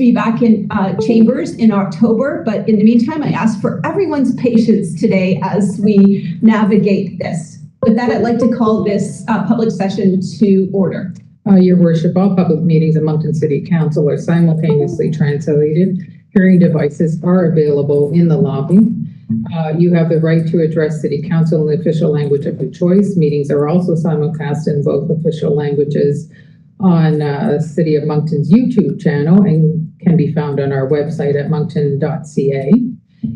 be back in chambers in October, but in the meantime, I ask for everyone's patience today as we navigate this. With that, I'd like to call this public session to order. Your Worship, all public meetings of Moncton City Council are simultaneously translated. Hearing devices are available in the lobby. You have the right to address City Council in the official language of your choice. Meetings are also simulcast in both official languages on City of Moncton's YouTube channel and can be found on our website at moncton.ca.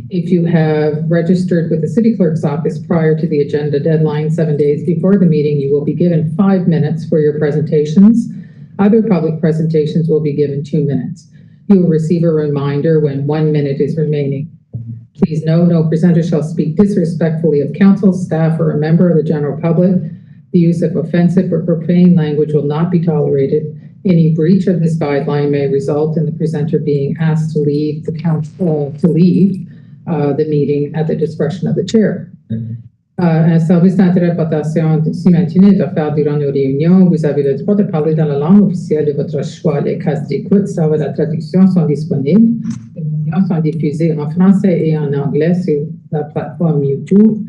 If you have registered with the City Clerk's office prior to the agenda deadline 7 days before the meeting, you will be given 5 minutes for your presentations. Other public presentations will be given 2 minutes. You will receive a reminder when 1 minute is remaining. Please note, no presenter shall speak disrespectfully of council, staff, or a member of the general public. The use of offensive or profane language will not be tolerated. Any breach of this guideline may result in the presenter being asked to leave the meeting at the discretion of the chair. Un service d'interprétation simultanée est offert durant nos réunions. Vous avez le droit de parler dans la langue officielle de votre choix. Les casques d'écoute servent à la traduction sont disponibles. Les réunions sont diffusées en français et en anglais sur la plateforme YouTube.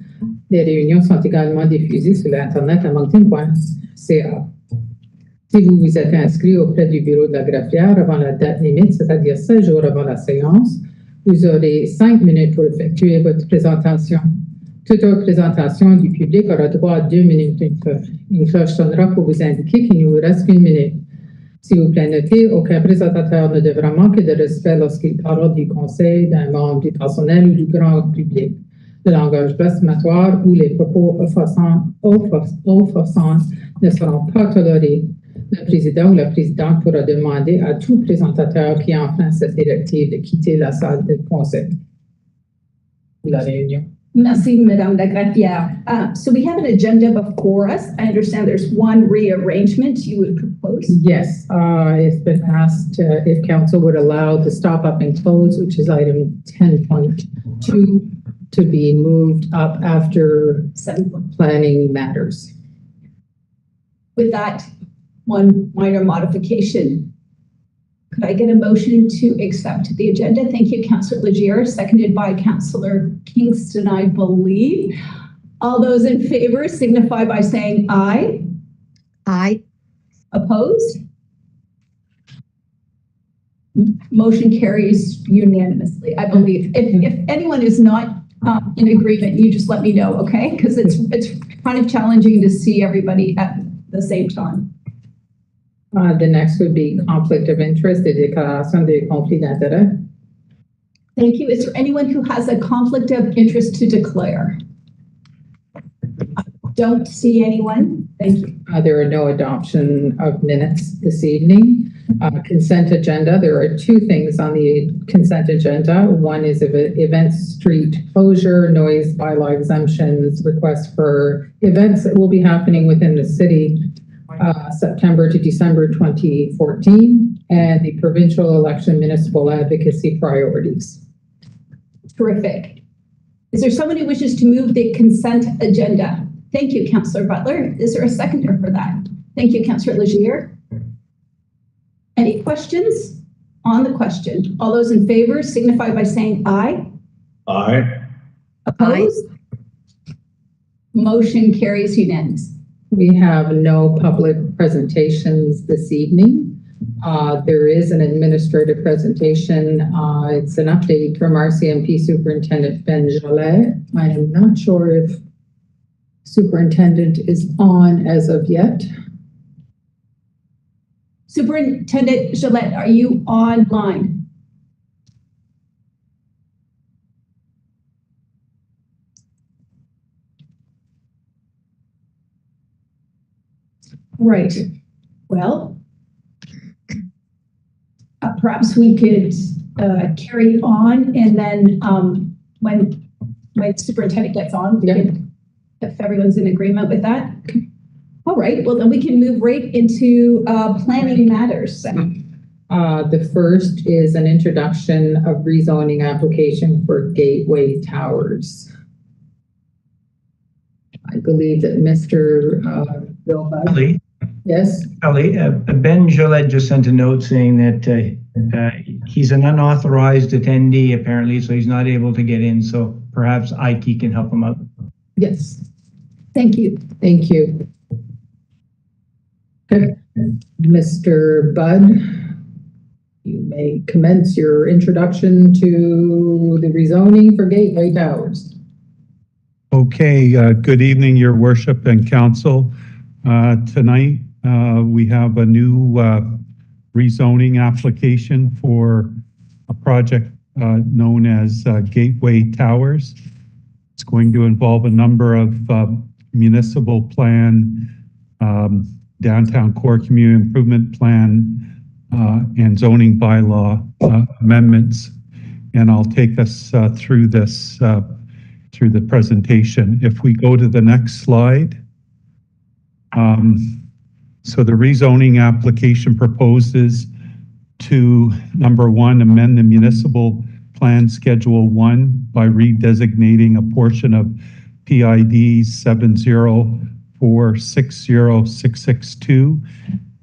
Les réunions sont également diffusées sur l'Internet à moncton.ca. Si vous vous êtes inscrit auprès du bureau de la greffière avant la date limite, c'est-à-dire 16 jours avant la séance, vous aurez 5 minutes pour effectuer votre présentation. Toute autre présentation du public aura droit à 2 minutes. Une cloche sonnera pour vous indiquer qu'il ne vous reste qu'une minute. S'il vous plaît, notez, aucun présentateur ne devra manquer de respect lorsqu'il parle du conseil, d'un membre du personnel ou du grand public. Le langage blasphématoire ou les propos offensants ne seront pas tolérés. Le président ou la présidente pourra demander à tout présentateur qui enfreint cette directive de quitter la salle de conseil ou la réunion. Merci, Madame la Greffière. So we have an agenda before us. I understand there's one rearrangement you would propose. Yes, it's been asked if council would allow the stop up and close, which is item 10.2, to be moved up after 7. planning matters. With that, one minor modification. Could I get a motion to accept the agenda? Thank you, Councillor Legier, seconded by Councillor Kingston, I believe. All those in favor signify by saying aye. Aye. Opposed? Motion carries unanimously, I believe. If anyone is not in agreement, you just let me know, okay? Because it's kind of challenging to see everybody at the same time. The next would be conflict of interest, the déclaration de conflit d'intérêt. Thank you. Is there anyone who has a conflict of interest to declare? I don't see anyone. Thank you. There are no adoption of minutes this evening. Consent agenda. There are 2 things on the consent agenda. One is event street closure, noise bylaw exemptions, request for events that will be happening within the city September to December 2014, and the provincial election municipal advocacy priorities. Terrific. Is there someone who wishes to move the consent agenda? Thank you, Councillor Butler. Is there a seconder for that? Thank you, Councillor Legier. Any questions on the question? All those in favor signify by saying aye. Aye. Opposed? Aye. Motion carries unanimously. We have no public presentations this evening. There is an administrative presentation. It's an update from RCMP Superintendent Ben Jolet. I am not sure if Superintendent is on as of yet. Superintendent Gillette, are you online? Right. Well, perhaps we could carry on, and then when superintendent gets on, we can, if everyone's in agreement with that. All right. Well, then we can move right into planning matters. The first is an introduction of rezoning application for Gateway Towers. I believe that Mr. Bill Budd. Ellie, Yes. Ben Gillette just sent a note saying that He's an unauthorized attendee apparently, so he's not able to get in. So perhaps IT can help him out. Yes, Thank you. thank you. Okay, Mr. Budd, you may commence your introduction to the rezoning for Gateway Towers. Okay, good evening, Your Worship and Council. Tonight, we have a new rezoning application for a project known as Gateway Towers. It's going to involve a number of municipal plan, downtown core community improvement plan, and zoning bylaw amendments. And I'll take us through this through the presentation. If we go to the next slide. So the rezoning application proposes to, number one, amend the municipal plan Schedule 1 by redesignating a portion of PID 704606662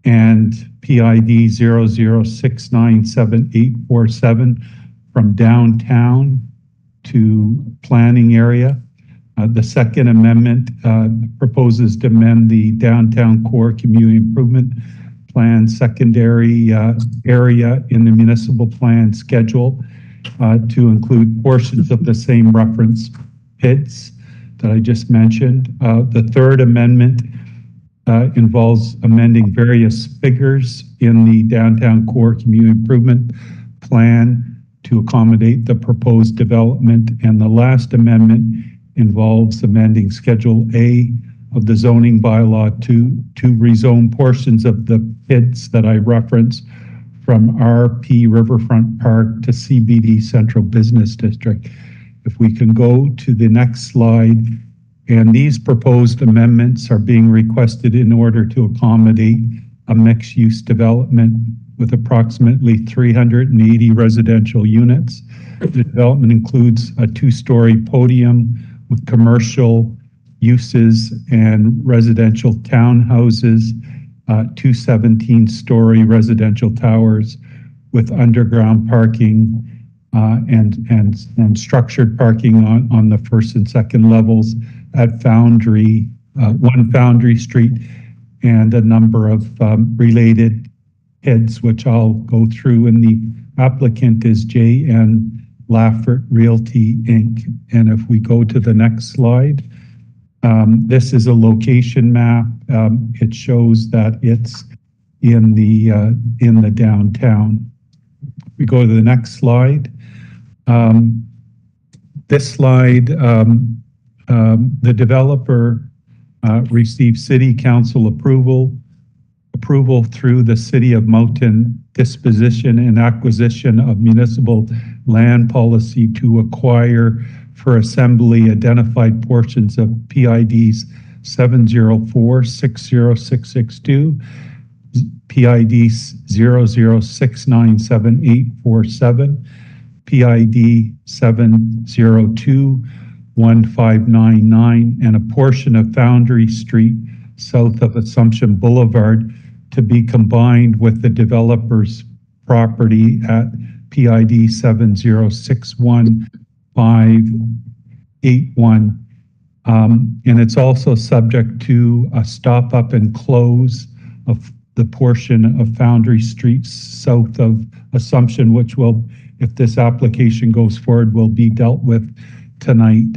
and PID 00697847 from downtown to planning area. The second amendment proposes to amend the downtown core community improvement plan secondary area in the municipal plan schedule to include portions of the same reference PIDs that I just mentioned. The third amendment involves amending various figures in the downtown core community improvement plan to accommodate the proposed development. And the last amendment involves amending Schedule A of the zoning bylaw to rezone portions of the PIDs that I referenced from RP Riverfront Park to CBD Central Business District. If we can go to the next slide, and these proposed amendments are being requested in order to accommodate a mixed-use development with approximately 380 residential units. The development includes a 2-story podium with commercial uses and residential townhouses, 2 17-story residential towers with underground parking and structured parking on the first and second levels at Foundry, 1 Foundry Street, and a number of related PIDs, which I'll go through. And the applicant is J.N. Laffert Realty, Inc. And if we go to the next slide, this is a location map. It shows that it's in the downtown. We go to the next slide. This slide, the developer received city council approval through the City of Moncton disposition and acquisition of municipal land policy to acquire for assembly identified portions of PIDs 704606662, PID 00697847, PID 7021599, and a portion of Foundry Street south of Assumption Boulevard to be combined with the developer's property at PID 7061581. And it's also subject to a stop up and close of the portion of Foundry Street south of Assumption, which will, if this application goes forward, will be dealt with tonight.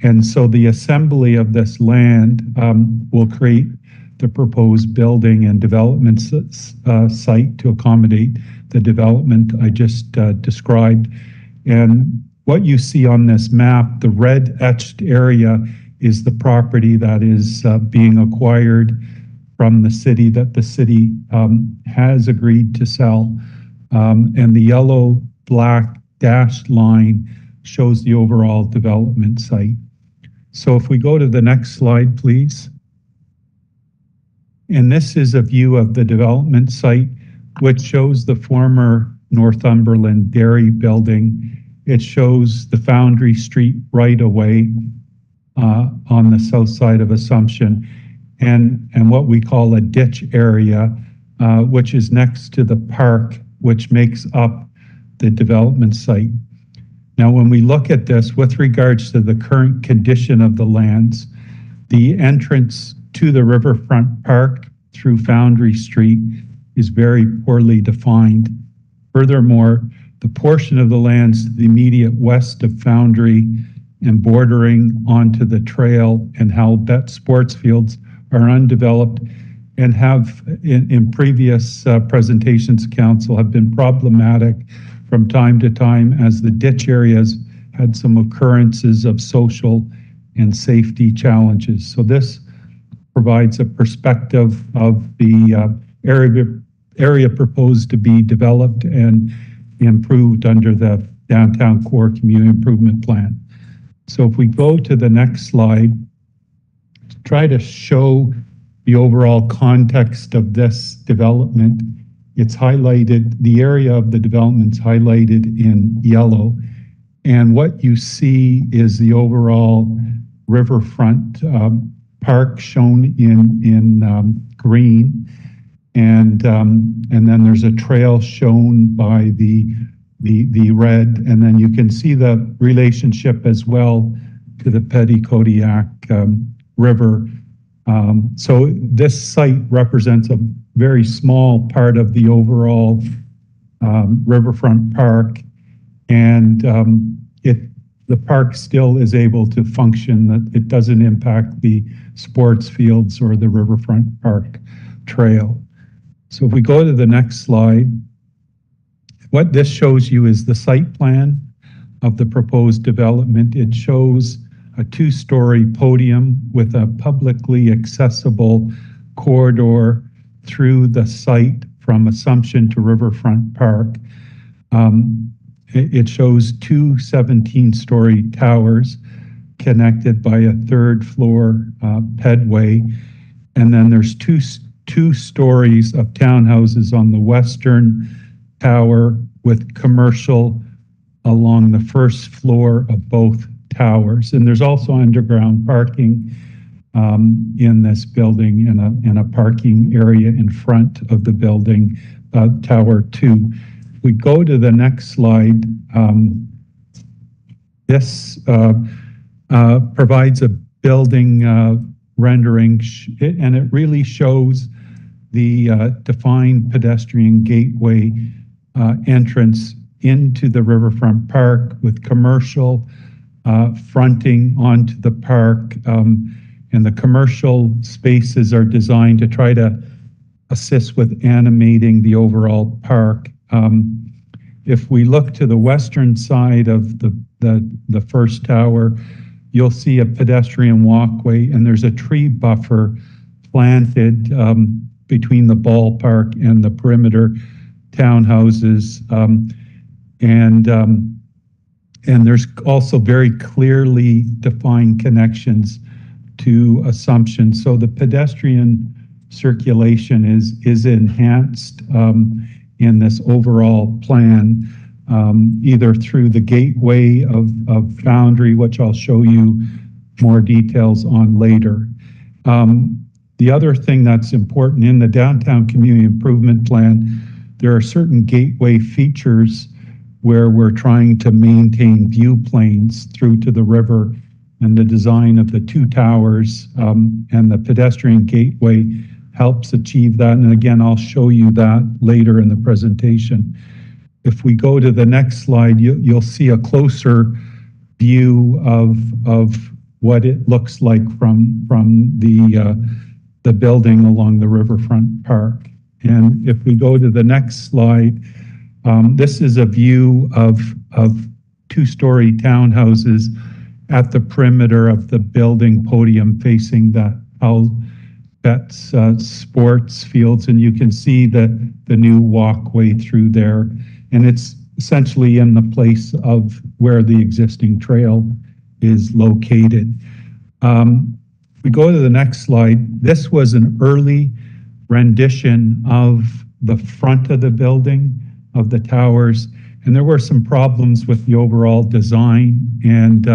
And so the assembly of this land will create the proposed building and development site to accommodate the development I just described. And what you see on this map, the red etched area, is the property that is being acquired from the city that the city has agreed to sell. And the yellow black dashed line shows the overall development site. So if we go to the next slide, please. And this is a view of the development site, which shows the former Northumberland Dairy building. It shows the Foundry Street right-of-way on the south side of Assumption, and what we call a ditch area, which is next to the park which makes up the development site. Now, when we look at this with regards to the current condition of the lands, the entrance to the Riverfront Park through Foundry Street is very poorly defined. Furthermore, the portion of the lands to the immediate west of Foundry and bordering onto the trail and Halbert sports fields are undeveloped and have, in previous presentations, council have been problematic from time to time as the ditch areas had some occurrences of social and safety challenges. So this provides a perspective of the area proposed to be developed and improved under the Downtown Core Community Improvement Plan. So if we go to the next slide, to try to show the overall context of this development, it's highlighted, the area of the development's highlighted in yellow. And what you see is the overall riverfront park shown in green. And then there's a trail shown by the red, and then you can see the relationship as well to the Petitcodiac River. So this site represents a very small part of the overall riverfront park, and the park still is able to function, that it doesn't impact the sports fields or the riverfront park trail. So if we go to the next slide, what this shows you is the site plan of the proposed development. It shows a 2-story podium with a publicly accessible corridor through the site from Assumption to Riverfront Park. It shows 2 17-story towers connected by a 3rd floor pedway. And then there's two stories of townhouses on the western tower with commercial along the 1st floor of both towers. And there's also underground parking in this building in a parking area in front of the building, Tower 2. We go to the next slide. This provides a building rendering, and it really shows the defined pedestrian gateway entrance into the Riverfront Park with commercial fronting onto the park. And the commercial spaces are designed to try to assist with animating the overall park. If we look to the western side of the first tower, you'll see a pedestrian walkway, and there's a tree buffer planted between the ballpark and the perimeter townhouses. And there's also very clearly defined connections to Assumption. So the pedestrian circulation is enhanced in this overall plan, either through the gateway of Foundry, which I'll show you more details on later. The other thing that's important in the Downtown Community Improvement Plan, there are certain gateway features where we're trying to maintain view planes through to the river, and the design of the 2 towers and the pedestrian gateway helps achieve that. And again, I'll show you that later in the presentation. If we go to the next slide, you'll see a closer view of what it looks like from the building along the Riverfront Park. And if we go to the next slide, this is a view of 2-story townhouses at the perimeter of the building podium facing the Betts sports fields, and you can see the new walkway through there, and it's essentially in the place of where the existing trail is located. We go to the next slide. This was an early rendition of the front of the building, of the towers, and there were some problems with the overall design, and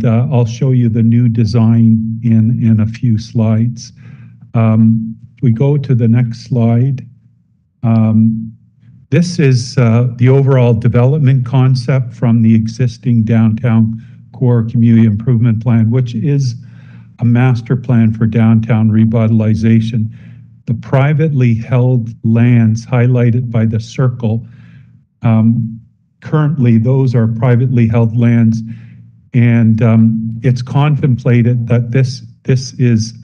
I'll show you the new design in a few slides. We go to the next slide. This is the overall development concept from the existing downtown core community improvement plan, which is a master plan for downtown revitalization. The privately held lands highlighted by the circle, currently those are privately held lands, and it's contemplated that this is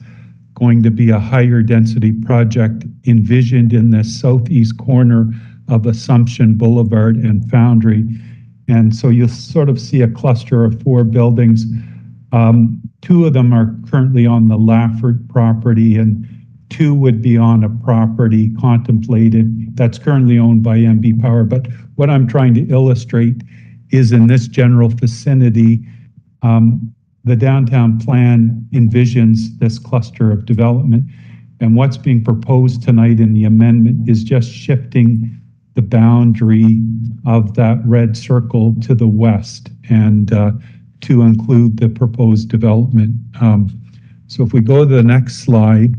going to be a higher density project envisioned in the southeast corner of Assumption Boulevard and Foundry. And so you'll sort of see a cluster of 4 buildings. 2 of them are currently on the Lafford property, and 2 would be on a property contemplated that's currently owned by MB Power. But what I'm trying to illustrate is in this general vicinity, the downtown plan envisions this cluster of development. And what's being proposed tonight in the amendment is just shifting the boundary of that red circle to the west and to include the proposed development. So if we go to the next slide,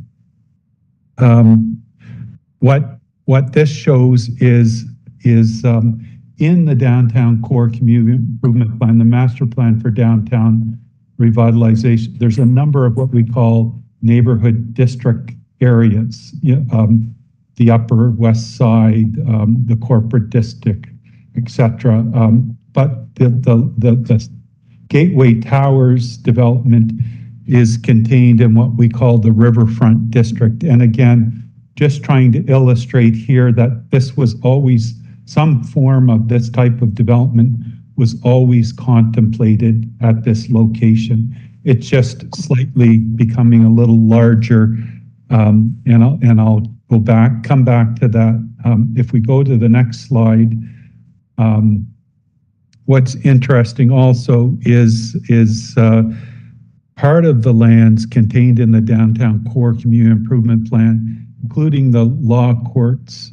what this shows is in the downtown core community improvement plan, the master plan for downtown revitalization, there's a number of what we call neighborhood district areas. The Upper West Side, the corporate district, etc. But the Gateway Towers development is contained in what we call the Riverfront District. And again, just trying to illustrate here that this was always, some form of this type of development was always contemplated at this location. It's just slightly becoming a little larger, and I'll come back to that. If we go to the next slide, what's interesting also is part of the lands contained in the downtown core community improvement plan, including the law courts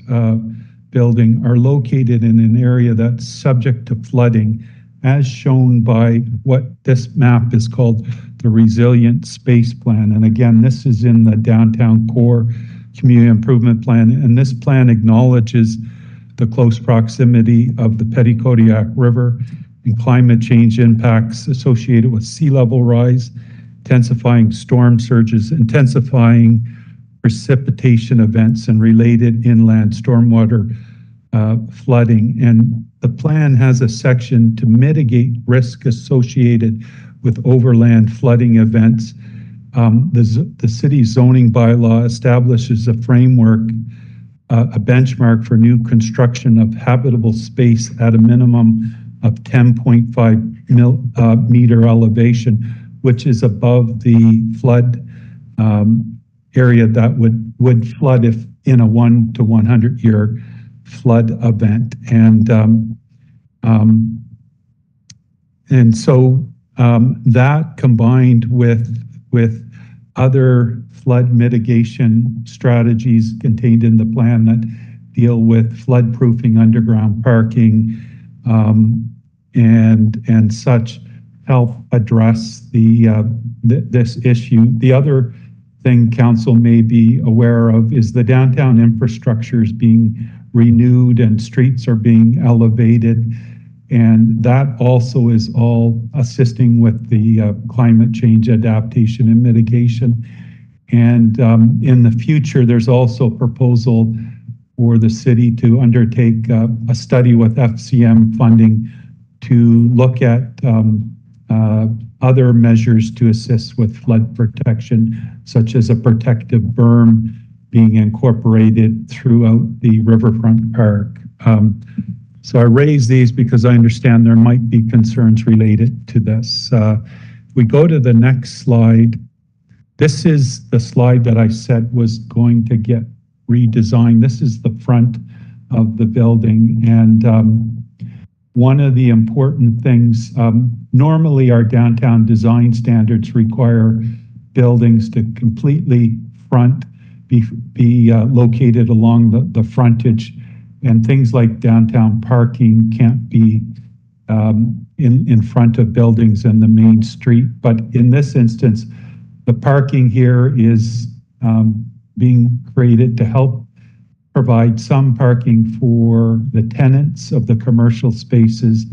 building, are located in an area that's subject to flooding, as shown by what this map is called the Resilient Space Plan. And again, this is in the downtown core community improvement plan, and this plan acknowledges the close proximity of the Petitcodiac River and climate change impacts associated with sea level rise, intensifying storm surges, intensifying precipitation events, and related inland stormwater flooding. And the plan has a section to mitigate risk associated with overland flooding events. The city's zoning bylaw establishes a framework, a benchmark for new construction of habitable space at a minimum of 10.5 meter elevation, which is above the flood area that would flood if in a 1 to 100 year flood event. And so that combined with other flood mitigation strategies contained in the plan that deal with flood-proofing underground parking and such, help address this issue. The other thing council may be aware of is the downtown infrastructure is being renewed and streets are being elevated. And that also is all assisting with the climate change adaptation and mitigation. And in the future, there's also a proposal for the city to undertake a study with FCM funding to look at other measures to assist with flood protection, such as a protective berm being incorporated throughout the Riverfront Park. So I raise these because I understand there might be concerns related to this. We go to the next slide. This is the slide that I said was going to get redesigned. This is the front of the building. And one of the important things, normally our downtown design standards require buildings to completely be located along the frontage, and things like downtown parking can't be in front of buildings and the main street. But in this instance, the parking here is being created to help provide some parking for the tenants of the commercial spaces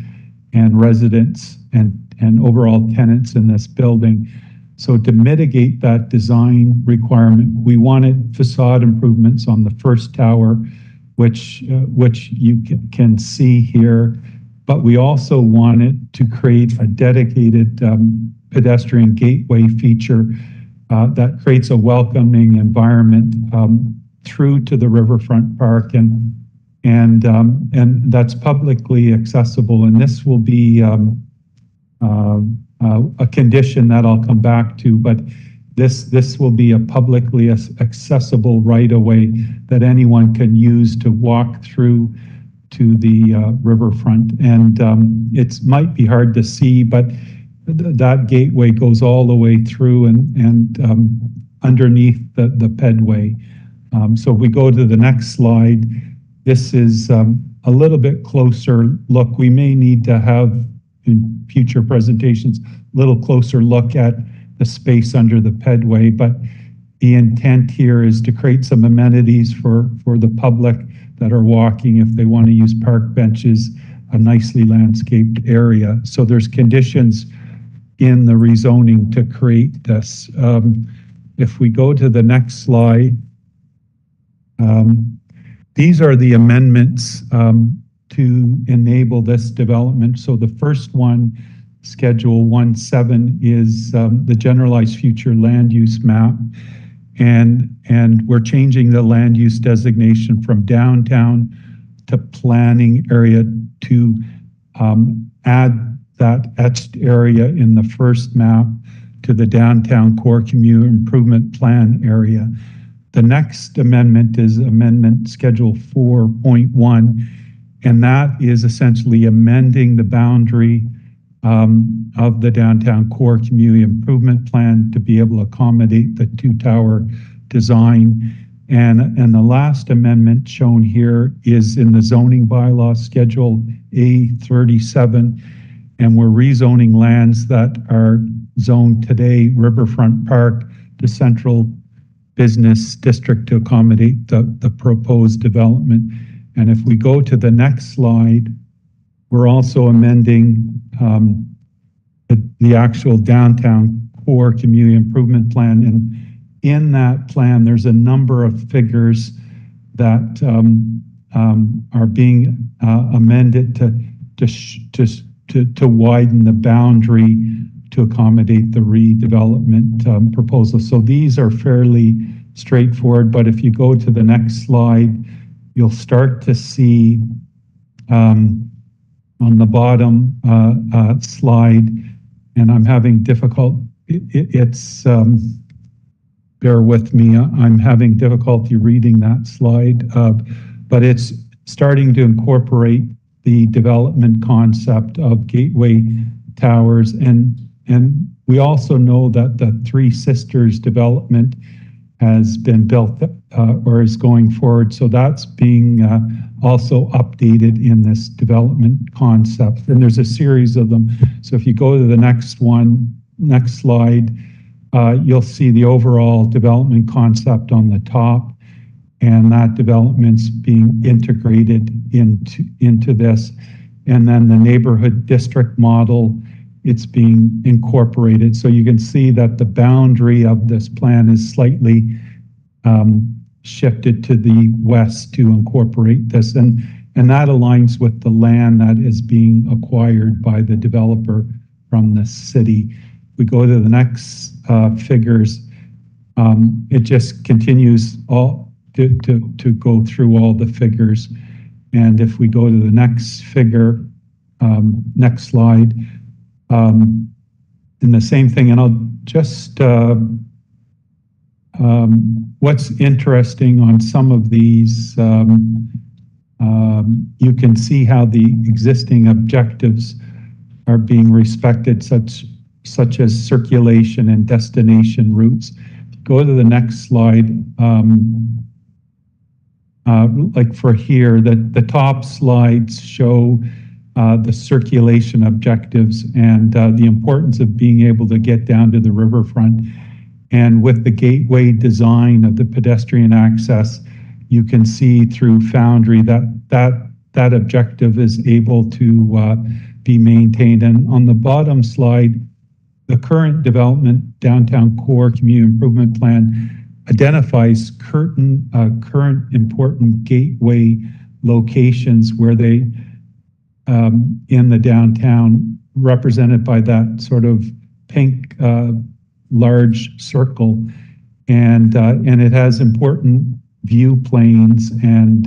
and residents and overall tenants in this building. So to mitigate that design requirement, we wanted facade improvements on the first tower, which you can see here. But we also wanted to create a dedicated pedestrian gateway feature that creates a welcoming environment through to the Riverfront Park, and that's publicly accessible. And this will be a condition that I'll come back to, but this will be a publicly accessible right-of-way that anyone can use to walk through to the riverfront. And it might be hard to see, but that gateway goes all the way through and underneath the pedway. So if we go to the next slide, this is a little bit closer look. We may need to have in future presentations a little closer look at the space under the pedway, but the intent here is to create some amenities for the public that are walking if they want to use park benches, a nicely landscaped area. So there's conditions in the rezoning to create this. If we go to the next slide, these are the amendments to enable this development. So the first one, Schedule 1.7, is the generalized future land use map. And we're changing the land use designation from downtown to planning area to add that etched area in the first map to the downtown core community improvement plan area. The next amendment is Amendment Schedule 4.1, and that is essentially amending the boundary of the downtown core community improvement plan to be able to accommodate the two-tower design. And the last amendment shown here is in the zoning bylaw, Schedule A37, and we're rezoning lands that are zoned today, Riverfront Park, to Central Business District to accommodate the proposed development. And if we go to the next slide, we're also amending the actual downtown core community improvement plan. And in that plan, there's a number of figures that are being amended to widen the boundary to accommodate the redevelopment proposal. So these are fairly straightforward, but if you go to the next slide, you'll start to see on the bottom slide, and I'm having bear with me, I'm having difficulty reading that slide, but it's starting to incorporate the development concept of gateway towers. And we also know that the Three Sisters development has been built or is going forward. So that's being also updated in this development concept. And there's a series of them. So if you go to the next slide, you'll see the overall development concept on the top, and that development's being integrated into this. And then the neighborhood district model, it's being incorporated. So you can see that the boundary of this plan is slightly shifted to the west to incorporate this. And that aligns with the land that is being acquired by the developer from the city. We go to the next figures. It just continues all to go through all the figures. And if we go to the next figure, next slide, and the same thing, and I'll just, what's interesting on some of these, you can see how the existing objectives are being respected, such as circulation and destination routes. Go to the next slide. Like for here, the top slides show the circulation objectives and the importance of being able to get down to the riverfront. And with the gateway design of the pedestrian access, you can see through Foundry that objective is able to be maintained. And on the bottom slide, the current development downtown core community improvement plan identifies current important gateway locations where they in the downtown, represented by that sort of pink large circle, and it has important view planes and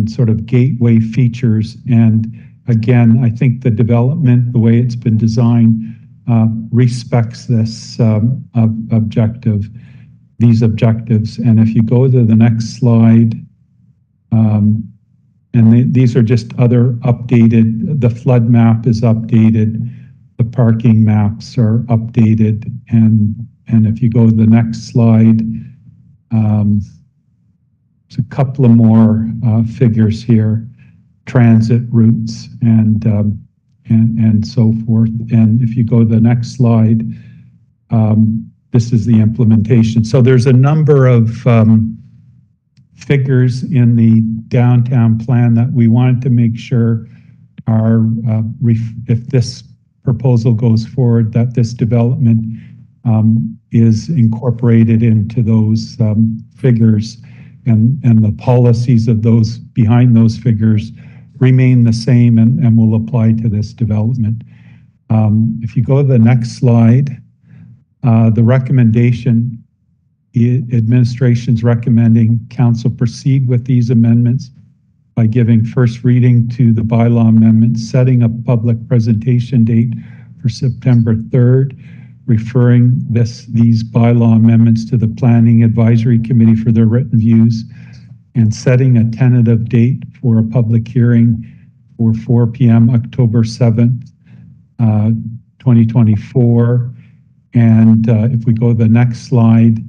sort of gateway features. And again, I think the development, the way it's been designed, respects this objective, these objectives. And if you go to the next slide, these are just other updated, the flood map is updated, the parking maps are updated, and if you go to the next slide, there's a couple of more figures here, transit routes and so forth. And if you go to the next slide, this is the implementation. So there's a number of figures in the downtown plan that we wanted to make sure are, if this proposal goes forward, that this development is incorporated into those figures, and the policies of those behind those figures remain the same and will apply to this development. If you go to the next slide, the recommendation, administration's recommending council proceed with these amendments by giving first reading to the bylaw amendment, setting a public presentation date for September 3rd, referring these bylaw amendments to the Planning Advisory Committee for their written views, and setting a tentative date for a public hearing for 4 p.m. October 7th, 2024. And if we go to the next slide,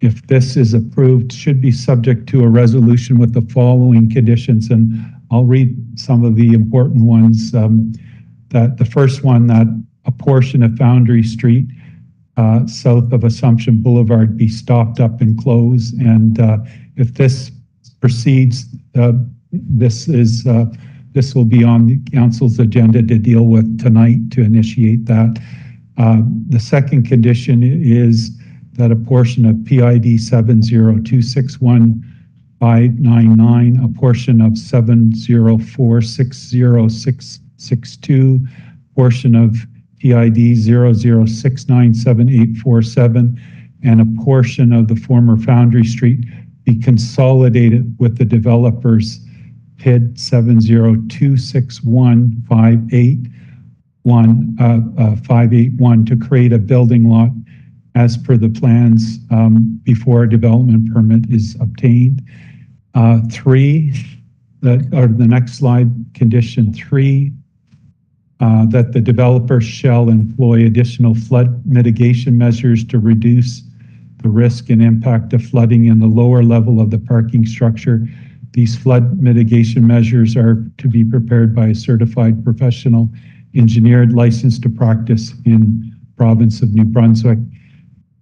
if this is approved, should be subject to a resolution with the following conditions. And I'll read some of the important ones. That the first one, that a portion of Foundry Street south of Assumption Boulevard be stopped up and closed. And if this proceeds, this will be on the council's agenda to deal with tonight to initiate that. The second condition is that a portion of PID 70261-599, a portion of 704606662, portion of PID 00697847, and a portion of the former Foundry Street be consolidated with the developer's PID 70261-581 to create a building lot as per the plans before a development permit is obtained. The next slide, condition 3, that the developer shall employ additional flood mitigation measures to reduce the risk and impact of flooding in the lower level of the parking structure. These flood mitigation measures are to be prepared by a certified professional engineer licensed to practice in province of New Brunswick,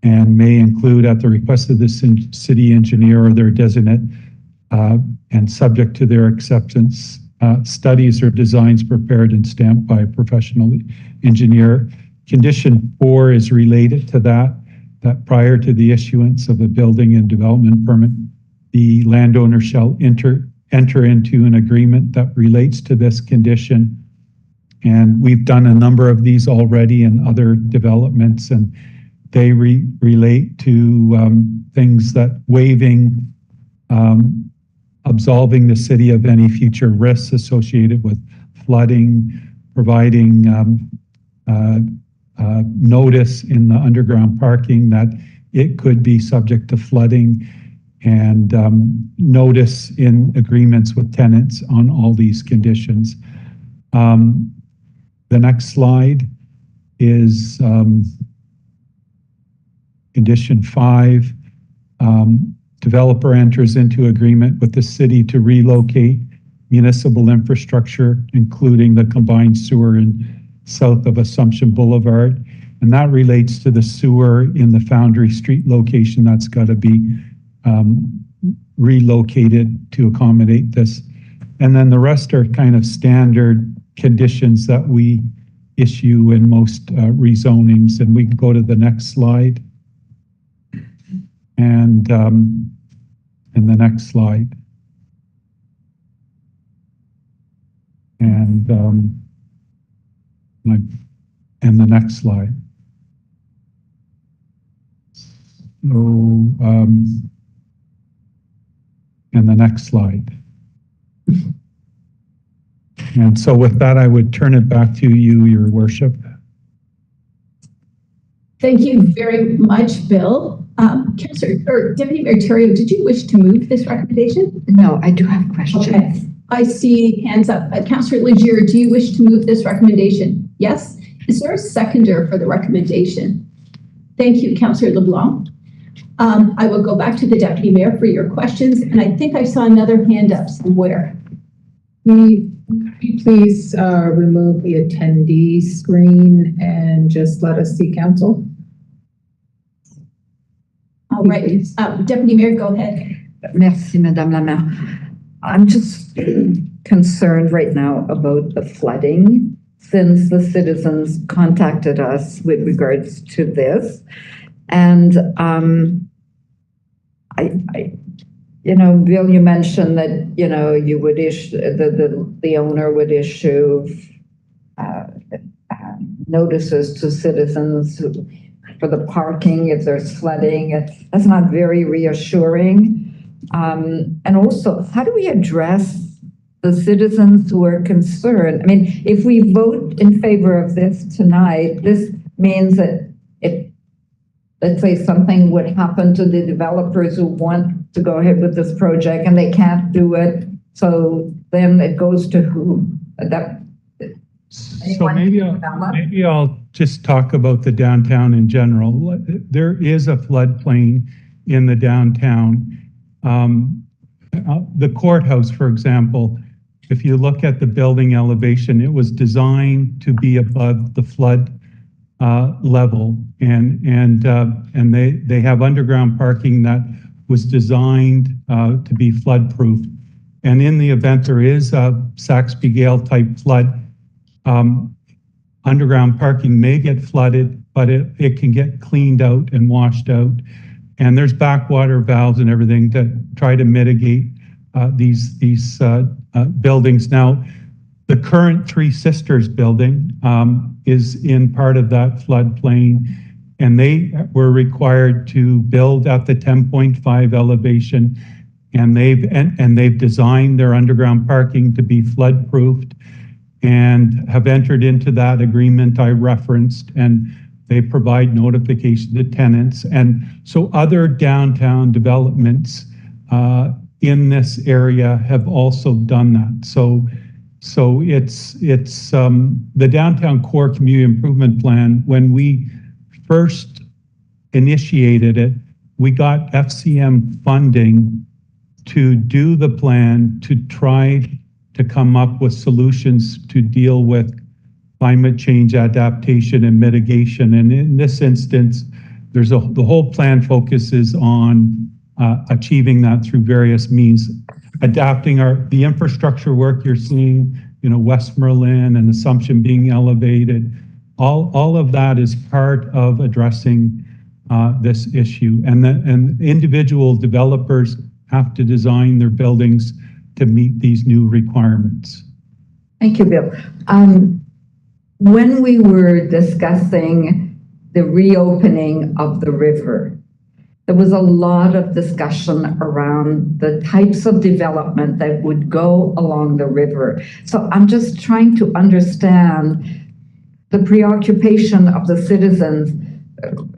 and may include, at the request of the city engineer or their designate, and subject to their acceptance, studies or designs prepared and stamped by a professional engineer. Condition 4 is related to that prior to the issuance of a building and development permit, the landowner shall enter into an agreement that relates to this condition. And we've done a number of these already in other developments, and they relate to things that waiving, absolving the city of any future risks associated with flooding, providing notice in the underground parking that it could be subject to flooding, and notice in agreements with tenants on all these conditions. The next slide is condition 5. Developer enters into agreement with the city to relocate municipal infrastructure, including the combined sewer in south of Assumption Boulevard, And that relates to the sewer in the Foundry Street location. That's got to be relocated to accommodate this. And then the rest are kind of standard conditions that we issue in most rezonings. And we can go to the next slide. And the next slide. And the next slide. So, and the next slide. And so with that, I would turn it back to you, Your Worship. Thank you very much, Bill. Councillor, or Deputy Mayor Terrio, did you wish to move this recommendation? No, I do have questions. Okay, I see hands up. Councillor Legier, do you wish to move this recommendation? Yes? Is there a seconder for the recommendation? Thank you, Councillor LeBlanc. I will go back to the Deputy Mayor for your questions, and I think I saw another hand up somewhere. Could you please remove the attendee screen and just let us see council? All right, Deputy Mayor, go ahead. Merci, Madame la Maire. I'm just concerned right now about the flooding since the citizens contacted us with regards to this. And you know, Bill, you mentioned that, you know, you would issue, the owner would issue notices to citizens for the parking if there's flooding. That's not very reassuring. And also, how do we address the citizens who are concerned? I mean, if we vote in favor of this tonight, this means that let's say something would happen to the developers who want to go ahead with this project and they can't do it. So then it goes to who? So maybe I'll just talk about the downtown in general. There is a floodplain in the downtown. The courthouse, for example, if you look at the building elevation, it was designed to be above the flood level, and they have underground parking that was designed to be flood-proof. And in the event there is a Saxby Gale type flood, underground parking may get flooded, but it can get cleaned out and washed out. And there's backwater valves and everything to try to mitigate these buildings. Now, the current Three Sisters building is in part of that floodplain, and they were required to build at the 10.5 elevation, and they've designed their underground parking to be flood-proofed and have entered into that agreement I referenced, and they provide notification to tenants. And so other downtown developments in this area have also done that. So it's the Downtown Core Community Improvement Plan. When we first initiated it, we got FCM funding to do the plan to try to come up with solutions to deal with climate change adaptation and mitigation. And in this instance, the whole plan focuses on achieving that through various means. Adapting the infrastructure work you're seeing, you know, Westmoreland and Assumption being elevated, all of that is part of addressing this issue. And individual developers have to design their buildings to meet these new requirements. Thank you, Bill. When we were discussing the reopening of the river, there was a lot of discussion around the types of development that would go along the river. So I'm just trying to understand the preoccupation of the citizens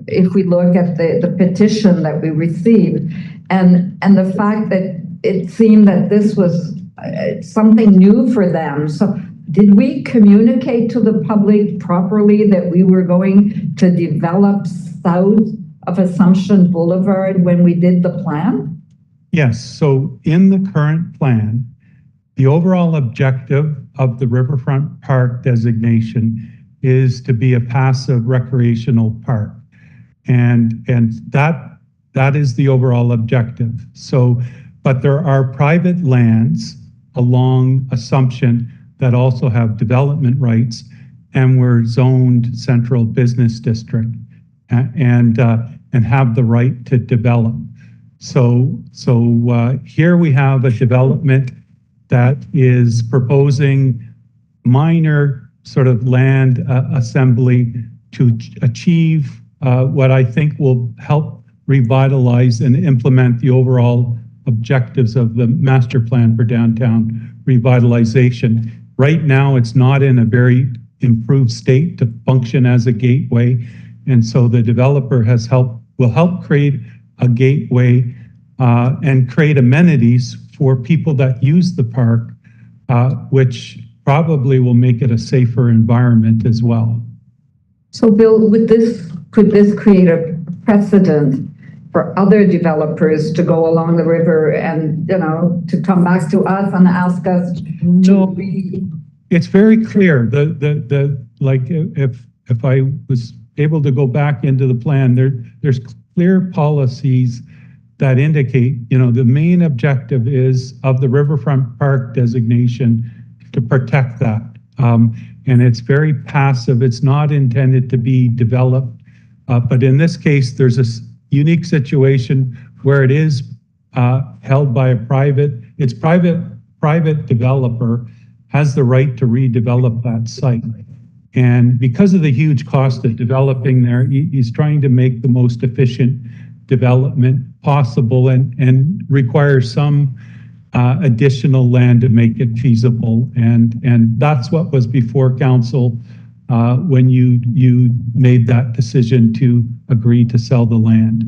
if we look at the petition that we received and the fact that it seemed that this was something new for them. So did we communicate to the public properly that we were going to develop south of Assumption Boulevard when we did the plan? Yes, so in the current plan, the overall objective of the Riverfront Park designation is to be a passive recreational park. And that is the overall objective. So, but there are private lands along Assumption that also have development rights, and we're zoned central business district and have the right to develop. So here we have a development that is proposing minor sort of land assembly to achieve what I think will help revitalize and implement the overall objectives of the master plan for downtown revitalization. Right now, it's not in a very improved state to function as a gateway. And so the developer will help create a gateway and create amenities for people that use the park, which probably will make it a safer environment as well. So Bill, could this create a precedent for other developers to go along the river and, to come back to us and ask us No. It's very clear. Like if I was able to go back into the plan, there's clear policies that indicate, the main objective is of the Riverfront Park designation to protect that. And it's very passive. It's not intended to be developed. But in this case, there's a unique situation where it is held by a private developer has the right to redevelop that site. And because of the huge cost of developing there, he's trying to make the most efficient development possible and requires some additional land to make it feasible. And that's what was before council when you made that decision to agree to sell the land.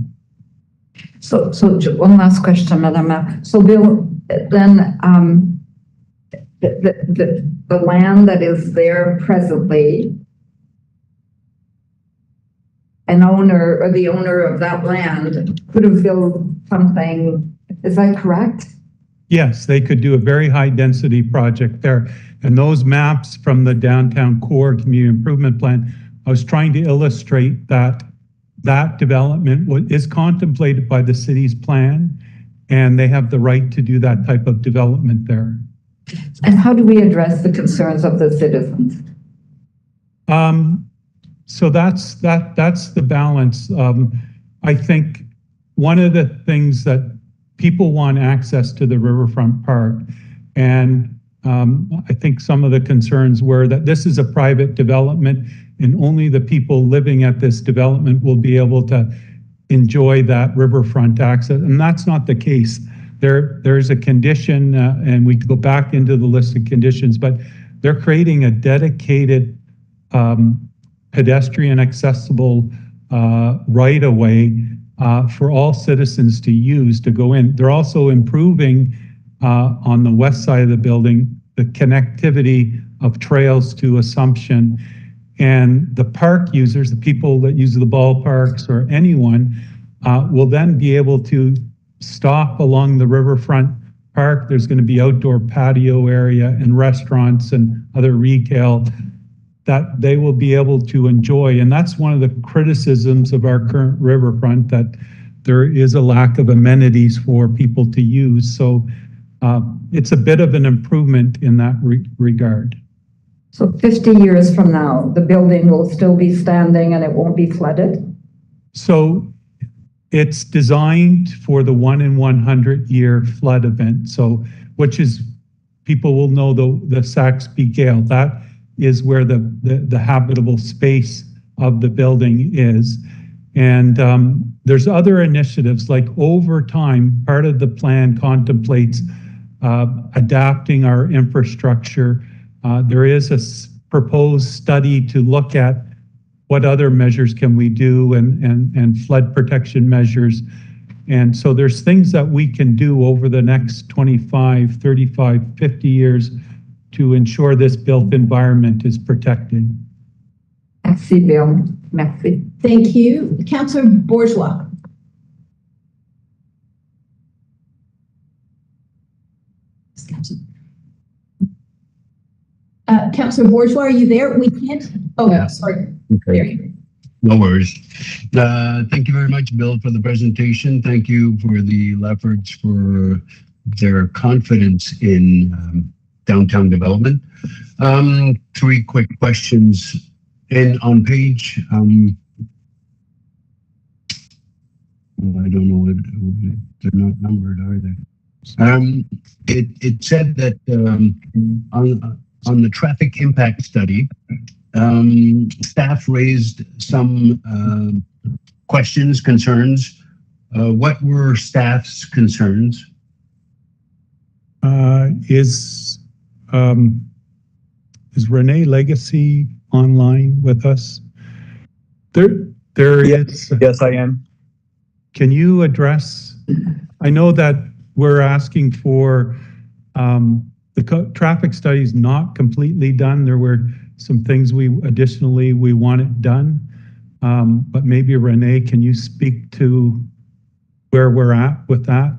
So one last question, Madam Mayor. So Bill, then the land that is there presently, an owner or the owner of that land could have built something, is that correct? Yes, they could do a very high density project there. And those maps from the downtown core community improvement plan, I was trying to illustrate that development is contemplated by the city's plan, and they have the right to do that type of development there. And how do we address the concerns of the citizens? So that's the balance. I think one of the things that people want access to the Riverfront Park, and I think some of the concerns were that this is a private development and only the people living at this development will be able to enjoy that riverfront access, and that's not the case. There's a condition, and we go back into the list of conditions, but they're creating a dedicated pedestrian accessible right-of-way for all citizens to use to go in. They're also improving on the west side of the building the connectivity of trails to Assumption, and the park users, the people that use the ballparks or anyone, will then be able to stop along the riverfront park. There's going to be outdoor patio area and restaurants and other retail that they will be able to enjoy. And that's one of the criticisms of our current riverfront, that there is a lack of amenities for people to use. So it's a bit of an improvement in that regard. So 50 years from now, the building will still be standing and it won't be flooded? So it's designed for the 1 in 100 year flood event. So, which is, people will know the Saxby Gale. That is where the habitable space of the building is. And there's other initiatives, like over time, part of the plan contemplates adapting our infrastructure. There is a proposed study to look at what other measures can we do and flood protection measures. And so there's things that we can do over the next 25, 35, 50 years to ensure this built environment is protected. Merci, Bill. Merci. Thank you. Councillor Bourgeois. Councillor Bourgeois, are you there? We can't, oh, Yeah. sorry. There Okay, you go. no worries. Thank you very much, Bill, for the presentation. Thank you for the Leffords for their confidence in downtown development. Three quick questions. On page, I don't know, they're not numbered, are they? It said that on the traffic impact study, staff raised some questions, concerns. What were staff's concerns? Is Renee Legacy online with us? There is. Yes, I am. Can you address, I know that we're asking for, the traffic study is not completely done. There were some things we want it done. But maybe Renee, can you speak to where we're at with that?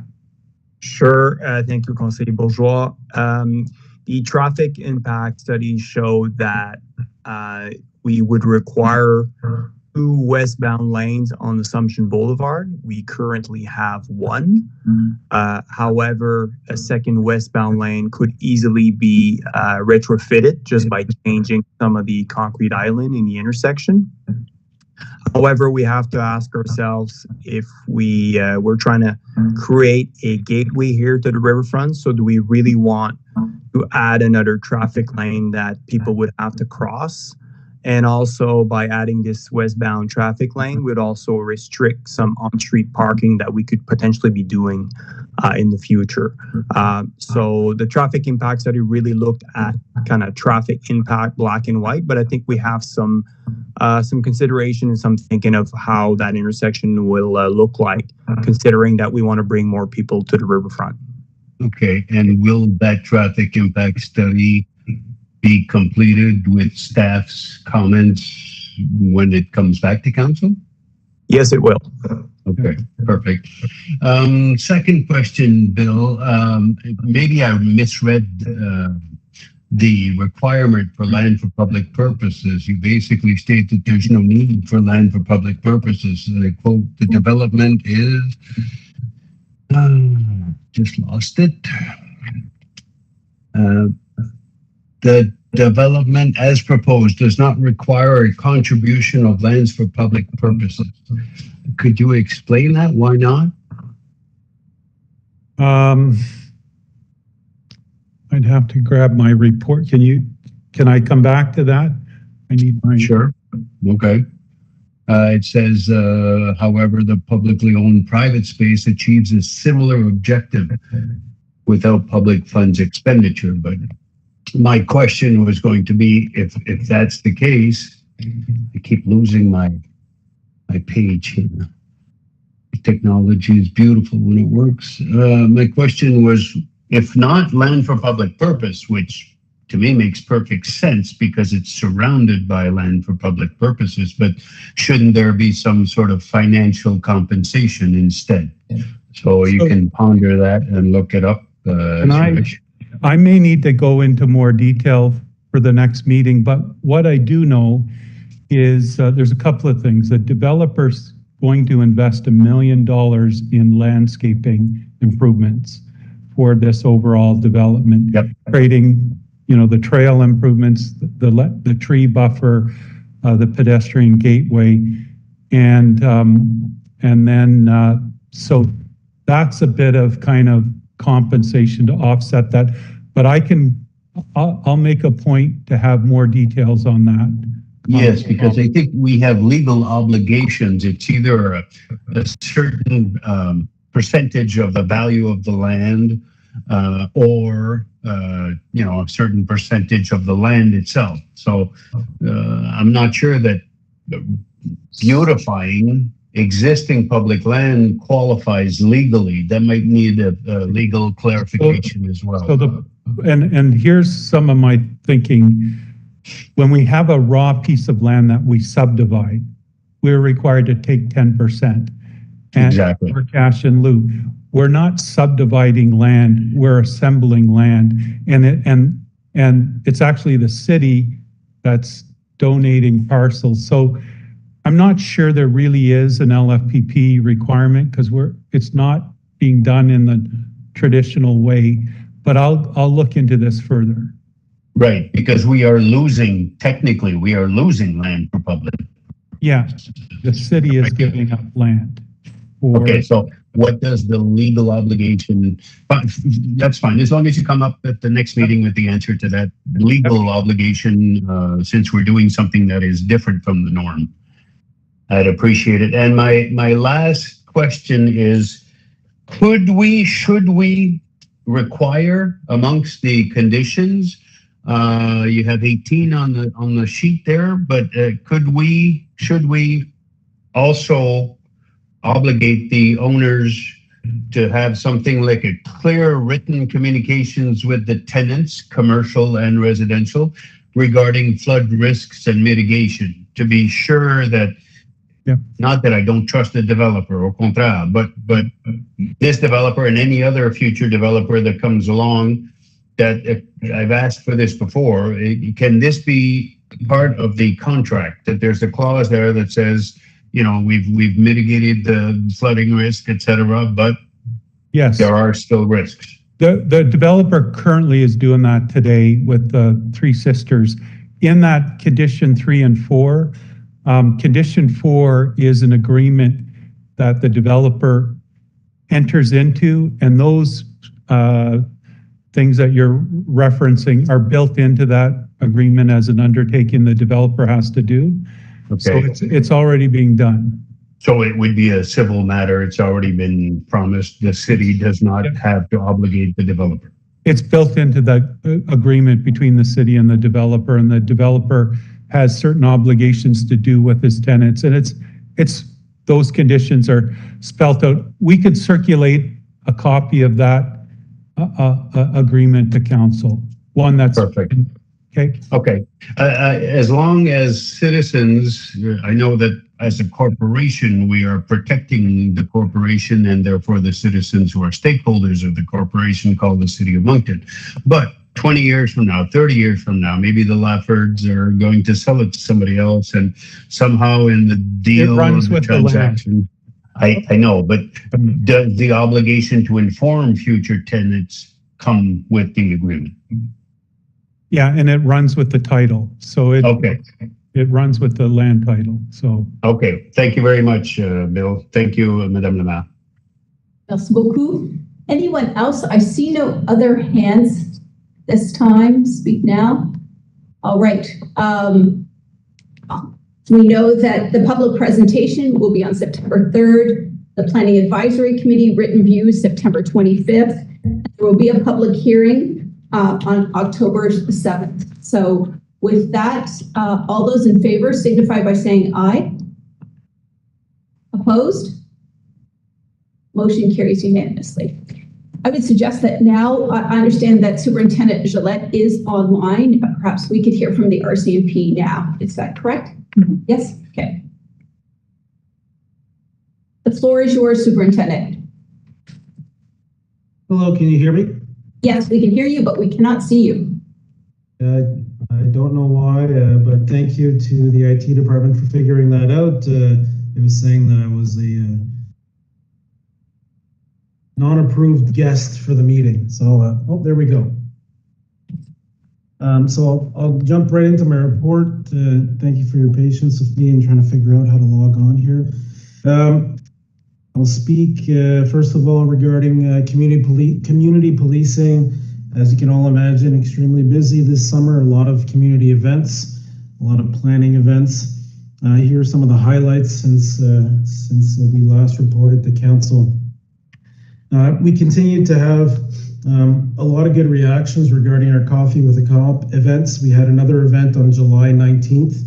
Sure. Thank you, Conseiller Bourgeois. The traffic impact study showed that we would require 2 westbound lanes on Assumption Boulevard. We currently have 1. However, a second westbound lane could easily be retrofitted just by changing some of the concrete island in the intersection. However, we have to ask ourselves if we're trying to create a gateway here to the riverfront. So do we really want to add another traffic lane that people would have to cross? And also by adding this westbound traffic lane would also restrict some on-street parking that we could potentially be doing in the future. So the traffic impact study really looked at kind of traffic impact, black and white, but I think we have some consideration and some thinking of how that intersection will look like, considering that we want to bring more people to the riverfront. Okay, and will that traffic impact study be completed with staff's comments when it comes back to council? Yes, it will. Okay, perfect. Second question, Bill. Maybe I misread the requirement for land for public purposes. You basically state that there's no need for land for public purposes. And I quote, the development is, just lost it. The development as proposed does not require a contribution of lands for public purposes. Could you explain that? Why not? I'd have to grab my report. Can I come back to that? I need my. Sure. Okay. It says, however, the publicly owned private space achieves a similar objective without public funds expenditure. But my question was going to be, if that's the case, I keep losing my page here. Technology is beautiful when it works. My question was, if not land for public purpose, which to me makes perfect sense because it's surrounded by land for public purposes, but shouldn't there be some sort of financial compensation instead? So you can ponder that and look it up. I may need to go into more detail for the next meeting, but what I do know is there's a couple of things. The developer's going to invest $1 million in landscaping improvements for this overall development, creating, the trail improvements, the tree buffer, the pedestrian gateway, and then so that's a bit of kind of compensation to offset that. But I'll make a point to have more details on that. Yes, because I think we have legal obligations. It's either a certain percentage of the value of the land or a certain percentage of the land itself. So I'm not sure that beautifying existing public land qualifies legally. That might need a legal clarification as well. So and here's some of my thinking. When we have a raw piece of land that we subdivide, we're required to take 10%. Exactly. For cash in lieu. We're not subdividing land, we're assembling land. And And it's actually the city that's donating parcels. So I'm not sure there really is an LFPP requirement because it's not being done in the traditional way, but I'll look into this further. Right, because technically, we are losing land for public. Yeah, the city is giving up land. Okay, so what does the legal obligation, that's fine, as long as you come up at the next meeting with the answer to that legal obligation, since we're doing something that is different from the norm. I'd appreciate it. And my last question is, should we require amongst the conditions, you have 18 on the sheet there, but should we also obligate the owners to have something like a clear written communications with the tenants, commercial and residential, regarding flood risks and mitigation, to be sure that, not that I don't trust the developer or contraire, but this developer and any other future developer that comes along, that I've asked for this before, can this be part of the contract, that there's a clause there that says, we've mitigated the flooding risk, et cetera, but yes, there are still risks. The developer currently is doing that today with the Three Sisters. In that condition 3 and 4, condition 4 is an agreement that the developer enters into, and those things that you're referencing are built into that agreement as an undertaking the developer has to do. Okay. So it's already being done. So it would be a civil matter. It's already been promised. The city does not have to obligate the developer. It's built into the agreement between the city and the developer has certain obligations to do with his tenants, and it's those conditions are spelt out. We could circulate a copy of that agreement to council. One that's perfect. Okay. Okay. As long as citizens, I know that as a corporation, we are protecting the corporation and therefore the citizens who are stakeholders of the corporation called the City of Moncton. But 20 years from now, 30 years from now, maybe the Laffords are going to sell it to somebody else, and somehow in the deal, it runs with the transaction, I know, but does the obligation to inform future tenants come with the agreement? Yeah, and it runs with the title. So it runs with the land title. So okay, thank you very much, Bill. Thank you, Madame le Maire. Merci beaucoup. Anyone else? I see no other hands this time. Speak now. All right. We know that the public presentation will be on September 3rd. The Planning Advisory Committee written views September 25th. There will be a public hearing on October 7th. So with that, all those in favor signify by saying aye. Opposed? Motion carries unanimously. I would suggest that now, I understand that Superintendent Gillette is online. Perhaps we could hear from the RCMP now. Is that correct? Mm-hmm. Yes? Okay. The floor is yours, Superintendent. Hello, can you hear me? Yes, we can hear you, but we cannot see you. I don't know why, but thank you to the IT department for figuring that out. It was saying that I was a non-approved guest for the meeting. So, there we go. So I'll jump right into my report. Thank you for your patience with me and trying to figure out how to log on here. I'll speak first of all regarding community policing. As you can all imagine, extremely busy this summer. A lot of community events, a lot of planning events. Here are some of the highlights since we last reported to council. We continue to have a lot of good reactions regarding our Coffee with a Cop events. We had another event on July 19th.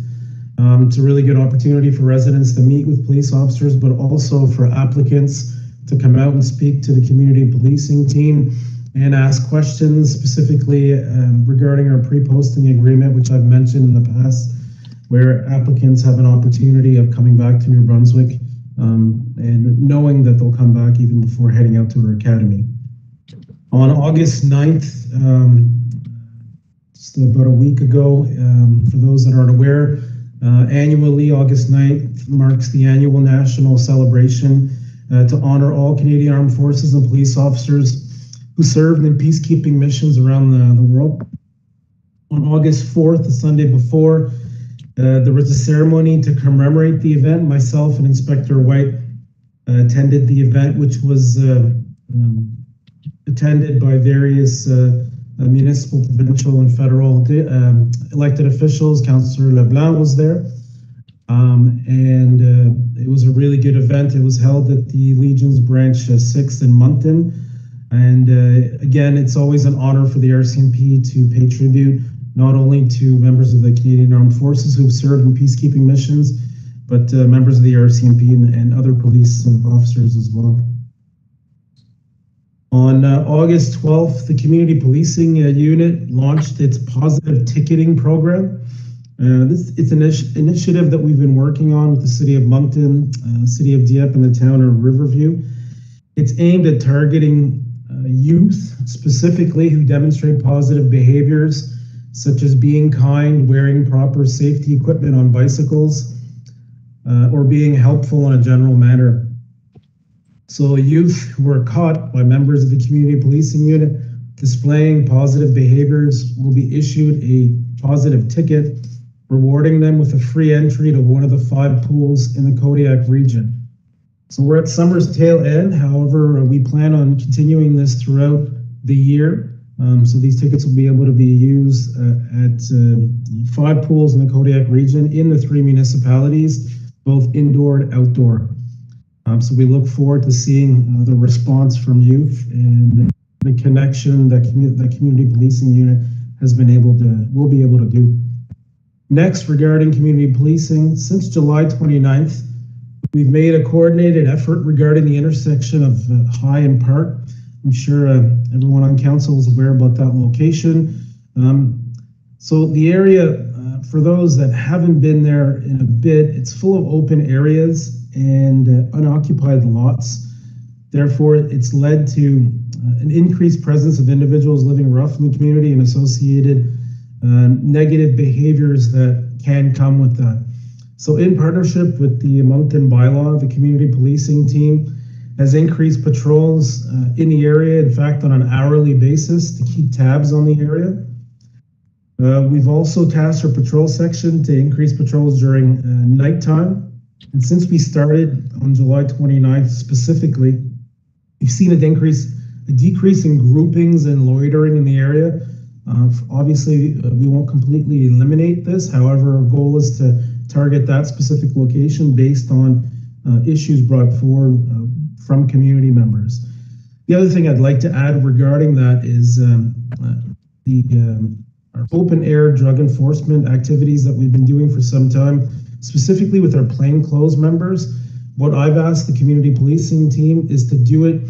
It's a really good opportunity for residents to meet with police officers, but also for applicants to come out and speak to the community policing team and ask questions specifically regarding our pre-posting agreement, which I've mentioned in the past, where applicants have an opportunity of coming back to New Brunswick and knowing that they'll come back even before heading out to our academy. On August 9th, just about a week ago. For those that aren't aware, annually, August 9th marks the annual national celebration to honor all Canadian Armed Forces and police officers who served in peacekeeping missions around the world. On August 4th, the Sunday before, there was a ceremony to commemorate the event. Myself and Inspector White attended the event, which was attended by various municipal, provincial, and federal elected officials. Councillor LeBlanc was there. And it was a really good event. It was held at the Legion's Branch 6 in Moncton. And again, it's always an honor for the RCMP to pay tribute not only to members of the Canadian Armed Forces who've served in peacekeeping missions, but members of the RCMP and other police officers as well. On August 12th, the Community Policing Unit launched its positive ticketing program. It's an initiative that we've been working on with the City of Moncton, City of Dieppe, and the Town of Riverview. It's aimed at targeting youth, specifically, who demonstrate positive behaviors, such as being kind, wearing proper safety equipment on bicycles, or being helpful in a general manner. So youth who are caught by members of the Community Policing Unit displaying positive behaviors will be issued a positive ticket, rewarding them with a free entry to one of the 5 pools in the Kodiak region. So we're at summer's tail end. However, we plan on continuing this throughout the year. So these tickets will be able to be used at 5 pools in the Kodiak region in the 3 municipalities, both indoor and outdoor. So we look forward to seeing the response from youth and the connection that the Community Policing Unit will be able to do. Next, regarding community policing, since July 29th, we've made a coordinated effort regarding the intersection of High and Park. I'm sure everyone on council is aware about that location. So the area, for those that haven't been there in a bit, it's full of open areas and unoccupied lots. Therefore, it's led to an increased presence of individuals living rough in the community and associated negative behaviors that can come with that. So in partnership with the Moncton bylaw, the community policing team has increased patrols in the area, in fact, on an hourly basis to keep tabs on the area. We've also tasked our patrol section to increase patrols during nighttime. And since we started on July 29th specifically, we've seen a decrease in groupings and loitering in the area. Obviously, we won't completely eliminate this. However, our goal is to target that specific location based on issues brought forward from community members. The other thing I'd like to add regarding that is our open air drug enforcement activities that we've been doing for some time, specifically with our plainclothes members. What I've asked the community policing team is to do it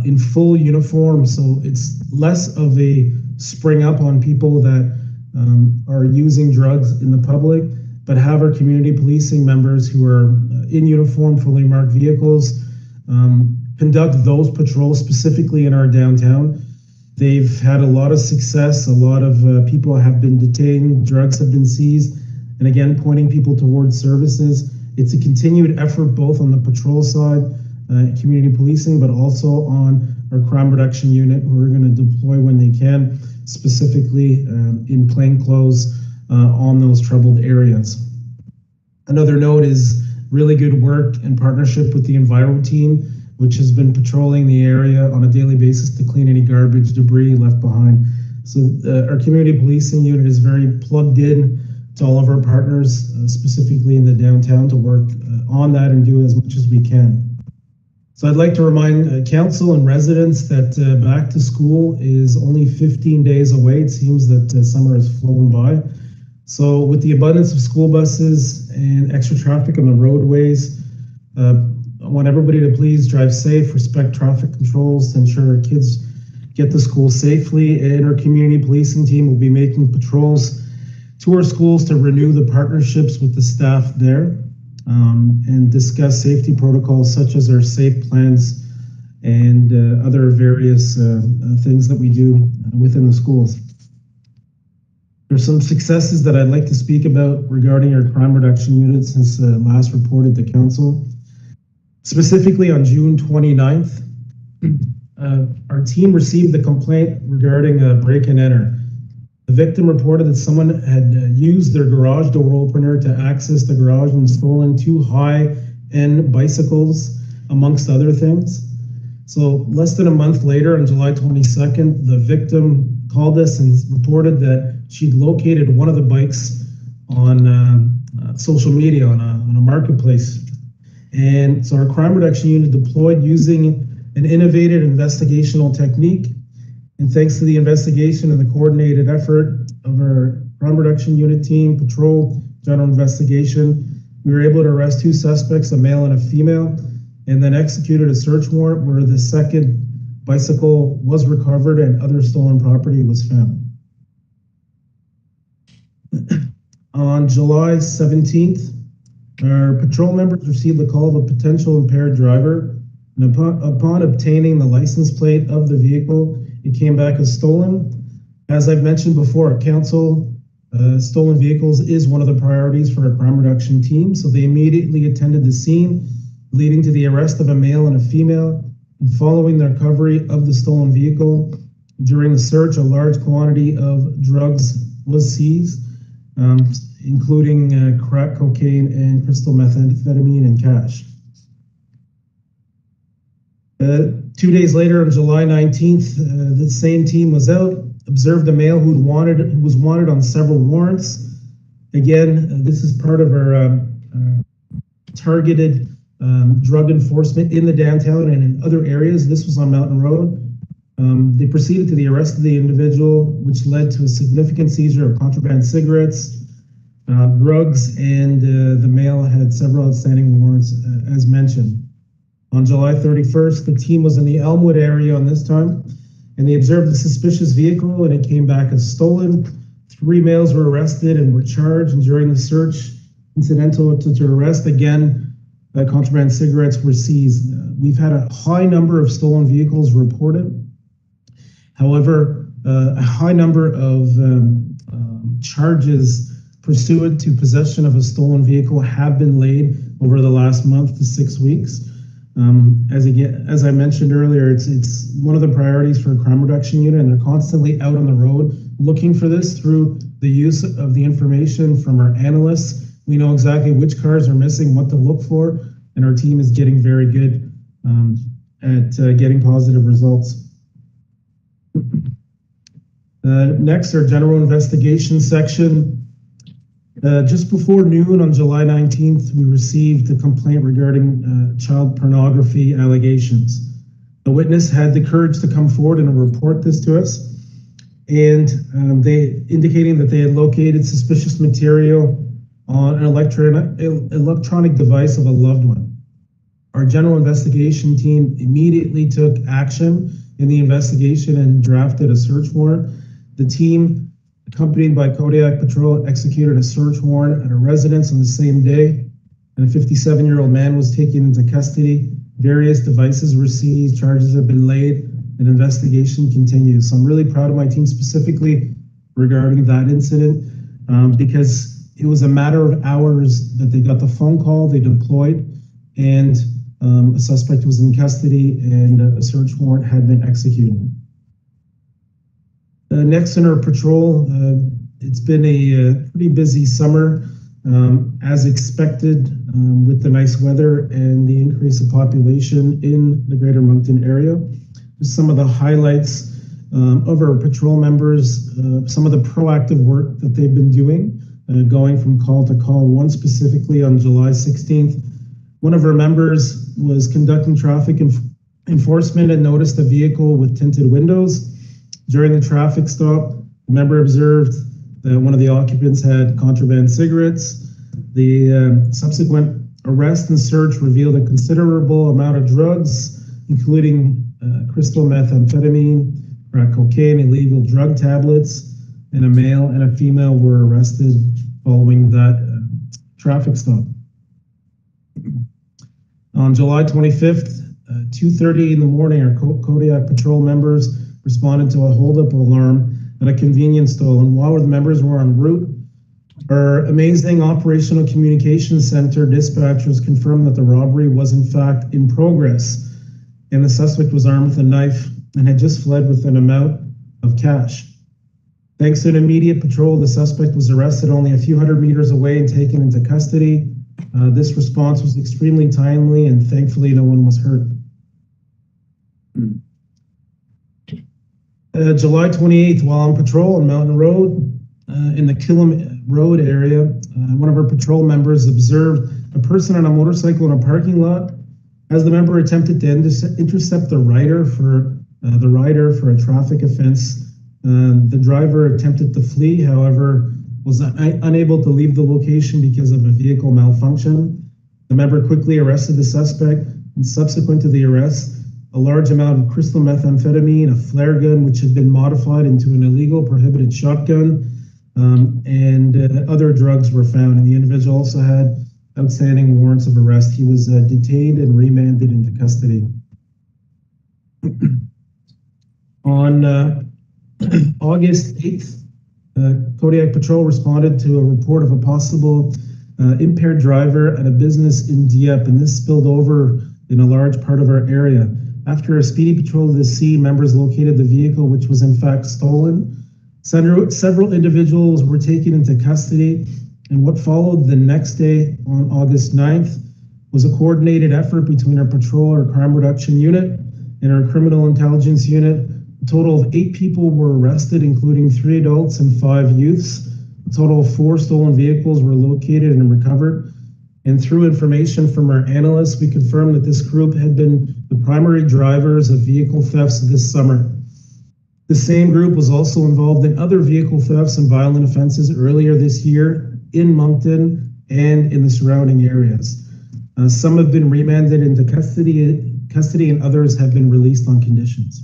in full uniform, so it's less of a spring up on people that are using drugs in the public, but have our community policing members who are in uniform, fully marked vehicles, conduct those patrols specifically in our downtown. They've had a lot of success. A lot of people have been detained, drugs have been seized, and again, pointing people towards services. It's a continued effort both on the patrol side, community policing, but also on our crime reduction unit, who we're going to deploy when they can, specifically in plainclothes on those troubled areas. Another note is really good work in partnership with the Enviro team, which has been patrolling the area on a daily basis to clean any garbage, debris left behind. So our community policing unit is very plugged in to all of our partners, specifically in the downtown, to work on that and do as much as we can. So I'd like to remind council and residents that back to school is only 15 days away. It seems that summer has flown by. So with the abundance of school buses and extra traffic on the roadways, I want everybody to please drive safe, respect traffic controls to ensure our kids get to school safely. And our community policing team will be making patrols to our schools to renew the partnerships with the staff there and discuss safety protocols such as our safe plans and other various things that we do within the schools. There's some successes that I'd like to speak about regarding our crime reduction unit since last reported to council. Specifically on June 29th, our team received a complaint regarding a break and enter. The victim reported that someone had used their garage door opener to access the garage and stolen 2 high-end bicycles, amongst other things. So less than a month later, on July 22nd, the victim called us and reported that she'd located one of the bikes on social media, on a marketplace. And so our crime reduction unit deployed using an innovative investigational technique. And thanks to the investigation and the coordinated effort of our crime reduction unit team, patrol, general investigation, we were able to arrest 2 suspects, a male and a female, and then executed a search warrant where the second bicycle was recovered and other stolen property was found. On July 17th, our patrol members received a call of a potential impaired driver, and upon obtaining the license plate of the vehicle, it came back as stolen. As I've mentioned before at council, stolen vehicles is one of the priorities for our crime reduction team, so they immediately attended the scene, leading to the arrest of a male and a female. And following the recovery of the stolen vehicle, during the search, a large quantity of drugs was seized, including crack cocaine and crystal methamphetamine and cash. 2 days later, on July 19th, the same team was out, observed a male who was wanted on several warrants. Again, this is part of our targeted drug enforcement in the downtown and in other areas. This was on Mountain Road. They proceeded to the arrest of the individual, which led to a significant seizure of contraband cigarettes, drugs, and the male had several outstanding warrants, as mentioned. On July 31st, the team was in the Elmwood area on this time, and they observed a suspicious vehicle, and it came back as stolen. 3 males were arrested and were charged, and during the search, incidental to arrest, again, contraband cigarettes were seized. We've had a high number of stolen vehicles reported. However, a high number of charges pursuant to possession of a stolen vehicle have been laid over the last month to 6 weeks. As I mentioned earlier, it's one of the priorities for a crime reduction unit, and they're constantly out on the road looking for this through the use of the information from our analysts. We know exactly which cars are missing, what to look for, and our team is getting very good at getting positive results. Next, our general investigation section. Just before noon on July 19th, we received a complaint regarding child pornography allegations. The witness had the courage to come forward and report this to us, and they indicating that they had located suspicious material on an electronic device of a loved one. Our general investigation team immediately took action in the investigation and drafted a search warrant. The team, accompanied by Kodiak Patrol, executed a search warrant at a residence on the same day, and a 57-year-old man was taken into custody. Various devices were seized, charges have been laid, and investigation continues. So I'm really proud of my team specifically regarding that incident, because it was a matter of hours that they got the phone call, they deployed, and a suspect was in custody, and a search warrant had been executed. Next in our patrol, it's been a pretty busy summer, as expected, with the nice weather and the increase of population in the Greater Moncton area. Just some of the highlights of our patrol members, some of the proactive work that they've been doing, going from call to call. One specifically on July 16th, one of our members was conducting traffic enforcement and noticed a vehicle with tinted windows. During the traffic stop, the member observed that one of the occupants had contraband cigarettes. The subsequent arrest and search revealed a considerable amount of drugs, including crystal methamphetamine, crack cocaine, illegal drug tablets, and a male and a female were arrested following that traffic stop. On July 25th, 2:30 in the morning, our Kodiak Patrol members responded to a holdup alarm at a convenience store. And while the members were en route, our amazing operational communications center dispatchers confirmed that the robbery was in fact in progress, and the suspect was armed with a knife and had just fled with an amount of cash. Thanks to an immediate patrol, the suspect was arrested only a few hundred meters away and taken into custody. This response was extremely timely, and thankfully no one was hurt. July 28th, while on patrol on Mountain Road, in the Killam Road area, one of our patrol members observed a person on a motorcycle in a parking lot. As the member attempted to intercept the rider for a traffic offense, the driver attempted to flee, however, was unable to leave the location because of a vehicle malfunction. The member quickly arrested the suspect, and subsequent to the arrest, a large amount of crystal methamphetamine, a flare gun, which had been modified into an illegal prohibited shotgun, and other drugs were found. And the individual also had outstanding warrants of arrest. He was detained and remanded into custody. On August 8th, Kodiak Patrol responded to a report of a possible impaired driver at a business in Dieppe, and this spilled over in a large part of our area. After a speedy patrol of the scene, members located the vehicle, which was in fact stolen. Several individuals were taken into custody, and what followed the next day on August 9th was a coordinated effort between our patrol, our crime reduction unit, and our criminal intelligence unit. A total of 8 people were arrested, including 3 adults and 5 youths. A total of 4 stolen vehicles were located and recovered. And through information from our analysts, we confirmed that this group had been the primary drivers of vehicle thefts this summer. The same group was also involved in other vehicle thefts and violent offenses earlier this year in Moncton and in the surrounding areas. Some have been remanded into custody and others have been released on conditions.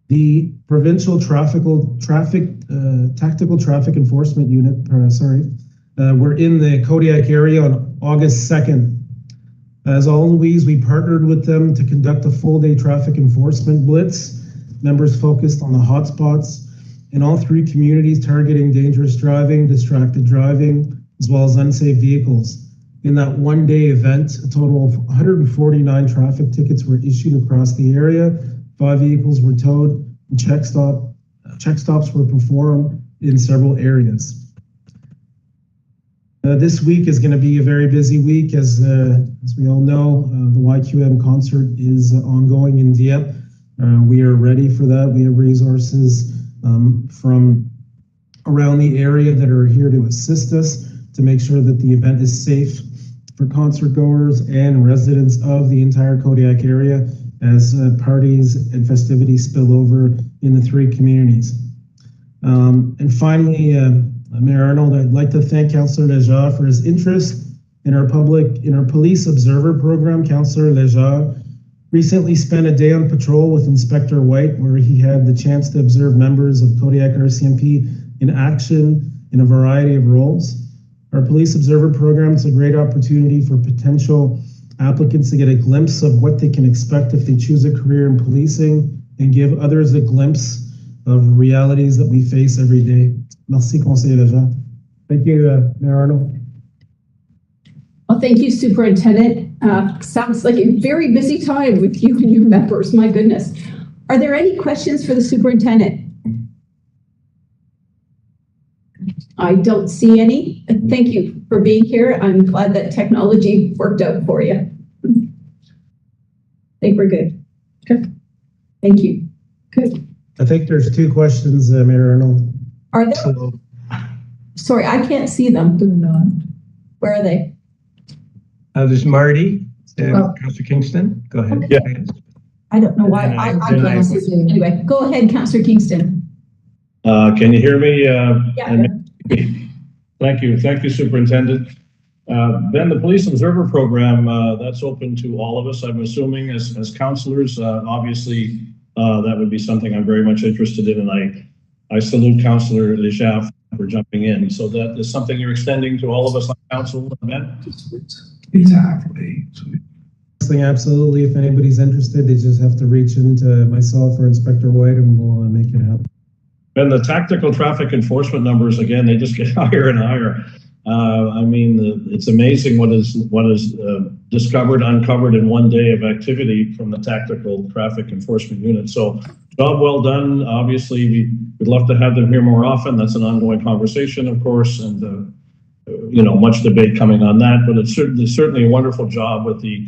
The Provincial Tactical Traffic Enforcement Unit, were in the Kodiak area on August 2nd. As always, we partnered with them to conduct a full-day traffic enforcement blitz. Members focused on the hotspots in all 3 communities, targeting dangerous driving, distracted driving, as well as unsafe vehicles. In that one-day event, a total of 149 traffic tickets were issued across the area. 5 vehicles were towed, and check stops were performed in several areas. This week is going to be a very busy week, as we all know. The YQM concert is ongoing in Dieppe. We are ready for that. We have resources from around the area that are here to assist us to make sure that the event is safe for concert goers and residents of the entire Kodiak area as parties and festivities spill over in the 3 communities. And finally, Mayor Arnold, I'd like to thank Councillor Lejar for his interest in our police observer program. Councillor Lejar recently spent a day on patrol with Inspector White, where he had the chance to observe members of Kodiak RCMP in action in a variety of roles. Our police observer program is a great opportunity for potential applicants to get a glimpse of what they can expect if they choose a career in policing, and give others a glimpse of realities that we face every day. Merci, Conseiller Lejar. Thank you, Mayor Arnold. Well, thank you, Superintendent. Sounds like a very busy time with you and your members. My goodness. Are there any questions for the Superintendent? I don't see any. Thank you for being here. I'm glad that technology worked out for you. I think we're good. Okay. Thank you. Good. I think there's 2 questions, Mayor Arnold. Are there? Sorry, I can't see them. Where are they? There's Marty, Oh. Councillor Kingston. Go ahead. Okay. I don't know why. I can't see them. Anyway, go ahead, Councillor Kingston. Can you hear me? Yeah. Thank you, Superintendent. Then the Police Observer Program, that's open to all of us, I'm assuming, as councillors. Obviously, that would be something I'm very much interested in, and I salute Councillor Lejar for jumping in. So that is something you're extending to all of us on council, Ben? Exactly. thing, absolutely. If anybody's interested, they just have to reach into myself or Inspector White and we'll make it happen. And the tactical traffic enforcement numbers, again, they just get higher and higher. I mean, it's amazing what is discovered, uncovered in one day of activity from the tactical traffic enforcement unit. So job well done. Obviously, we'd love to have them here more often. That's an ongoing conversation, of course, and much debate coming on that. But it's certainly a wonderful job with the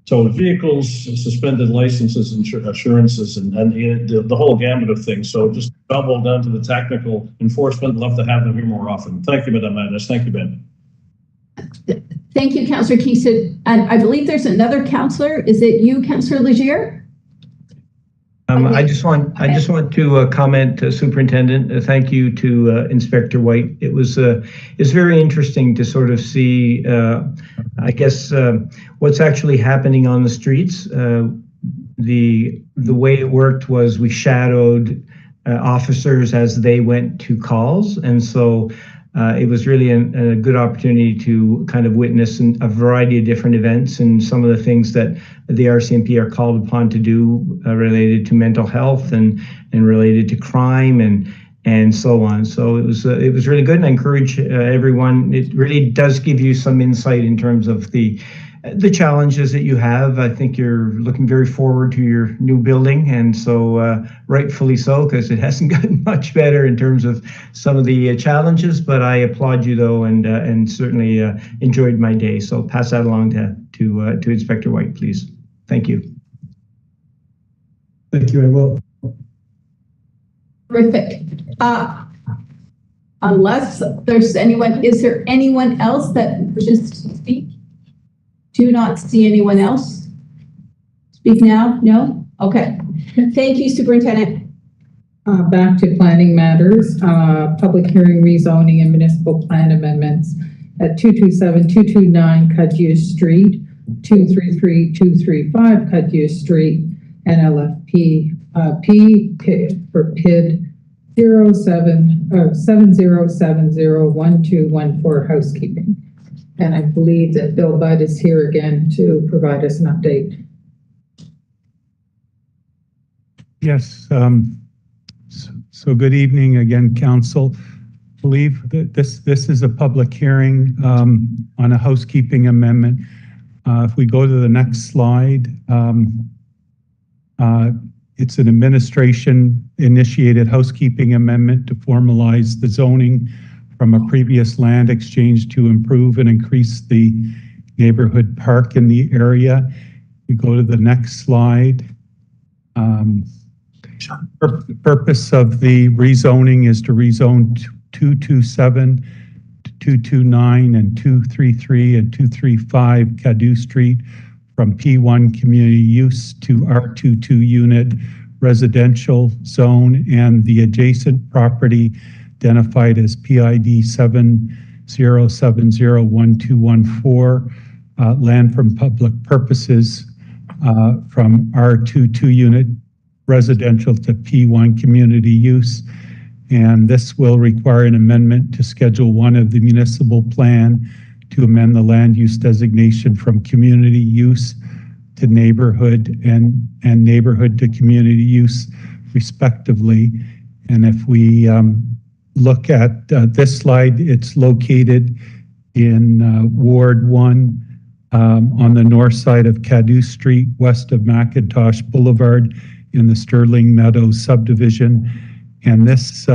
towed vehicles, suspended licenses, assurances, and the whole gamut of things. So just job well done to the technical enforcement. Love to have them here more often. Thank you, Madam Madness. Thank you, Ben. Thank you, Councillor Kingston. And I believe there's another councillor. Is it you, Councillor Legier? I just want to comment, Superintendent. Thank you to Inspector White. It's very interesting to sort of see, what's actually happening on the streets. The way it worked was we shadowed officers as they went to calls, and so it was really a good opportunity to kind of witness a variety of different events and some of the things that the RCMP are called upon to do related to mental health and related to crime and so on. So it was really good, and I encourage everyone. It really does give you some insight in terms of the challenges that you have. I think you're looking very forward to your new building, and so rightfully so, because it hasn't gotten much better in terms of some of the challenges. But I applaud you though, and certainly enjoyed my day. So pass that along to Inspector White, please. Thank you. Thank you. I will. Terrific. Unless there's anyone, is there anyone else that wishes to speak? Do not see anyone else. Speak now? No? Okay. Thank you, Superintendent. Back to planning matters, public hearing rezoning and municipal plan amendments at 227, 229 Cadieux Street, 233, 235 Cadieux Street, NLFP P for PID 70701214 housekeeping. And I believe that Bill Budd is here again to provide us an update. Yes. So good evening again, Council. I believe that this is a public hearing on a housekeeping amendment. If we go to the next slide, it's an administration-initiated housekeeping amendment to formalize the zoning from a previous land exchange to improve and increase the neighborhood park in the area. We go to the next slide. The purpose of the rezoning is to rezone 227, 229, and 233 and 235 Cadieux Street from P1 community use to R22 unit residential zone, and the adjacent property identified as PID 70701214, land from public purposes from R22 unit residential to P1 community use. And this will require an amendment to Schedule 1 of the municipal plan to amend the land use designation from community use to neighborhood and neighborhood to community use respectively. And if we look at this slide, it's located in Ward 1 on the north side of Cadieux Street, west of McIntosh Boulevard in the Sterling Meadows subdivision. And this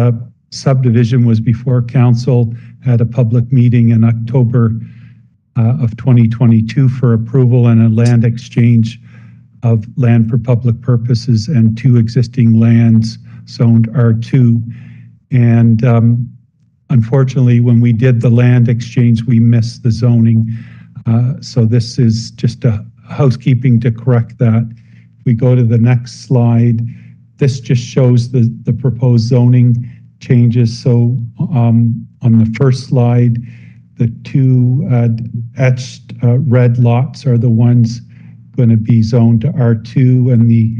subdivision was before council at a public meeting in October of 2022 for approval and a land exchange of land for public purposes and 2 existing lands zoned R2. And unfortunately, when we did the land exchange, we missed the zoning. So this is just a housekeeping to correct that. If we go to the next slide, this just shows the proposed zoning changes. So on the first slide, the 2 etched red lots are the ones going to be zoned to R2, and the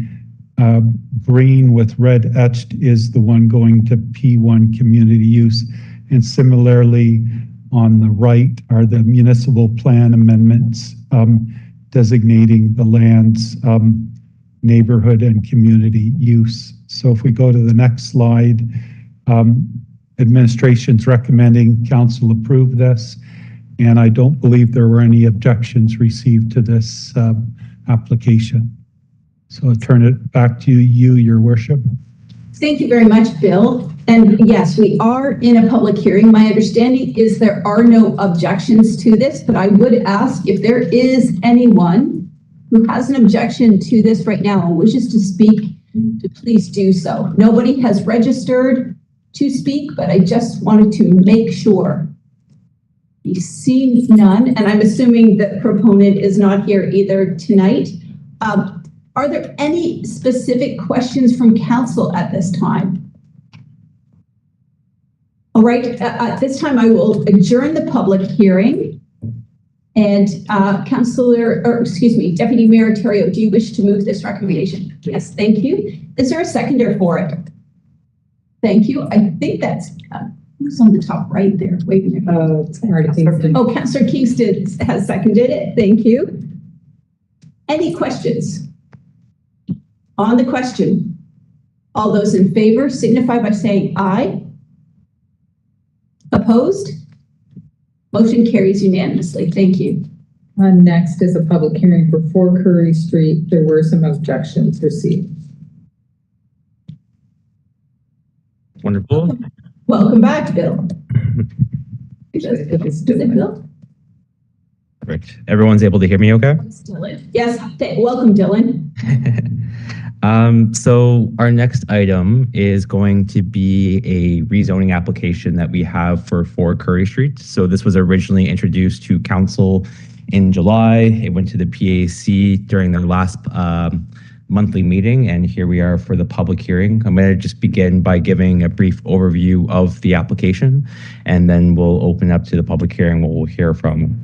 green with red etched is the one going to P1 community use. And similarly, on the right are the municipal plan amendments designating the land's neighborhood and community use. So if we go to the next slide, administration's recommending council approve this, and I don't believe there were any objections received to this application. So I'll turn it back to you, Your Worship. Thank you very much, Bill. And yes, we are in a public hearing. My understanding is there are no objections to this, but I would ask if there is anyone who has an objection to this right now and wishes to speak, to please do so. Nobody has registered to speak, but I just wanted to make sure. You see none, and I'm assuming the proponent is not here either tonight. Are there any specific questions from council at this time? All right, at this time I will adjourn the public hearing. And Deputy Mayor Terrio, do you wish to move this recommendation? Yes, thank you. Is there a seconder for it? Thank you. I think that's, who's on the top right there? Wait a minute. Kingston. Oh, Councillor Kingston has seconded it. Thank you. Any questions on the question? All those in favor signify by saying aye. Opposed? Motion carries unanimously. Thank you. Next is a public hearing for 4 Curry Street. There were some objections received. Wonderful. Welcome back, Bill. Is it Bill? Perfect. Everyone's able to hear me okay? Dylan. Yes, welcome, Dylan. So our next item is going to be a rezoning application that we have for 4 Curry Street. So this was originally introduced to council in July. It went to the PAC during their last monthly meeting, and here we are for the public hearing. I'm going to just begin by giving a brief overview of the application, and then we'll open up to the public hearing where we'll hear from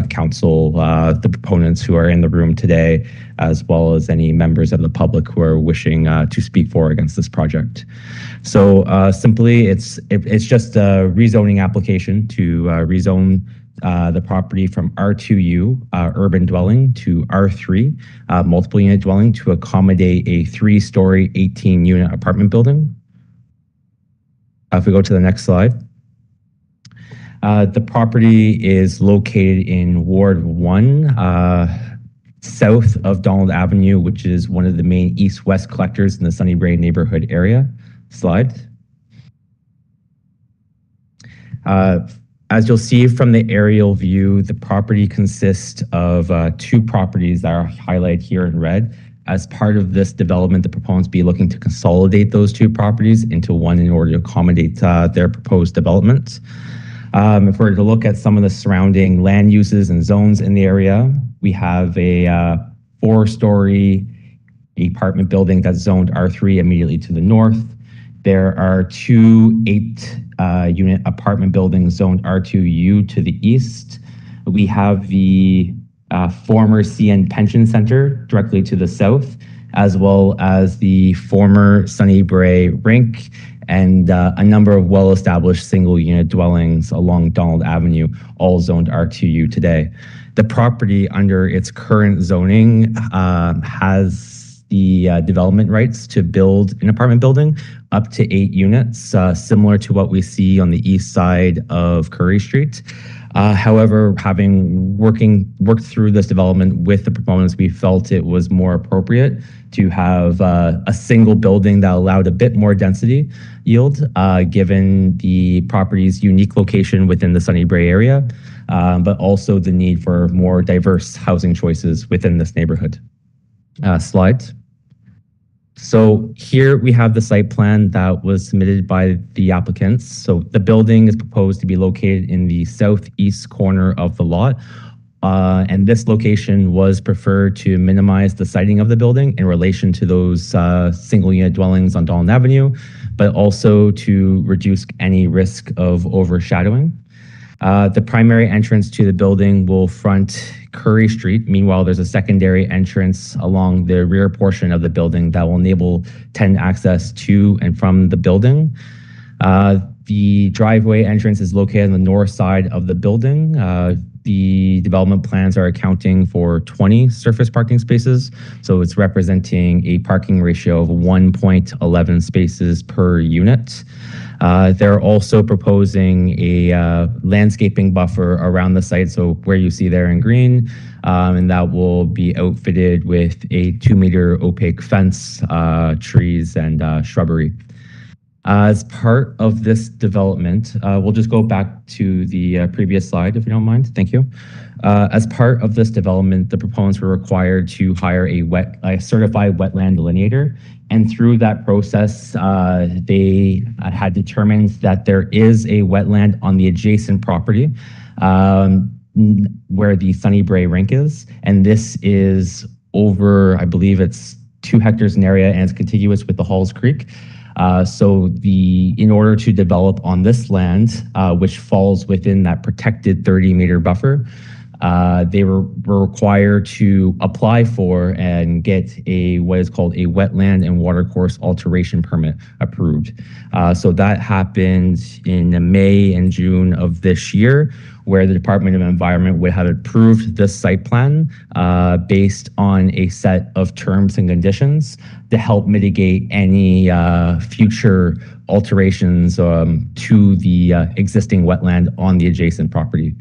council, the proponents who are in the room today, as well as any members of the public who are wishing to speak for or against this project. So simply, it's just a rezoning application to rezone the property from R2U, urban dwelling, to R3, multiple unit dwelling, to accommodate a 3-story, 18-unit apartment building. If we go to the next slide. The property is located in Ward 1, south of Donald Avenue, which is one of the main east-west collectors in the Sunnybrae neighborhood area. Slide. As you'll see from the aerial view, the property consists of 2 properties that are highlighted here in red. As part of this development, the proponents be looking to consolidate those 2 properties into one in order to accommodate their proposed development. If we're to look at some of the surrounding land uses and zones in the area, we have a 4-story apartment building that's zoned R3 immediately to the north. There are 2 8-unit apartment buildings zoned R2U to the east. We have the former CN Pension Center directly to the south, as well as the former Sunnybrae Rink, and a number of well-established single-unit dwellings along Donald Avenue, all zoned R2U today. The property under its current zoning has the development rights to build an apartment building up to 8 units, similar to what we see on the east side of Curry Street. However, having worked through this development with the proponents, we felt it was more appropriate to have a single building that allowed a bit more density yield, given the property's unique location within the Sunnybrae area, but also the need for more diverse housing choices within this neighborhood. Slide. So here we have the site plan that was submitted by the applicants. So the building is proposed to be located in the southeast corner of the lot. And this location was preferred to minimize the siting of the building in relation to those single unit dwellings on Donald Avenue, but also to reduce any risk of overshadowing. The primary entrance to the building will front Curry Street. Meanwhile, there's a secondary entrance along the rear portion of the building that will enable tenant access to and from the building. The driveway entrance is located on the north side of the building. The development plans are accounting for 20 surface parking spaces. So it's representing a parking ratio of 1.11 spaces per unit. They're also proposing a landscaping buffer around the site. So where you see there in green, and that will be outfitted with a 2-meter opaque fence, trees, and shrubbery. As part of this development, we'll just go back to the previous slide, if you don't mind. Thank you. As part of this development, the proponents were required to hire a certified wetland delineator. And through that process, they had determined that there is a wetland on the adjacent property where the Sunny Brae rink is. And this is over, I believe it's 2 hectares in area, and it's contiguous with the Halls Creek. So in order to develop on this land, which falls within that protected 30-meter buffer, they were required to apply for and get what is called a wetland and watercourse alteration permit approved. So that happened in May and June of this year, where the Department of Environment would have approved this site plan based on a set of terms and conditions to help mitigate any future alterations to the existing wetland on the adjacent property.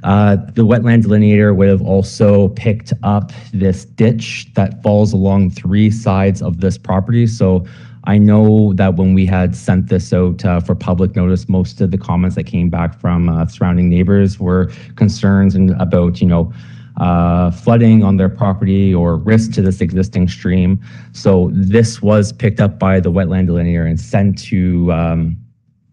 The wetland delineator would have also picked up this ditch that falls along 3 sides of this property. So I know that when we had sent this out for public notice, most of the comments that came back from surrounding neighbors were concerns about, flooding on their property or risk to this existing stream. So this was picked up by the wetland delineator and sent to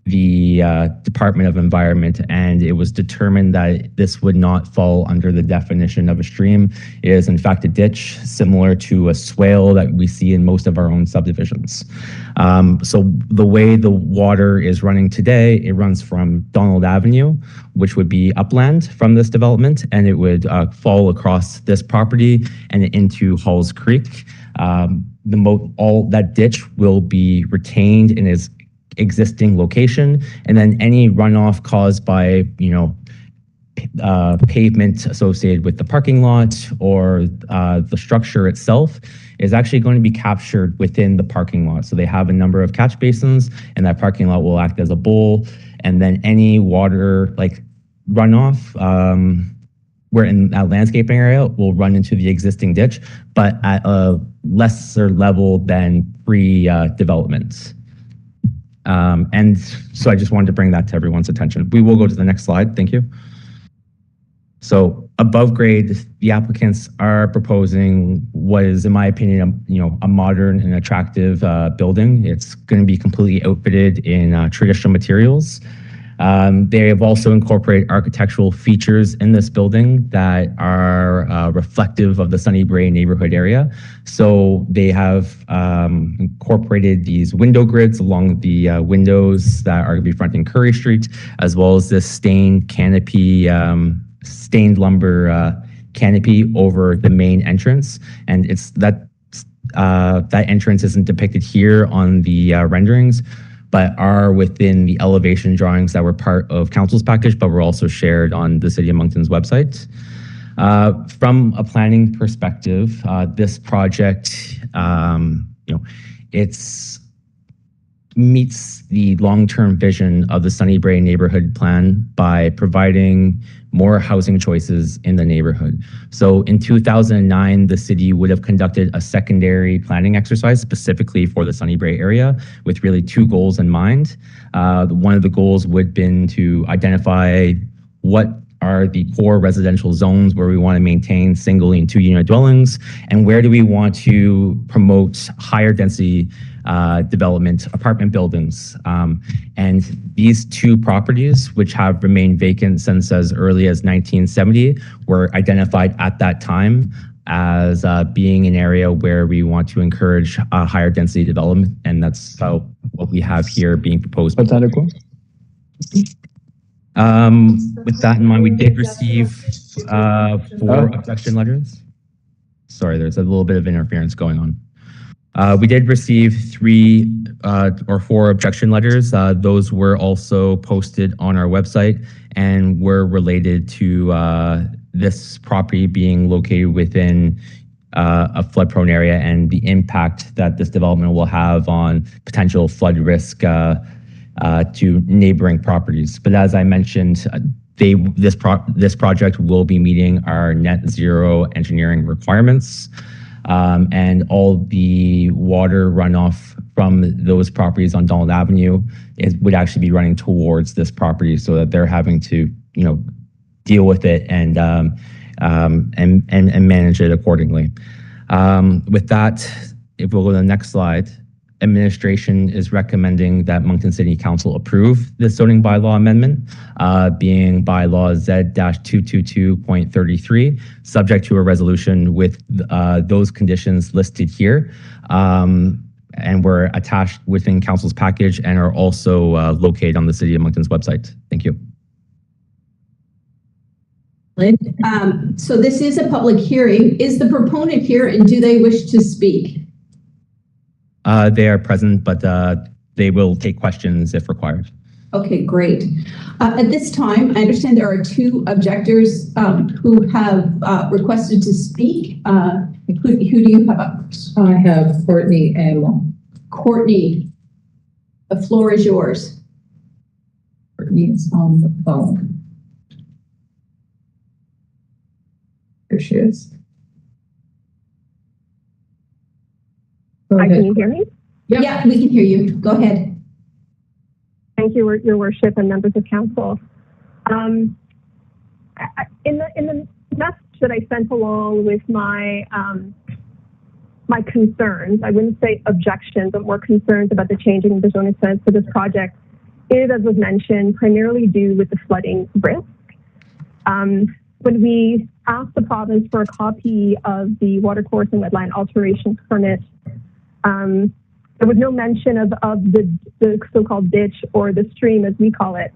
the Department of Environment, and it was determined that this would not fall under the definition of a stream. It is in fact a ditch, similar to a swale that we see in most of our own subdivisions. So the way the water is running today, it runs from Donald Avenue, which would be upland from this development, and it would fall across this property and into Halls Creek. All that ditch will be retained in its existing location, and then any runoff caused by pavement associated with the parking lot or the structure itself is actually going to be captured within the parking lot. So they have a number of catch basins, and that parking lot will act as a bowl, and then any water like runoff where in that landscaping area will run into the existing ditch, but at a lesser level than pre-development. And so I just wanted to bring that to everyone's attention. We will go to the next slide. Thank you. So above grade, the applicants are proposing what is, in my opinion, a modern and attractive building. It's going to be completely outfitted in traditional materials. They have also incorporated architectural features in this building that are reflective of the Sunny Brae neighborhood area. So they have incorporated these window grids along the windows that are going to be fronting Curry Street, as well as this stained canopy, stained lumber canopy over the main entrance. And it's that entrance isn't depicted here on the renderings, but are within the elevation drawings that were part of council's package, but were also shared on the City of Moncton's website. From a planning perspective, this project, meets the long-term vision of the Sunny Brae neighborhood plan by providing more housing choices in the neighborhood. So in 2009, the city would have conducted a secondary planning exercise specifically for the Sunny Brae area with really 2 goals in mind. One of the goals would have been to identify what are the core residential zones where we want to maintain single and 2-unit dwellings, and where do we want to promote higher density development, apartment buildings. And these 2 properties, which have remained vacant since as early as 1970, were identified at that time as being an area where we want to encourage higher density development. And that's what we have here being proposed. With that in mind, we did receive 4 objection letters. Sorry, there's a little bit of interference going on. We did receive 3 or 4 objection letters. Those were also posted on our website and were related to this property being located within a flood-prone area and the impact that this development will have on potential flood risk to neighboring properties. But as I mentioned, this project will be meeting our net zero engineering requirements, and all the water runoff from those properties on Donald Avenue would actually be running towards this property, so that they're having to, deal with it and manage it accordingly. With that, if we'll go to the next slide, administration is recommending that Moncton City Council approve this zoning bylaw amendment, being bylaw Z-222.33, subject to a resolution with those conditions listed here, and were attached within council's package and are also located on the City of Moncton's website. Thank you. So this is a public hearing. Is the proponent here and do they wish to speak? They are present, but they will take questions if required. Okay, great. At this time, I understand there are 2 objectors who have requested to speak. Who do you have up? I have Courtney Amo. Courtney, the floor is yours. Courtney is on the phone. There she is. Go Hi, ahead. can you hear me? Yep. Yeah, we can hear you. Go ahead. Thank you, Your Worship and members of council. In the message that I sent along with my my concerns, I wouldn't say objections, but more concerns about the changing of the zoning sense for this project, is, as was mentioned, primarily due with the flooding risk. When we asked the province for a copy of the watercourse and wetland alteration permit, there was no mention of the so-called ditch or the stream, as we call it.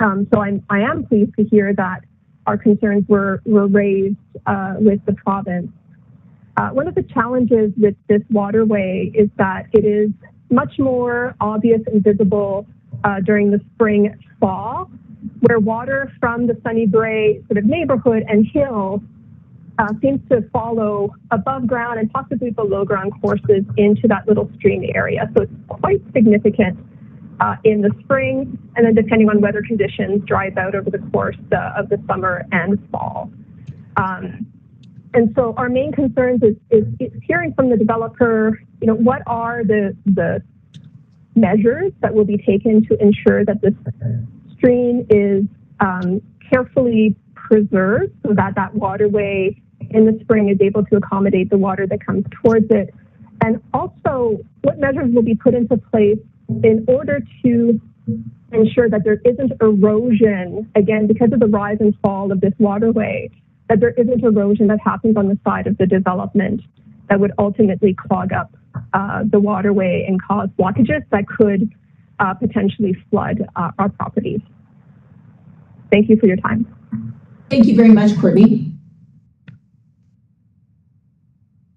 So I am pleased to hear that our concerns were raised with the province. One of the challenges with this waterway is that it is much more obvious and visible during the spring, fall, where water from the Sunnybrae sort of neighborhood and hill seems to follow above ground and possibly below ground courses into that little stream area. So it's quite significant in the spring, and then depending on weather conditions, dries out over the course of the summer and fall. And so our main concerns is hearing from the developer, what are the measures that will be taken to ensure that this stream is carefully preserved so that that waterway in the spring is able to accommodate the water that comes towards it. And also what measures will be put into place in order to ensure that there isn't erosion, again, because of the rise and fall of this waterway, that there isn't erosion that happens on the side of the development that would ultimately clog up the waterway and cause blockages that could potentially flood our properties. Thank you for your time. Thank you very much, Courtney.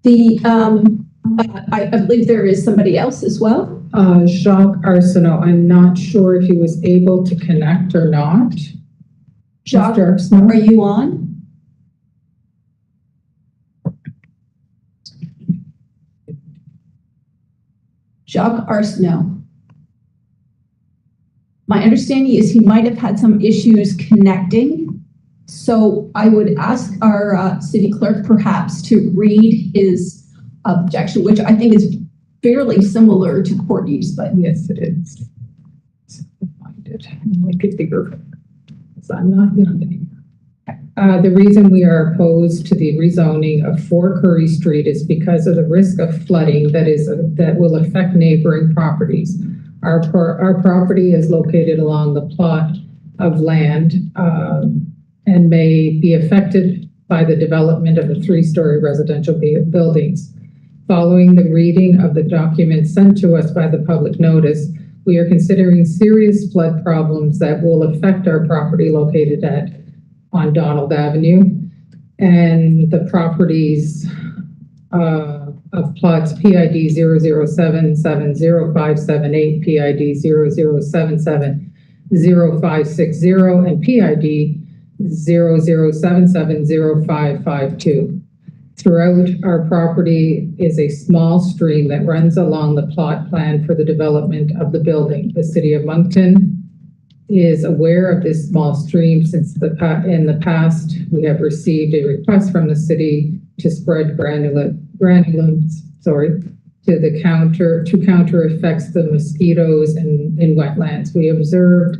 I believe there is somebody else as well. Jacques Arsenault. I'm not sure if he was able to connect or not. Jacques, Mr. Arsenault? are you on? Jacques Arsenault. My understanding is he might have had some issues connecting. So I would ask our city clerk perhaps to read his objection, which I think is fairly similar to Courtney's, but Yes, it is. Find it. Make it bigger. So I'm not good anymore. The reason we are opposed to the rezoning of 4 Curry Street is because of the risk of flooding that will affect neighboring properties. Our property is located along the plot of land and may be affected by the development of the 3-story residential buildings. Following the reading of the documents sent to us by the public notice, we are considering serious flood problems that will affect our property located on Donald Avenue and the properties of plots PID 007705778, PID 007700560, and PID 007705552. Throughout our property is a small stream that runs along the plot plan for the development of the building. The City of Moncton is aware of this small stream since in the past we have received a request from the city to spread granulums to counter effects the mosquitoes in wetlands. We observed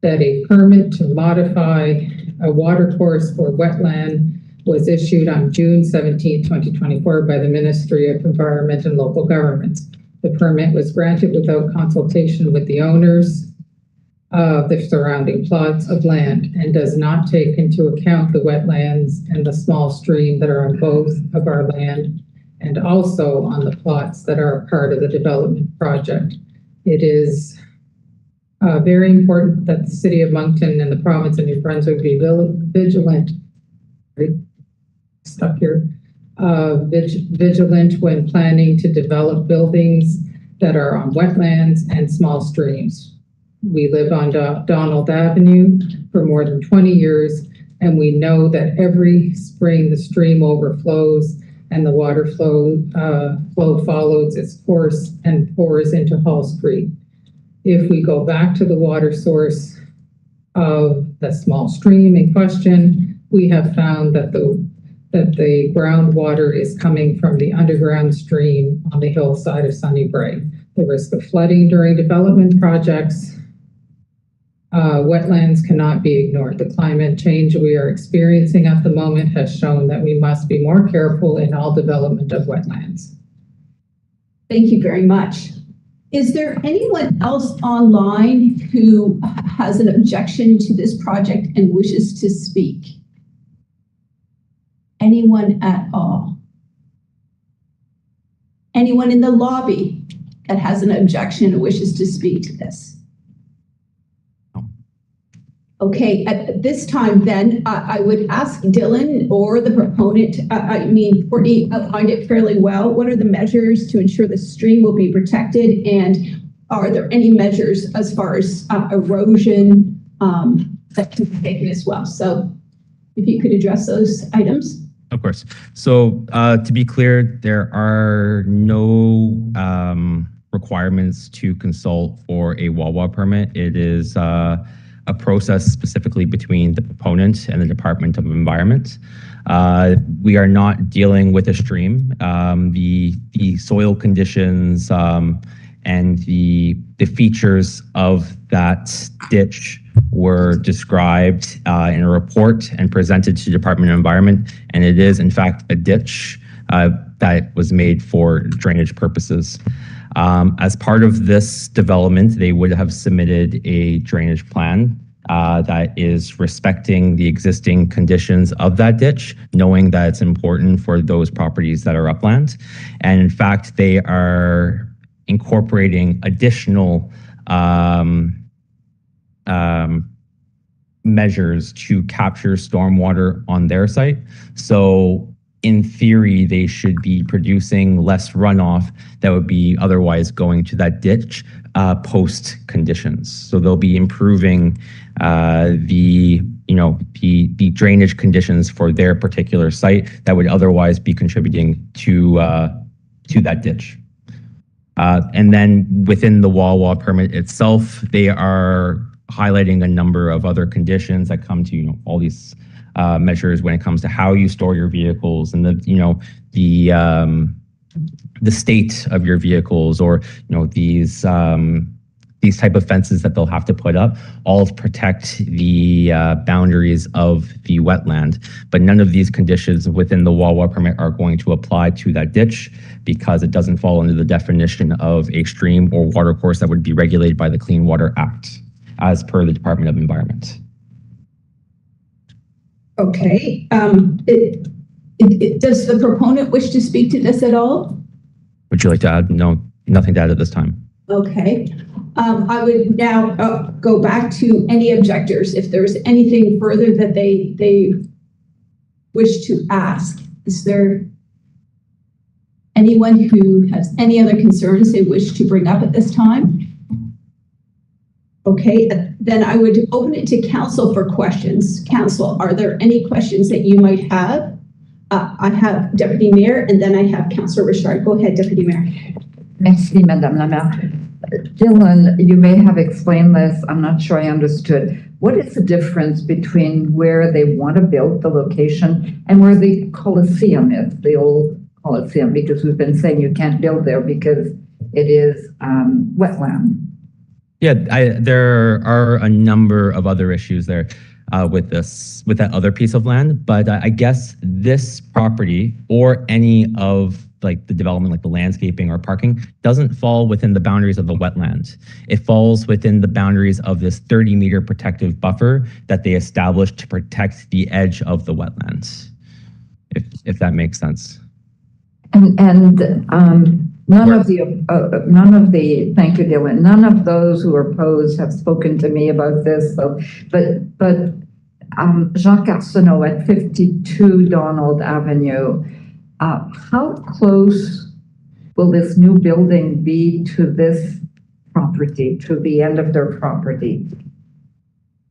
that a permit to modify a watercourse for wetland was issued on June 17, 2024 by the Ministry of Environment and Local Governments. The permit was granted without consultation with the owners of the surrounding plots of land and does not take into account the wetlands and the small stream that are on both of our land and also on the plots that are part of the development project. It is very important that the City of Moncton and the province of New Brunswick be vigilant. Vigilant when planning to develop buildings that are on wetlands and small streams. We live on Donald Avenue for more than 20 years, and we know that every spring the stream overflows and the water flow follows its course and pours into Hall Street. If we go back to the water source of the small stream in question, we have found that the groundwater is coming from the underground stream on the hillside of Sunnybrae. The risk of flooding during development projects, wetlands cannot be ignored. The climate change we are experiencing at the moment has shown that we must be more careful in all development of wetlands. Thank you very much. Is there anyone else online who has an objection to this project and wishes to speak? Anyone at all? Anyone in the lobby that has an objection and wishes to speak to this? Okay, at this time then, I would ask Dylan or the proponent, Courtney outlined it fairly well. What are the measures to ensure the stream will be protected? And are there any measures as far as erosion that can be taken as well? So if you could address those items. Of course. So to be clear, there are no requirements to consult for a WAWA permit. It is a process specifically between the proponent and the Department of Environment. We are not dealing with a stream. The soil conditions and the features of that ditch were described in a report and presented to Department of Environment, and it is in fact a ditch that was made for drainage purposes. As part of this development, they would have submitted a drainage plan that is respecting the existing conditions of that ditch, knowing that it's important for those properties that are upland. And in fact, they are incorporating additional measures to capture stormwater on their site. So in theory, they should be producing less runoff that would be otherwise going to that ditch post conditions. So they'll be improving the drainage conditions for their particular site that would otherwise be contributing to that ditch. And then within the WAWA permit itself, they are highlighting a number of other conditions that come to all these measures when it comes to how you store your vehicles and the state of your vehicles, or these type of fences that they'll have to put up, all to protect the boundaries of the wetland. But none of these conditions within the WAWA permit are going to apply to that ditch because it doesn't fall under the definition of a stream or watercourse that would be regulated by the Clean Water Act, as per the Department of Environment. Okay. Does the proponent wish to speak to this at all? Would you like to add? No, nothing to add at this time. Okay. I would now go back to any objectors. If there's anything further that they wish to ask, is there anyone who has any other concerns they wish to bring up at this time? Okay, then I would open it to council for questions. Council, are there any questions that you might have? I have Deputy Mayor, and then I have Councillor Richard. Go ahead, Deputy Mayor. Merci, Madame la Maire. Dylan, you may have explained this. I'm not sure I understood. What is the difference between where they want to build the location and where the Coliseum is, the old Coliseum? Because we've been saying you can't build there because it is wetland. Yeah, there are a number of other issues there with that other piece of land, but I guess this property or any of like the development, like the landscaping or parking, doesn't fall within the boundaries of the wetland. It falls within the boundaries of this 30-meter protective buffer that they established to protect the edge of the wetlands, if that makes sense. And none of the thank you, Dylan. None of those who are opposed have spoken to me about this. So, but Jacques Arsenault at 52 Donald Avenue. How close will this new building be to this property, to the end of their property?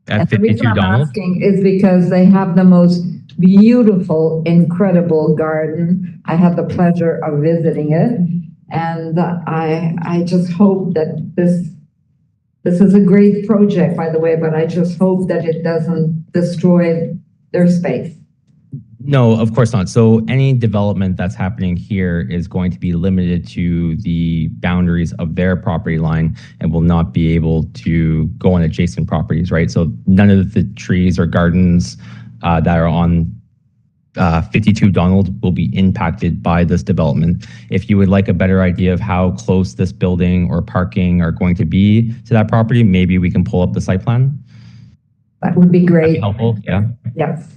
At 52 the reason I'm Donald? asking is because they have the most beautiful, incredible garden. I had the pleasure of visiting it, and I just hope that this is a great project, by the way, but I just hope that it doesn't destroy their space. No, of course not. So any development that's happening here is going to be limited to the boundaries of their property line and will not be able to go on adjacent properties, right? So none of the trees or gardens that are on 52 Donald will be impacted by this development. If you would like a better idea of how close this building or parking are going to be to that property, maybe we can pull up the site plan. That would be great. That'd be helpful, yeah. Yes.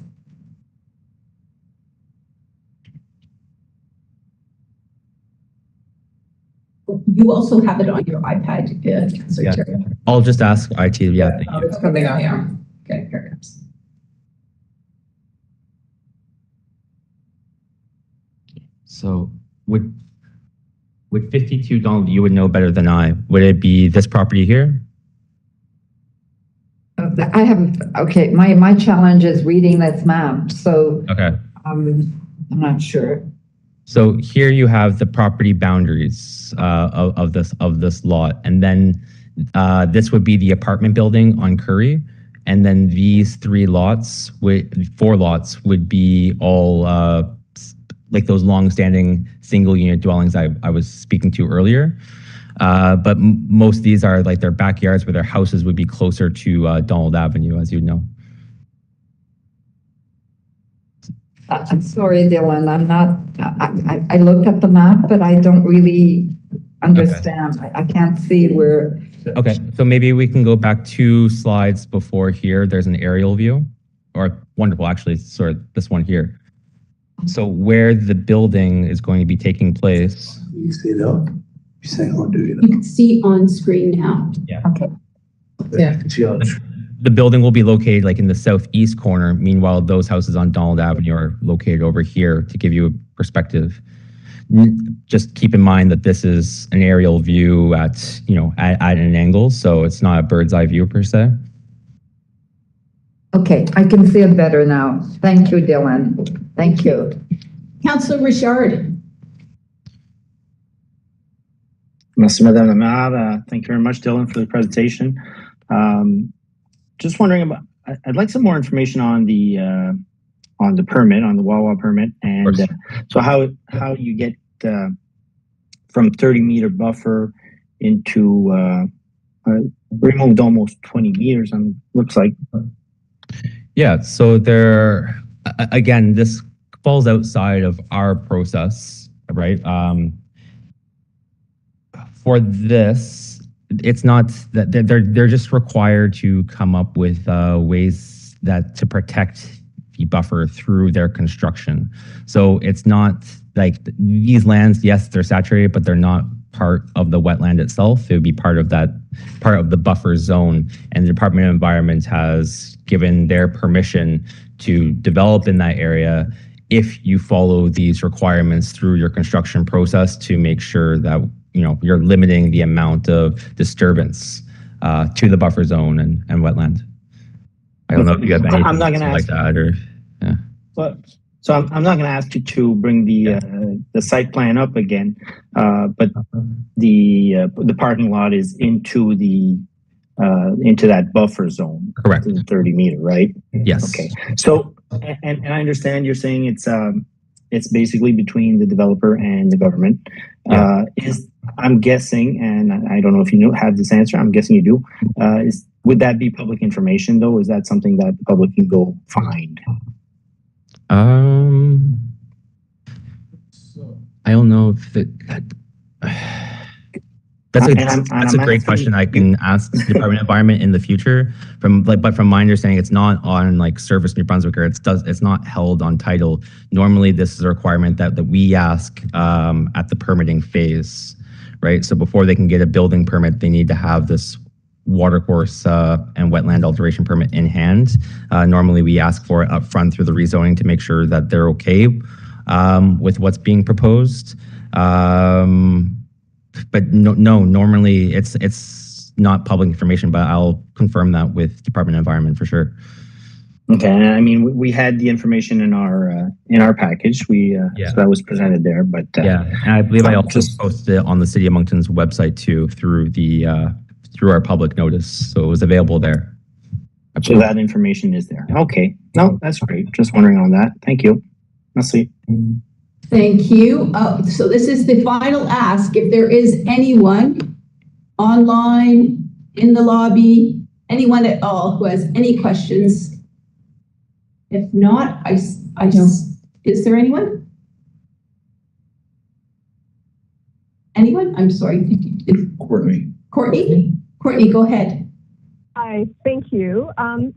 You also have it on your iPad, Councillor Yeah. Terry. I'll just ask IT, yeah, thank you. It's coming out, yeah. Okay, here it comes. So would 52 Donald, you would know better than I, would it be this property here? I haven't, okay, my challenge is reading this map, so Okay. I'm not sure. So here you have the property boundaries of this lot, and then this would be the apartment building on Curry, and then these four lots would be all like those long-standing single-unit dwellings I was speaking to earlier. But most of these are like their backyards where their houses would be closer to Donald Avenue, as you know. I'm sorry, Dylan, I'm not, I looked at the map, but I don't really understand. I can't see where. Okay, so maybe we can go back 2 slides before here. There's an aerial view, or wonderful, actually, sort of this one here. So where the building is going to be taking place. You see that? You say, I'll do You can see on screen now. Okay. Yeah. The building will be located like in the southeast corner. Meanwhile, those houses on Donald Avenue are located over here to give you a perspective. Just keep in mind that this is an aerial view at an angle, so it's not a bird's eye view per se. Okay, I can see it better now. Thank you, Dylan. Thank you. Councillor Richard. Merci, Madame la Maire. Thank you very much, Dylan, for the presentation. Just wondering about, I'd like some more information on the permit, on the Wawa permit, and so how you get from 30-meter buffer into removed almost 20 meters. Looks like. Yeah. So again, this falls outside of our process, right? For this, it's not that they're just required to come up with ways to protect the buffer through their construction. So it's not like these lands, yes, they're saturated, but they're not part of the wetland itself. It would be part of the buffer zone, and the Department of Environment has given their permission to develop in that area if you follow these requirements through your construction process to make sure that you're limiting the amount of disturbance to the buffer zone and wetland. I don't know if you have anything I'm not gonna like that or So I'm not going to ask you to bring the site plan up again, but the parking lot is into that buffer zone. Correct. 30 meter, right? Yes. Okay. So, and I understand you're saying it's basically between the developer and the government. Yeah. I'm guessing, and I don't know if you have this answer. I'm guessing you do. Would that be public information though? Is that something that the public can go find? I don't know if that's a great question. I can ask the Department of Environment in the future. But from my understanding, it's not on like Service New Brunswick, or it's not held on title. Normally, this is a requirement that we ask at the permitting phase, right? So before they can get a building permit, they need to have this watercourse and wetland alteration permit in hand. Normally, we ask for it up front through the rezoning to make sure that they're okay with what's being proposed. But no, normally it's not public information, but I'll confirm that with Department of Environment for sure. Okay, I mean, we had the information in our package. So that was presented there, but yeah, and I believe I also posted it on the City of Moncton's website too through our public notice, so it was available there. So that information is there. Okay, no, that's great. Just wondering on that. Thank you. Merci. Thank you. So this is the final ask. If there is anyone online, in the lobby, anyone at all who has any questions. If not, I just, is there anyone? Anyone? I'm sorry. Courtney. Courtney? Courtney, go ahead. Hi, thank you.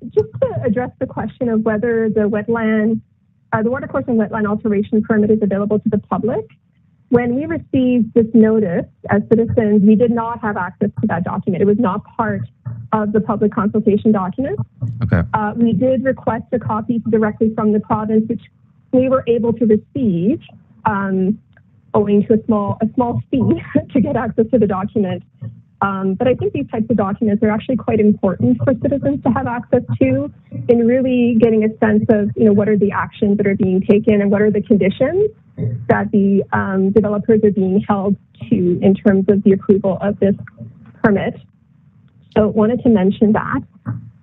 Just to address the question of whether the watercourse and wetland alteration permit is available to the public. When we received this notice as citizens, we did not have access to that document. It was not part of the public consultation document. Okay. We did request a copy directly from the province, which we were able to receive, owing to a small fee to get access to the document. But I think these types of documents are actually quite important for citizens to have access to in really getting a sense of, what are the actions that are being taken and what are the conditions that the developers are being held to in terms of the approval of this permit. So wanted to mention that.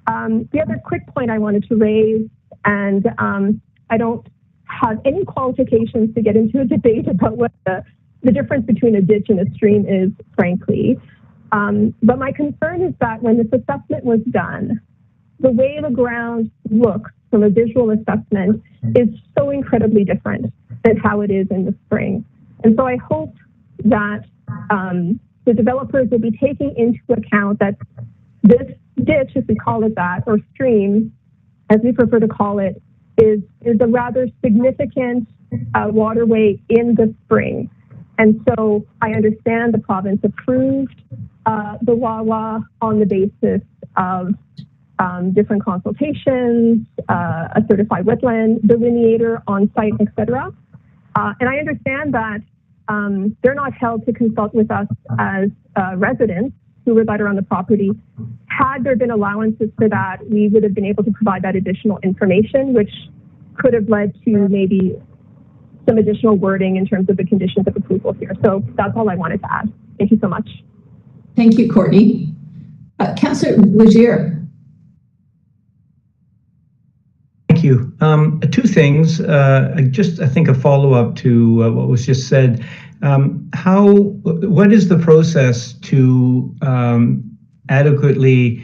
The other quick point I wanted to raise, and I don't have any qualifications to get into a debate about what the difference between a ditch and a stream is, frankly. But my concern is that when this assessment was done, the way the ground looks from a visual assessment is so incredibly different than how it is in the spring. And so I hope that the developers will be taking into account that this ditch, if we call it that, or stream, as we prefer to call it, is a rather significant waterway in the spring. And so I understand the province approved the Wawa on the basis of different consultations, a certified wetland delineator on site, etc. And I understand that they're not held to consult with us as residents who reside around the property. Had there been allowances for that, we would have been able to provide that additional information, which could have led to maybe some additional wording in terms of the conditions of approval here. So that's all I wanted to add. Thank you so much. Thank you, Courtney. Councillor Legier. Thank you. Two things. I think a follow-up to what was just said. What is the process to adequately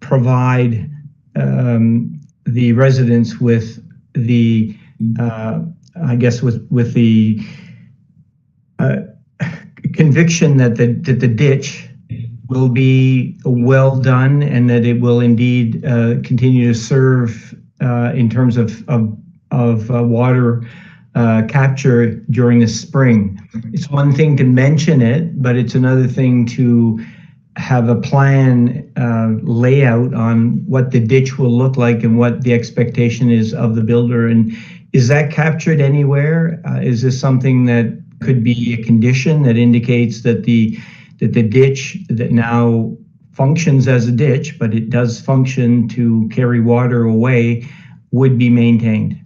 provide the residents with the, with the conviction that the ditch will be well done and that it will indeed continue to serve in terms of water capture during the spring. It's one thing to mention it, but it's another thing to have a plan layout on what the ditch will look like and what the expectation is of the builder. And is that captured anywhere? Is this something that could be a condition that indicates that the ditch that now functions as a ditch, but it does function to carry water away, would be maintained?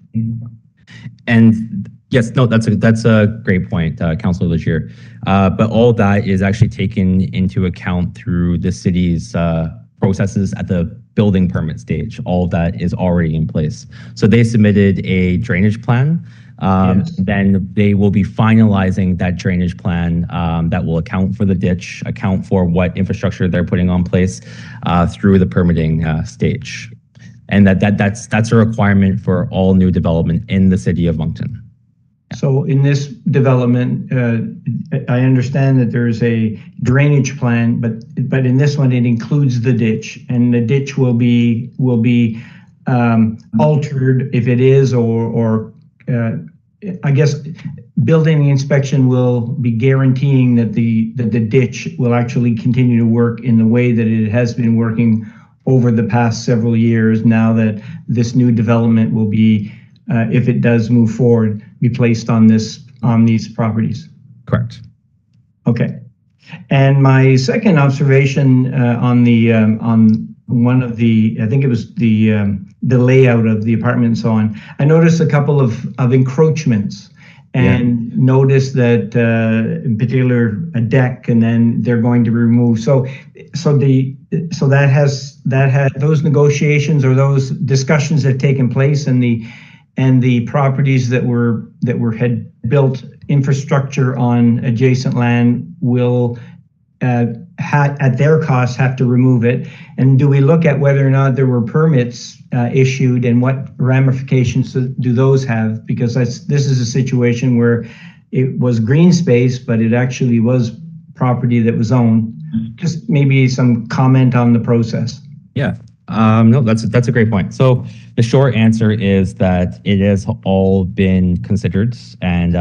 And yes, no, that's a great point, Councilor Legier. But all that is actually taken into account through the city's processes at the building permit stage. All of that is already in place. So they submitted a drainage plan. Yes. Then they will be finalizing that drainage plan that will account for the ditch, account for what infrastructure they're putting on place through the permitting stage. And that's a requirement for all new development in the city of Moncton. So in this development, I understand that there's a drainage plan, but in this one, it includes the ditch, and the ditch will be altered if it is, or I guess building inspection will be guaranteeing that the ditch will actually continue to work in the way that it has been working over the past several years, now that this new development will be, if it does move forward, be placed on these properties. Correct. Okay. And my second observation on one of the, I think it was the layout of the apartment and so on, I noticed a couple of encroachments, and noticed that in particular a deck, and then they're going to remove. So that has those negotiations or those discussions have taken place, and the properties that had built infrastructure on adjacent land will at their cost have to remove it. And do we look at whether or not there were permits issued, and what ramifications do those have? Because this is a situation where it was green space, but it actually was property that was owned. Just maybe some comment on the process. Yeah. No, that's a great point. So the short answer is that it has all been considered and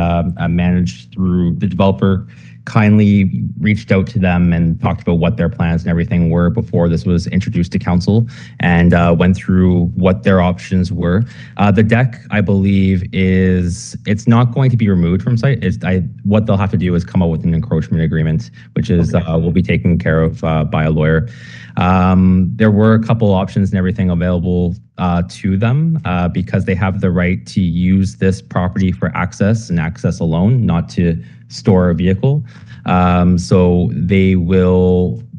managed through the developer. Kindly reached out to them and talked about what their plans and everything were before this was introduced to council, and went through what their options were. The deck, I believe, it's not going to be removed from site. What they'll have to do is come up with an encroachment agreement, which is will be taken care of by a lawyer. There were a couple options and everything available to them because they have the right to use this property for access and access alone, not to store a vehicle. So the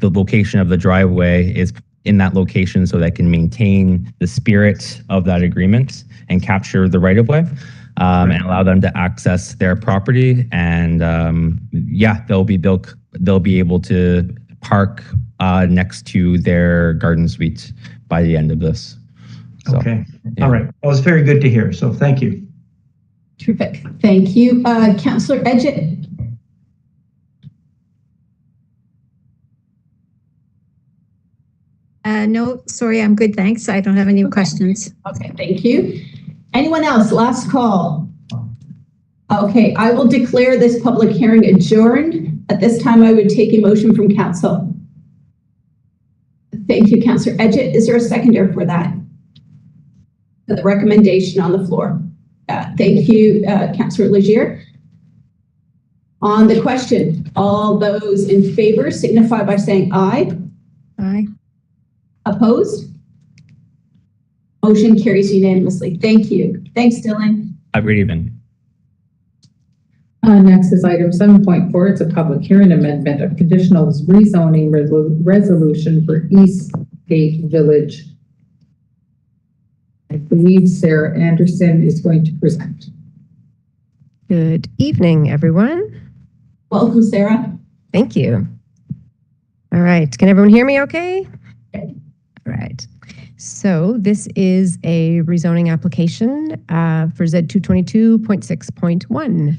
location of the driveway is in that location so that can maintain the spirit of that agreement and capture the right of way. And allow them to access their property, and they'll be able to park next to their garden suite by the end of this. So, okay. Yeah. All right. Well, it's very good to hear. So thank you. Terrific. Thank you. Councillor Edgett. No, sorry, I'm good, thanks. I don't have any questions. Okay, thank you. Anyone else? Last call. Okay, I will declare this public hearing adjourned. At this time, I would take a motion from council. Thank you, Councillor Edgett. Is there a seconder for that? For the recommendation on the floor. Thank you, Councillor Legier. On the question, all those in favor signify by saying aye. Aye. Opposed? Motion carries unanimously. Thank you. Thanks, Dylan. Have a great evening. Next is item 7.4. It's a public hearing amendment of conditional rezoning resolution for Eastgate Village. I believe Sarah Anderson is going to present. Good evening, everyone. Welcome, Sarah. Thank you. All right. Can everyone hear me okay? All right. So this is a rezoning application for Z 222.6.1.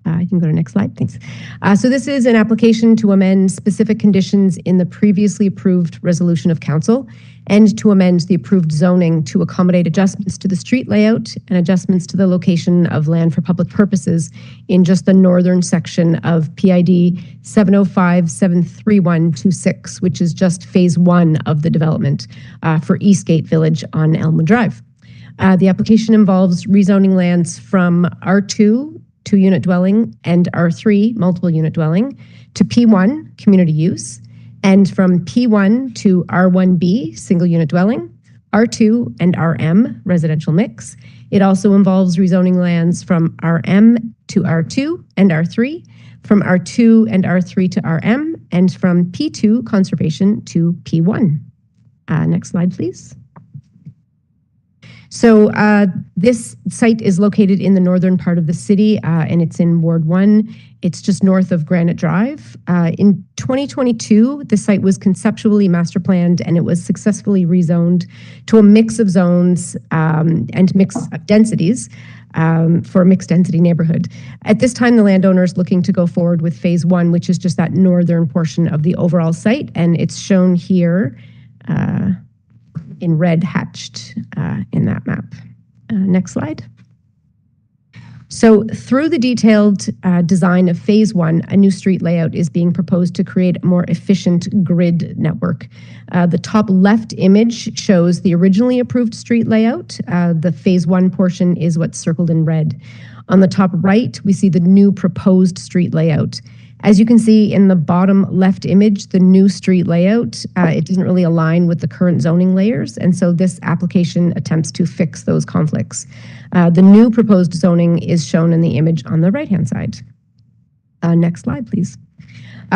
You can go to next slide, thanks. So this is an application to amend specific conditions in the previously approved resolution of council and to amend the approved zoning to accommodate adjustments to the street layout and adjustments to the location of land for public purposes in just the northern section of PID 705-73126, which is just phase 1 of the development for Eastgate Village on Elmwood Drive. The application involves rezoning lands from R2, 2-unit dwelling, and R3, multiple unit dwelling, to P1, community use, and from P1 to R1B, single unit dwelling, R2 and RM, residential mix. It also involves rezoning lands from RM to R2 and R3, from R2 and R3 to RM, and from P2, conservation, to P1. Next slide, please. So this site is located in the northern part of the city, and it's in Ward 1. It's just north of Granite Drive. In 2022, the site was conceptually master planned, and it was successfully rezoned to a mix of zones and mix of densities for a mixed density neighborhood. At this time, the landowner is looking to go forward with phase 1, which is just that northern portion of the overall site, and it's shown here in red hatched in that map. Next slide. So through the detailed design of phase 1, a new street layout is being proposed to create a more efficient grid network. The top left image shows the originally approved street layout. The phase 1 portion is what's circled in red. On the top right, we see the new proposed street layout. As you can see in the bottom left image, the new street layout, it doesn't really align with the current zoning layers, and so this application attempts to fix those conflicts. The new proposed zoning is shown in the image on the right-hand side. Next slide, please.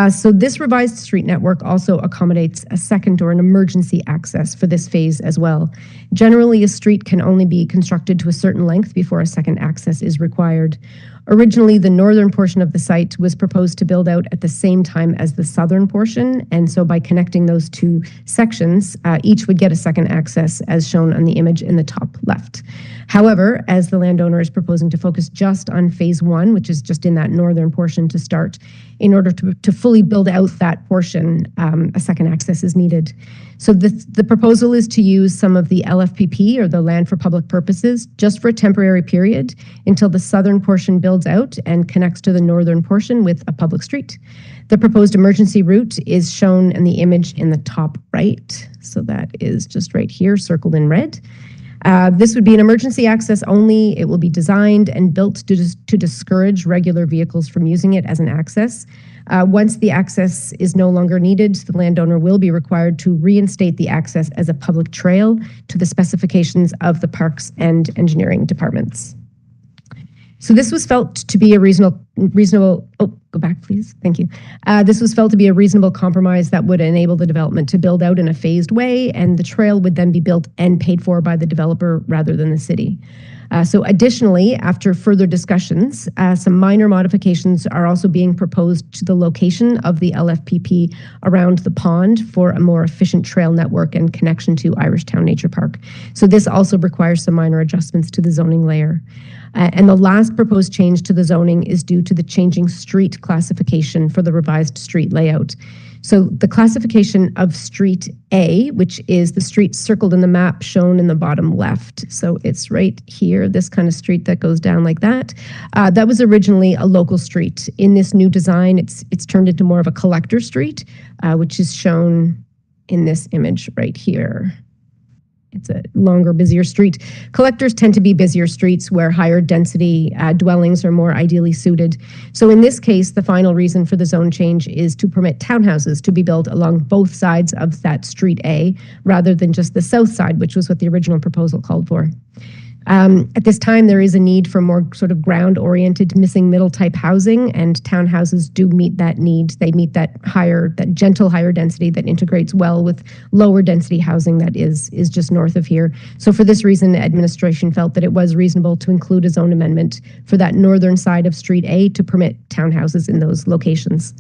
So this revised street network also accommodates a second or an emergency access for this phase as well. Generally, a street can only be constructed to a certain length before a second access is required. Originally, the northern portion of the site was proposed to build out at the same time as the southern portion, and so by connecting those two sections, each would get a second access as shown on the image in the top left. However, as the landowner is proposing to focus just on phase 1, which is just in that northern portion to start, in order to fully build out that portion, a second access is needed. So the proposal is to use some of the LFPP, or the land for public purposes, just for a temporary period until the southern portion builds out and connects to the northern portion with a public street. The proposed emergency route is shown in the image in the top right. So that is just right here, circled in red. This would be an emergency access only. It will be designed and built to discourage regular vehicles from using it as an access. Once the access is no longer needed, the landowner will be required to reinstate the access as a public trail to the specifications of the parks and engineering departments. So this was felt to be a reasonable, oh, go back, please. Thank you. This was felt to be a reasonable compromise that would enable the development to build out in a phased way, and the trail would then be built and paid for by the developer rather than the city. So additionally, after further discussions, some minor modifications are also being proposed to the location of the LFPP around the pond for a more efficient trail network and connection to Irishtown Nature Park. So this also requires some minor adjustments to the zoning layer. And the last proposed change to the zoning is due to the changing street classification for the revised street layout. So the classification of Street A, which is the street circled in the map shown in the bottom left. So it's right here, this kind of street that goes down like that. That was originally a local street. In this new design, it's turned into more of a collector street, which is shown in this image right here. It's a longer, busier street. Collectors tend to be busier streets where higher density dwellings are more ideally suited. So in this case, the final reason for the zone change is to permit townhouses to be built along both sides of that Street A, rather than just the south side, which was what the original proposal called for. At this time, there is a need for more sort of ground-oriented missing middle type housing, and townhouses do meet that need. They meet that gentle higher density that integrates well with lower density housing that is just north of here. So for this reason, the administration felt that it was reasonable to include a zone amendment for that northern side of Street A to permit townhouses in those locations.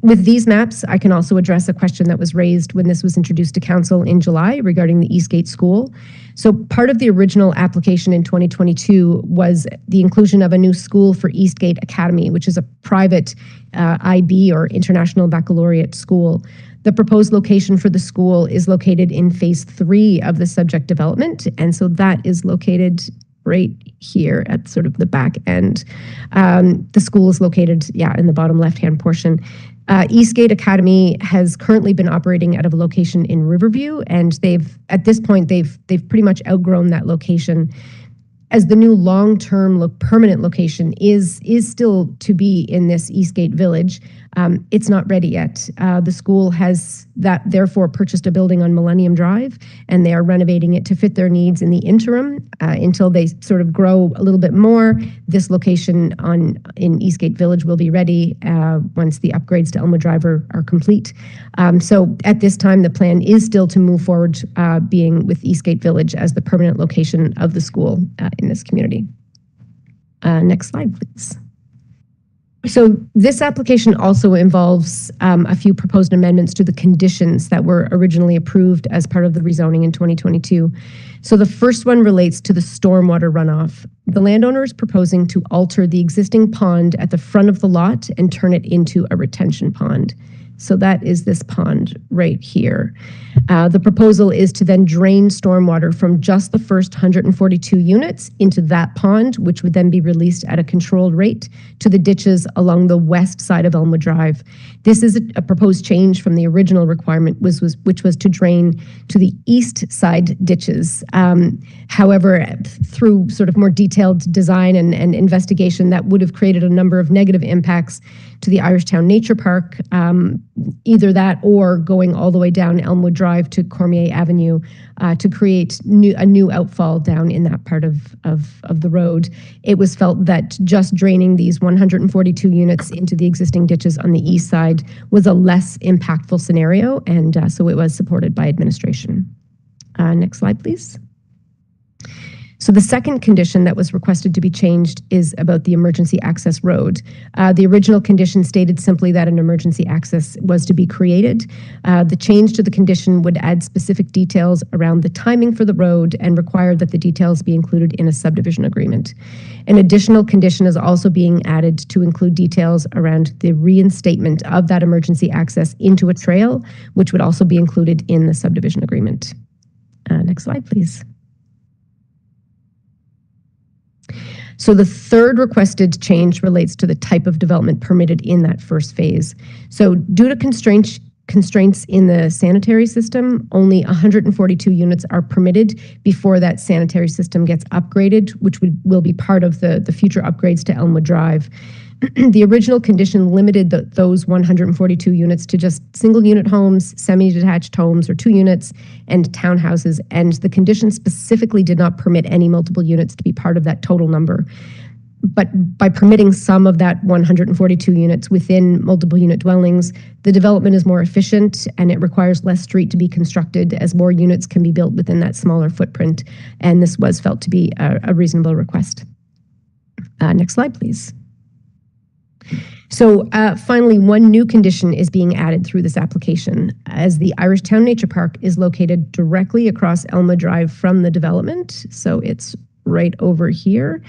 With these maps, I can also address a question that was raised when this was introduced to council in July regarding the Eastgate School. So part of the original application in 2022 was the inclusion of a new school for Eastgate Academy, which is a private IB or International Baccalaureate school. The proposed location for the school is located in phase 3 of the subject development. And so that is located right here at sort of the back end. The school is located, in the bottom left-hand portion. Eastgate Academy has currently been operating out of a location in Riverview, and at this point they've pretty much outgrown that location. As the new long-term permanent location is still to be in this Eastgate Village, it's not ready yet. The school has therefore purchased a building on Millennium Drive, and they are renovating it to fit their needs in the interim until they sort of grow a little bit more. This location in Eastgate Village will be ready once the upgrades to Elmwood Drive are complete. So at this time, the plan is still to move forward being with Eastgate Village as the permanent location of the school in this community. Next slide, please. So this application also involves a few proposed amendments to the conditions that were originally approved as part of the rezoning in 2022. So the first one relates to the stormwater runoff. The landowner is proposing to alter the existing pond at the front of the lot and turn it into a retention pond. So that is this pond right here. The proposal is to then drain stormwater from just the first 142 units into that pond, which would then be released at a controlled rate to the ditches along the west side of Elmwood Drive. This is a proposed change from the original requirement, which was to drain to the east side ditches. However, through sort of more detailed design and investigation, that would have created a number of negative impacts to the Irishtown Nature Park, either that or going all the way down Elmwood Drive to Cormier Avenue to create a new outfall down in that part of the road. It was felt that just draining these 142 units into the existing ditches on the east side was a less impactful scenario, and so it was supported by administration. Next slide, please. So the second condition that was requested to be changed is about the emergency access road. The original condition stated simply that an emergency access was to be created. The change to the condition would add specific details around the timing for the road and require that the details be included in a subdivision agreement. An additional condition is also being added to include details around the reinstatement of that emergency access into a trail, which would also be included in the subdivision agreement. Next slide, please. So the third requested change relates to the type of development permitted in that first phase. So due to constraints in the sanitary system, only 142 units are permitted before that sanitary system gets upgraded, which will be part of the future upgrades to Elmwood Drive. The original condition limited those 142 units to just single unit homes, semi-detached homes or 2 units, and townhouses. And the condition specifically did not permit any multiple units to be part of that total number. But by permitting some of that 142 units within multiple unit dwellings, the development is more efficient and it requires less street to be constructed as more units can be built within that smaller footprint. And this was felt to be a reasonable request. Next slide, please. So finally, one new condition is being added through this application, as the Irishtown Nature Park is located directly across Elmwood Drive from the development. So it's right over here.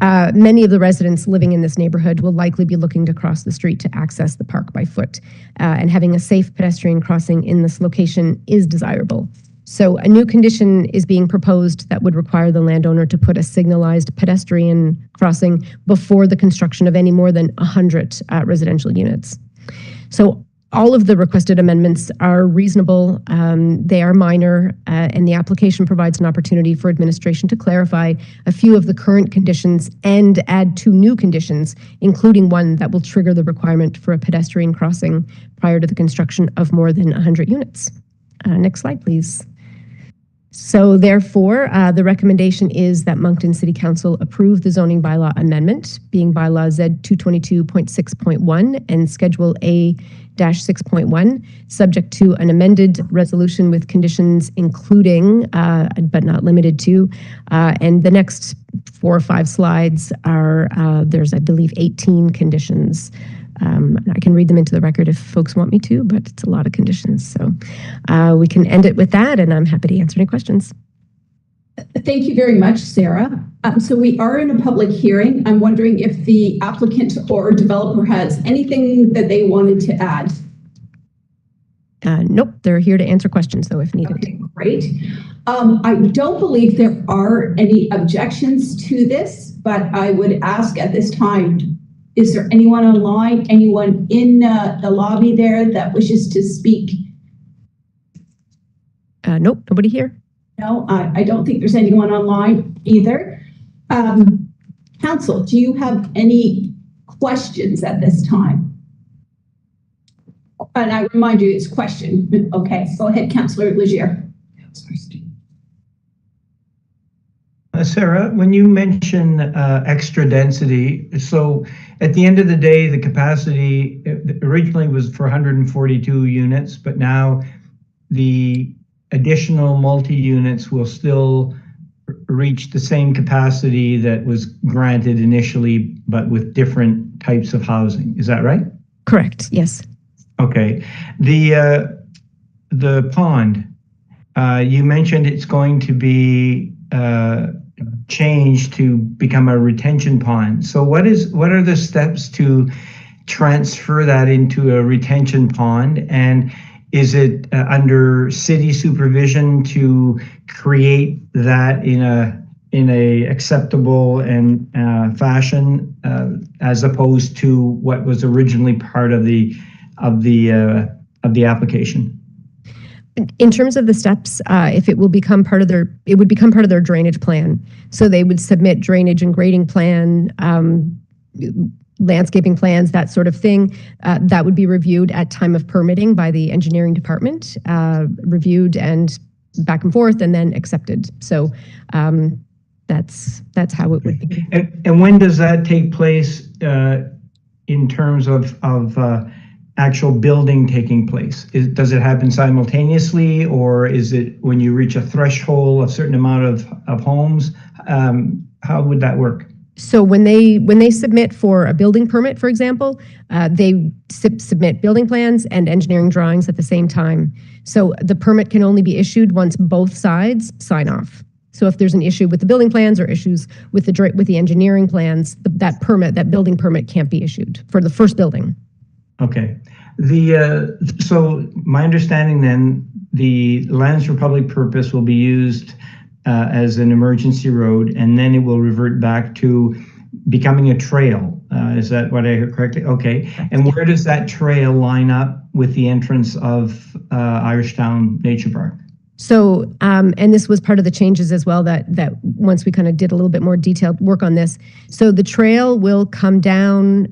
Many of the residents living in this neighborhood will likely be looking to cross the street to access the park by foot, and having a safe pedestrian crossing in this location is desirable. So a new condition is being proposed that would require the landowner to put a signalized pedestrian crossing before the construction of any more than 100 residential units. So all of the requested amendments are reasonable, they are minor, and the application provides an opportunity for administration to clarify a few of the current conditions and add 2 new conditions, including one that will trigger the requirement for a pedestrian crossing prior to the construction of more than 100 units. Next slide, please. So therefore, the recommendation is that Moncton City Council approve the zoning bylaw amendment, being bylaw Z 222.6.1 and Schedule A-6.1, subject to an amended resolution with conditions including, but not limited to, and the next 4 or 5 slides are, there's, I believe, 18 conditions. I can read them into the record if folks want me to, but it's a lot of conditions. So we can end it with that, and I'm happy to answer any questions. Thank you very much, Sarah. So we are in a public hearing. I'm wondering if the applicant or developer has anything that they wanted to add. Nope, they're here to answer questions though if needed. Okay, great. I don't believe there are any objections to this, but I would ask at this time, is there anyone online, anyone in the lobby there that wishes to speak? Nope, nobody here. No, I don't think there's anyone online either. Council, do you have any questions at this time? And I remind you, it's question. Okay, go ahead, Councillor Legier. Sarah, when you mention extra density, so at the end of the day, the capacity originally was for 142 units, but now the additional multi-units will still reach the same capacity that was granted initially, but with different types of housing. Is that right? Correct, yes. Okay. The pond, you mentioned it's going to be changed to become a retention pond. So what are the steps to transfer that into a retention pond? And is it under city supervision to create that in a acceptable and fashion as opposed to what was originally part of the application? In terms of the steps, if it will become part of it would become part of their drainage plan. So they would submit drainage and grading plan, landscaping plans, that sort of thing. That would be reviewed at time of permitting by the engineering department, reviewed and back and forth, and then accepted. So that's how it would be. And when does that take place in terms of actual building taking place? Does it happen simultaneously, or is it when you reach a threshold, a certain amount of homes? How would that work? So when they submit for a building permit, for example, they submit building plans and engineering drawings at the same time. So the permit can only be issued once both sides sign off. So if there's an issue with the building plans or issues with the engineering plans, that building permit can't be issued for the first building. Okay. So my understanding then, the lands for public purpose will be used as an emergency road, and then it will revert back to becoming a trail. Is that what I heard correctly? Okay. And where does that trail line up with the entrance of Irishtown Nature Park? So, and this was part of the changes as well, that once we kind of did a little bit more detailed work on this. So the trail will come down,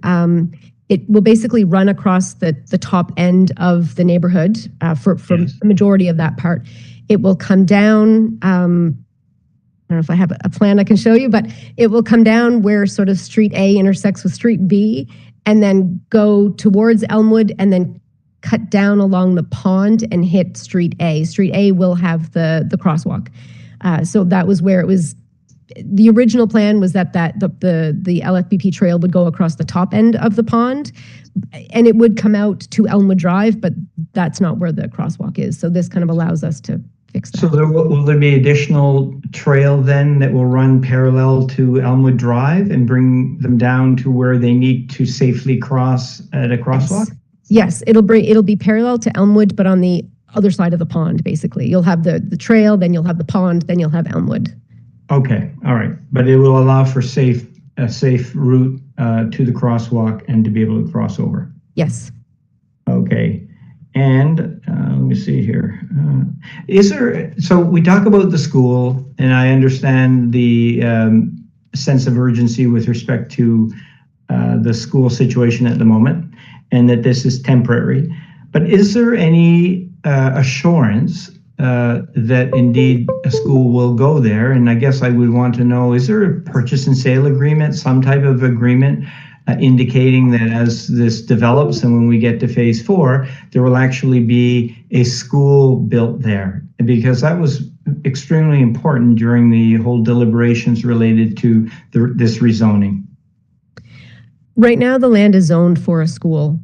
it will basically run across the top end of the neighborhood for the majority of that part. It will come down, I don't know if I have a plan I can show you, but it will come down where sort of Street A intersects with Street B, and then go towards Elmwood, and then cut down along the pond and hit Street A. Street A will have the crosswalk. So that was where it was. The original plan was that the LFBP trail would go across the top end of the pond, and it would come out to Elmwood Drive, but that's not where the crosswalk is. So this kind of allows us to fix that. So will there be additional trail then that will run parallel to Elmwood Drive and bring them down to where they need to safely cross at a crosswalk? Yes, it'll be parallel to Elmwood, but on the other side of the pond, basically. You'll have the trail, then you'll have the pond, then you'll have Elmwood. Okay, all right. But it will allow for a safe route to the crosswalk and to be able to cross over. Yes. Okay. And let me see here. So we talk about the school, and I understand the sense of urgency with respect to the school situation at the moment, and that this is temporary. But is there any assurance that indeed a school will go there? And I guess I would want to know, is there a purchase and sale agreement, some type of agreement indicating that as this develops and when we get to phase 4, there will actually be a school built there? Because that was extremely important during the whole deliberations related to this rezoning. Right now, the land is zoned for a school.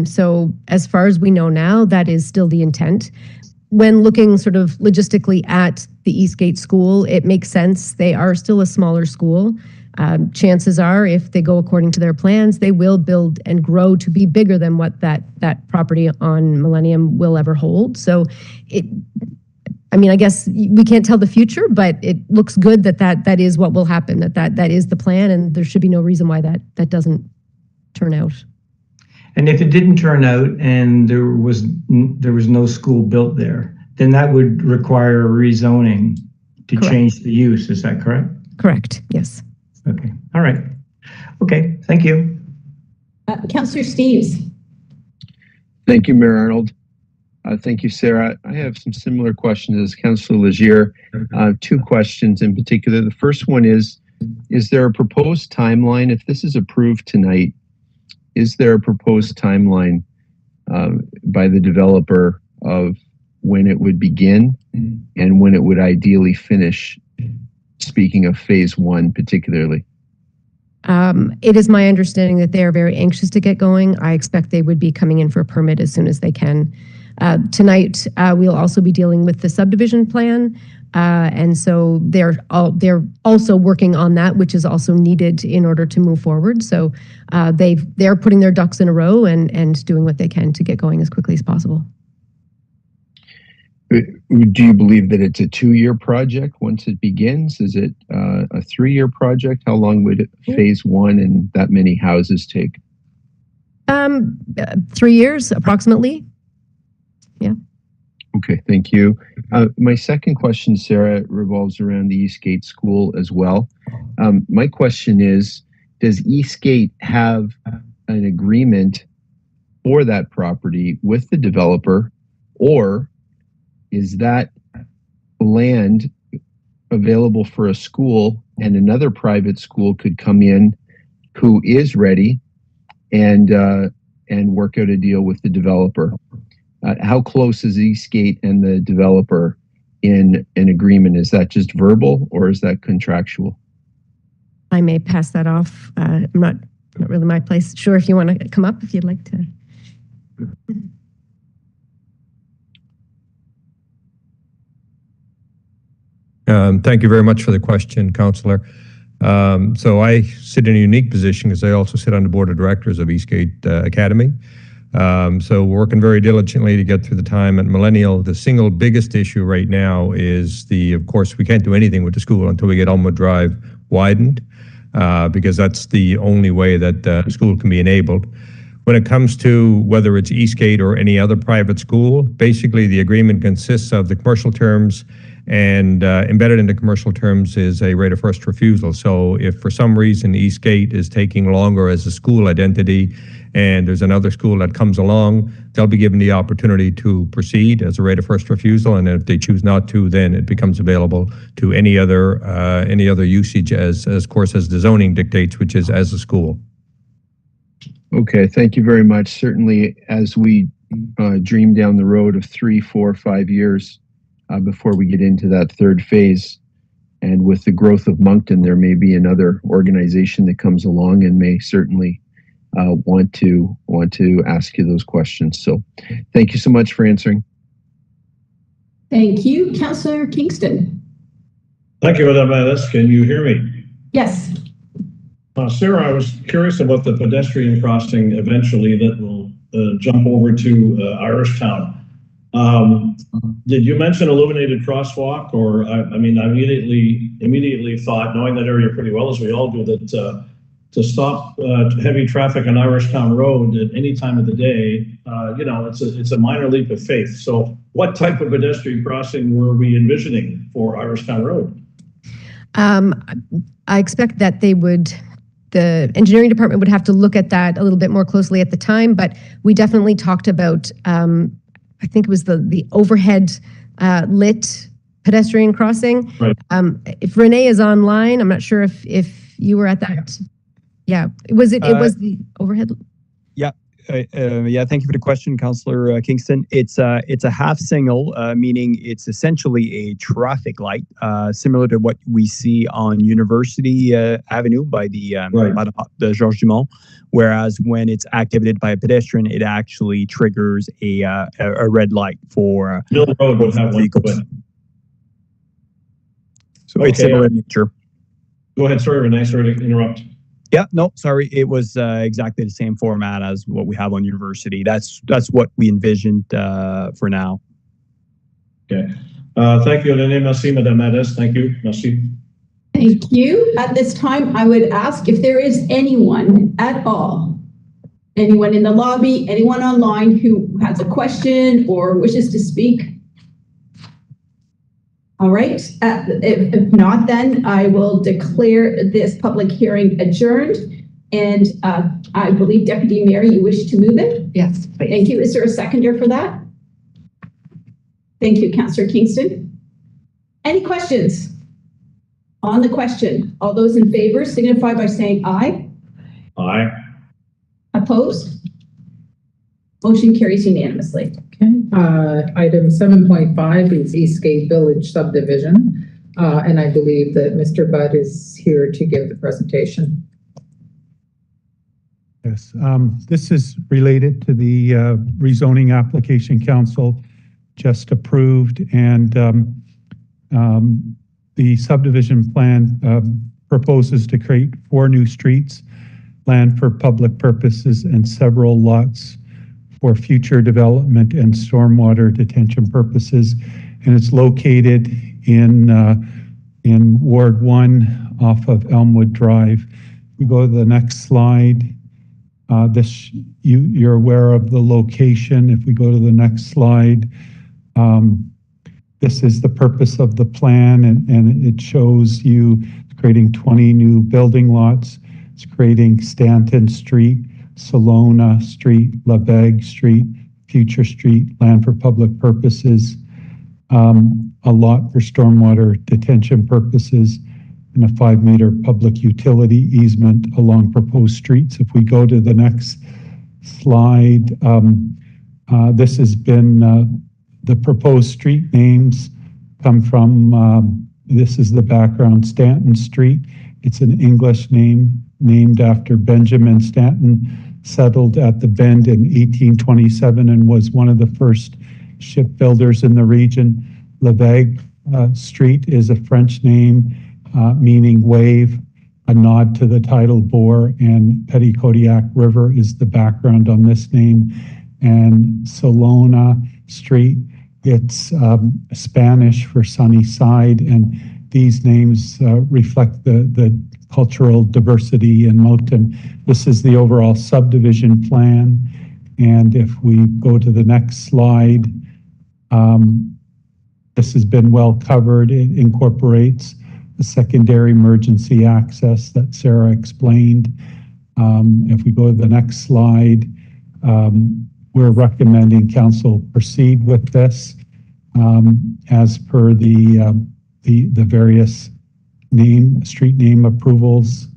So as far as we know now, that is still the intent. when looking sort of logistically at the Eastgate School, it makes sense. They are still a smaller school. Chances are, if they go according to their plans, they will build and grow to be bigger than what that property on Millennium will ever hold. So I guess we can't tell the future, but it looks good that is what will happen, that is the plan, and there should be no reason why that doesn't turn out. And if it didn't turn out and there was no school built there, then that would require rezoning to Correct. change the use. Is that correct? Correct, yes. Okay, all right. Okay, thank you. Councillor Steves. Thank you, Mayor Arnold. Thank you, Sarah. I have some similar questions as Councillor Legier. Two questions in particular. The first one is there a proposed timeline? If this is approved tonight, is there a proposed timeline by the developer of when it would begin and when it would ideally finish? Speaking of phase one particularly. It is my understanding that they are very anxious to get going. I expect they would be coming in for a permit as soon as they can. Tonight, we'll also be dealing with the subdivision plan. And so they're also working on that, which is also needed in order to move forward. So they're putting their ducks in a row and doing what they can to get going as quickly as possible. Do you believe that it's a 2-year project once it begins? Is it a 3-year project? How long would phase one and that many houses take? 3 years approximately. Yeah. Okay, thank you. My second question, Sarah, revolves around the Eastgate School as well. My question is, does Eastgate have an agreement for that property with the developer, or is that land available for a school and another private school could come in who is ready and work out a deal with the developer? How close is Eastgate and the developer in an agreement? Is that just verbal or is that contractual? I may pass that off. I'm not really my place. Sure, if you want to come up, if you'd like to. Thank you very much for the question, Councillor. So I sit in a unique position because I also sit on the board of directors of Eastgate Academy. So we're working very diligently to get through the time at Millennial. The single biggest issue right now is of course, we can't do anything with the school until we get Elmwood Drive widened, because that's the only way that the school can be enabled. When it comes to whether it's Eastgate or any other private school, basically the agreement consists of the commercial terms, and embedded in the commercial terms is a right of first refusal. So if for some reason Eastgate is taking longer as a school identity and there's another school that comes along, they'll be given the opportunity to proceed as a right of first refusal. And if they choose not to, then it becomes available to any other usage as course as the zoning dictates, which is as a school. Okay, thank you very much. Certainly, as we dream down the road of 3, 4, 5 years before we get into that third phase, and with the growth of Moncton, there may be another organization that comes along and may certainly want to ask you those questions. So, thank you so much for answering. Thank you, Councillor Kingston. Thank you, Madam Alice. Can you hear me? Yes. Sarah, I was curious about the pedestrian crossing eventually that will jump over to Irishtown. Did you mention illuminated crosswalk? Or I immediately thought, knowing that area pretty well as we all do, that to stop heavy traffic on Irishtown Road at any time of the day, it's a minor leap of faith. So what type of pedestrian crossing were we envisioning for Irishtown Road? I expect that the engineering department would have to look at that a little bit more closely at the time, but we definitely talked about, I think it was the overhead lit pedestrian crossing. Right. If Renee is online, I'm not sure if you were at that. Yeah, was the overhead? Yeah, Yeah, thank you for the question, Councillor Kingston. It's a half signal, meaning it's essentially a traffic light, similar to what we see on University Avenue by the Georges Dumont. Whereas when it's activated by a pedestrian, it actually triggers a red light for Mill Road would have one, vehicles. but So it's Okay, similar in nature. go ahead, sorry, Renee, sorry to interrupt. Yeah, no, sorry. It was exactly the same format as what we have on University. That's what we envisioned for now. Okay. Thank you, René. Merci, Madame Hades. Thank you. Merci. Thank you. At this time, I would ask if there is anyone at all, anyone in the lobby, anyone online who has a question or wishes to speak. All right. If not, then I will declare this public hearing adjourned. And I believe Deputy Mayor, you wish to move it? Yes, please. Thank you. Is there a seconder for that? Thank you, Councillor Kingston. Any questions on the question? All those in favor signify by saying aye. Aye. Opposed? Motion carries unanimously. Okay, item 7.5 is Eastgate Village subdivision. And I believe that Mr. Budd is here to give the presentation. Yes, this is related to the rezoning application council just approved, and the subdivision plan proposes to create 4 new streets, land for public purposes, and several lots for future development and stormwater detention purposes. And it's located in Ward 1 off of Elmwood Drive. We go to the next slide. You're aware of the location. If we go to the next slide, this is the purpose of the plan, and it shows you creating 20 new building lots. It's creating Stanton Street, Salona Street, LaVegue Street, Future Street, land for public purposes, a lot for stormwater detention purposes, and a 5-meter public utility easement along proposed streets. If we go to the next slide, this has been, the proposed street names come from, this is the background, Stanton Street. It's an English name named after Benjamin Stanton, settled at the Bend in 1827 and was one of the first shipbuilders in the region. LaVegue Street is a French name meaning wave, a nod to the tidal bore, and Petitcodiac River is the background on this name. And Salona Street, it's Spanish for sunny side, and these names reflect the cultural diversity in Moncton. This is the overall subdivision plan. And if we go to the next slide, this has been well covered. It incorporates the secondary emergency access that Sarah explained. If we go to the next slide, we're recommending council proceed with this as per the various street name approvals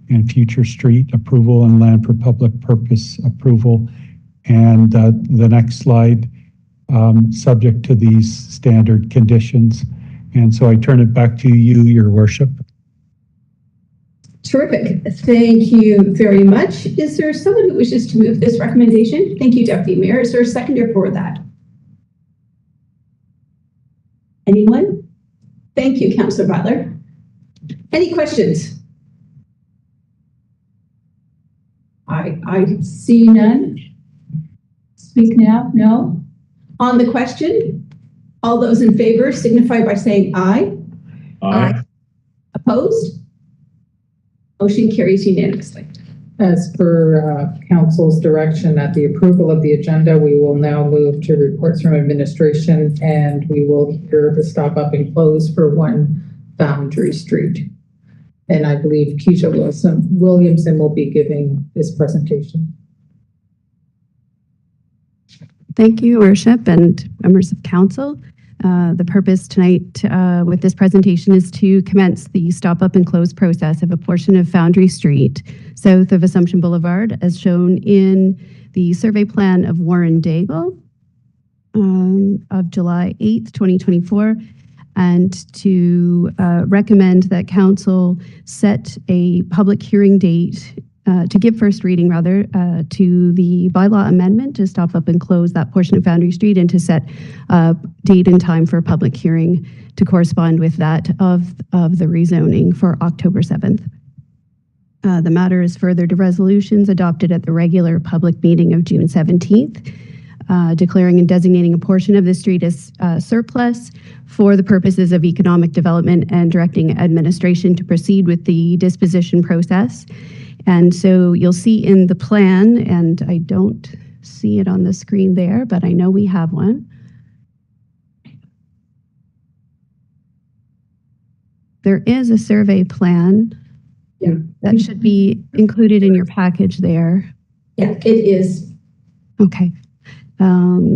and future street approval and land for public purpose approval. And the next slide, subject to these standard conditions. And so I turn it back to you, Your Worship. Terrific. Thank you very much. Is there someone who wishes to move this recommendation? Thank you, Deputy Mayor. Is there a seconder for that? Anyone? Thank you, Councillor Butler. Any questions? I see none. Speak now? No? On the question, all those in favor signify by saying aye. Aye. Opposed? Motion carries unanimously. As per council's direction, at the approval of the agenda, we will now move to reports from administration, and we will hear the stop up and close for 1 Foundry Street. And I believe Keisha Williamson will be giving this presentation. Thank you, Worship and members of council. The purpose tonight with this presentation is to commence the stop up and close process of a portion of Foundry Street south of Assumption Boulevard as shown in the survey plan of Warren Daigle of July 8th, 2024, and to recommend that council set a public hearing date to give first reading rather to the bylaw amendment to stop up and close that portion of Foundry Street and to set a date and time for a public hearing to correspond with that of the rezoning for October 7th. The matter is further to resolutions adopted at the regular public meeting of June 17th, declaring and designating a portion of the street as surplus for the purposes of economic development and directing administration to proceed with the disposition process. And so you'll see in the plan, and I don't see it on the screen there, but I know we have one. There is a survey plan. Yeah. That should be included in your package there. Yeah, it is. Okay.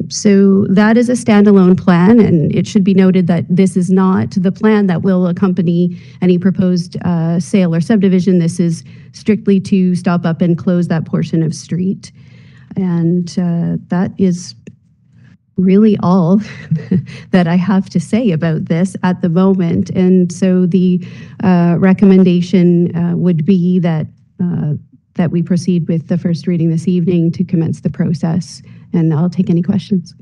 So that is a standalone plan, and it should be noted that this is not the plan that will accompany any proposed sale or subdivision. This is strictly to stop up and close that portion of street. And that is really all that I have to say about this at the moment. And so the recommendation would be that that we proceed with the first reading this evening to commence the process. And I'll take any questions.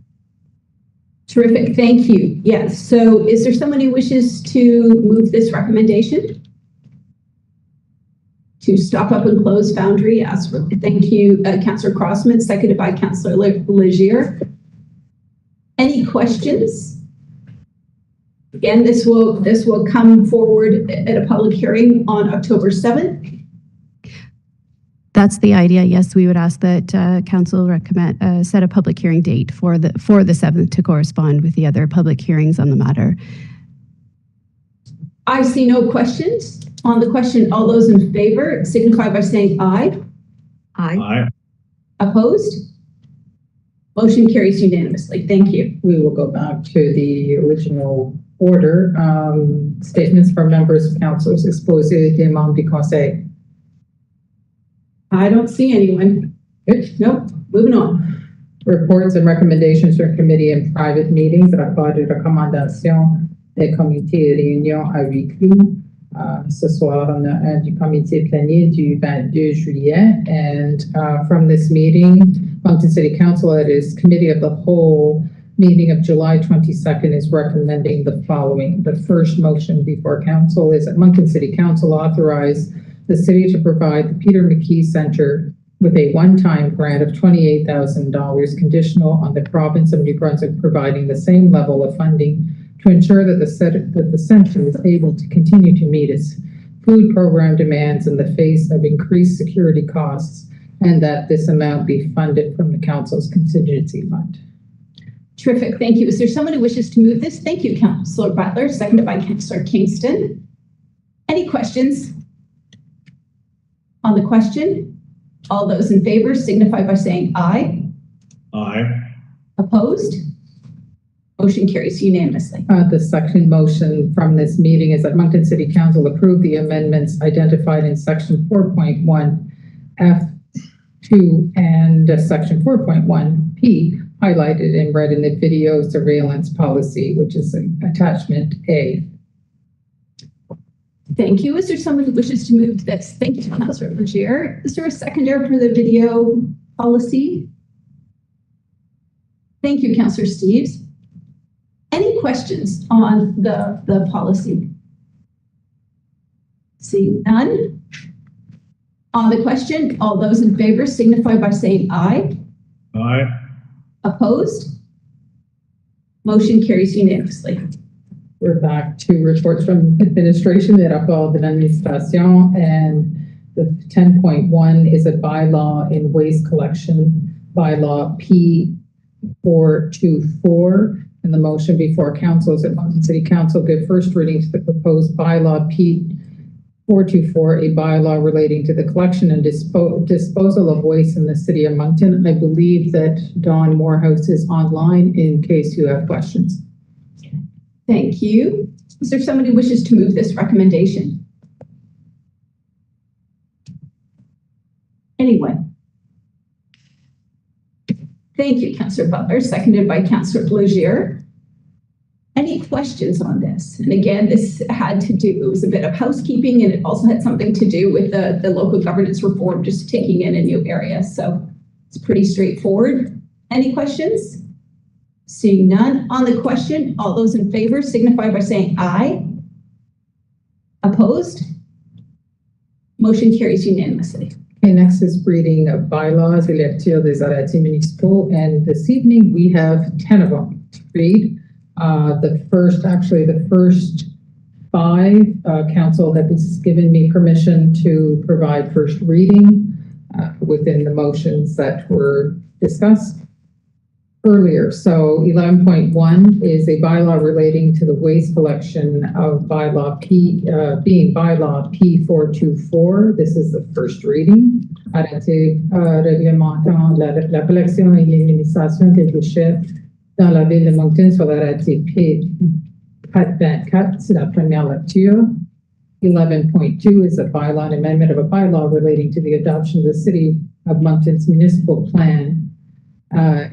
Terrific, thank you. Yes, so is there someone who wishes to move this recommendation? To stop up and close Foundry? Thank you, Councillor Crossman, seconded by Councillor Legier. Any questions? Again, this will come forward at a public hearing on October 7th. That's the idea. Yes, we would ask that council recommend set a public hearing date for the 7th to correspond with the other public hearings on the matter. I see no questions. On the question, all those in favor signify by saying aye. Aye. Aye. Opposed? Motion carries unanimously. Thank you. We will go back to the original order. Statements from members of council exposés des membres du conseil. I don't see anyone. Good. Nope. Moving on. Reports and recommendations from committee and private meetings. Rapport de recommandation des comités et réunions à huis clos. Ce soir, on a un du comité planier du 22 juillet. And from this meeting, Moncton City Council at its committee of the whole meeting of July 22nd is recommending the following. The first motion before council is that Moncton City Council authorize the city to provide the Peter McKee Center with a one-time grant of $28,000 conditional on the province of New Brunswick providing the same level of funding to ensure that the center is able to continue to meet its food program demands in the face of increased security costs, and that this amount be funded from the council's contingency fund. Terrific. Thank you. Is there someone who wishes to move this? Thank you, Councillor Butler, seconded by Councillor Kingston. Any questions? On the question, all those in favor signify by saying aye. Aye. Opposed? Motion carries unanimously. The second motion from this meeting is that Moncton City Council approve the amendments identified in section 4.1 F2 and section 4.1 P highlighted in red in the video surveillance policy, which is attachment A. Thank you. Is there someone who wishes to move this? Thank you, Councillor Legier. Is there a seconder for the video policy? Thank you, Councillor Steeves. Any questions on the policy? Seeing none. On the question, all those in favor signify by saying aye. Aye. Opposed? Motion carries unanimously. We're back to reports from administration, les rapports de l'administration, and the 10.1 is a bylaw in waste collection, bylaw P424. And the motion before council is that Moncton City Council give first reading to the proposed bylaw P424, a bylaw relating to the collection and disposal of waste in the city of Moncton. I believe that Dawn Morehouse is online in case you have questions. Thank you. Is there somebody who wishes to move this recommendation? Anyone? Thank you, Councillor Butler, seconded by Councillor Legier. Any questions on this? And again, this had to do, it was a bit of housekeeping, and it also had something to do with the local governance reform, just taking in a new area. So it's pretty straightforward. Any questions? Seeing none. On the question, all those in favor signify by saying aye. Opposed? Motion carries unanimously. Okay, next is reading of bylaws, et lecture des arrêtés municipaux. And this evening we have 10 of them to read. The first 5, council has given me permission to provide first reading within the motions that were discussed earlier. So 11.1 is a bylaw relating to the waste collection of bylaw being bylaw P424. This is the first reading. Arrêté réglementant la collection et l'élimination des déchets dans la ville de Moncton sur l'arrêté P424. C'est la première lecture. 11.2 is a bylaw, an amendment of a bylaw relating to the adoption of the City of Moncton's municipal plan.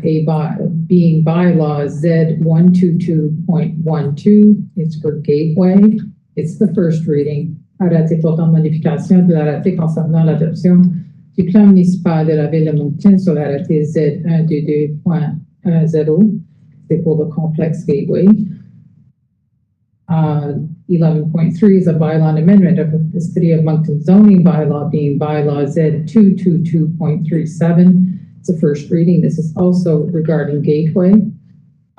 Being bylaw Z122.12. It's for Gateway. It's the first reading. Arrêté portant modification de l'arrêté concernant l'adoption du plan municipal de la ville de Moncton sur l'arrêté Z122.0. C'est pour le complexe Gateway. 11.3 is a bylaw amendment of the City of Moncton zoning bylaw, being bylaw Z222.37. It's a first reading. This is also regarding Gateway.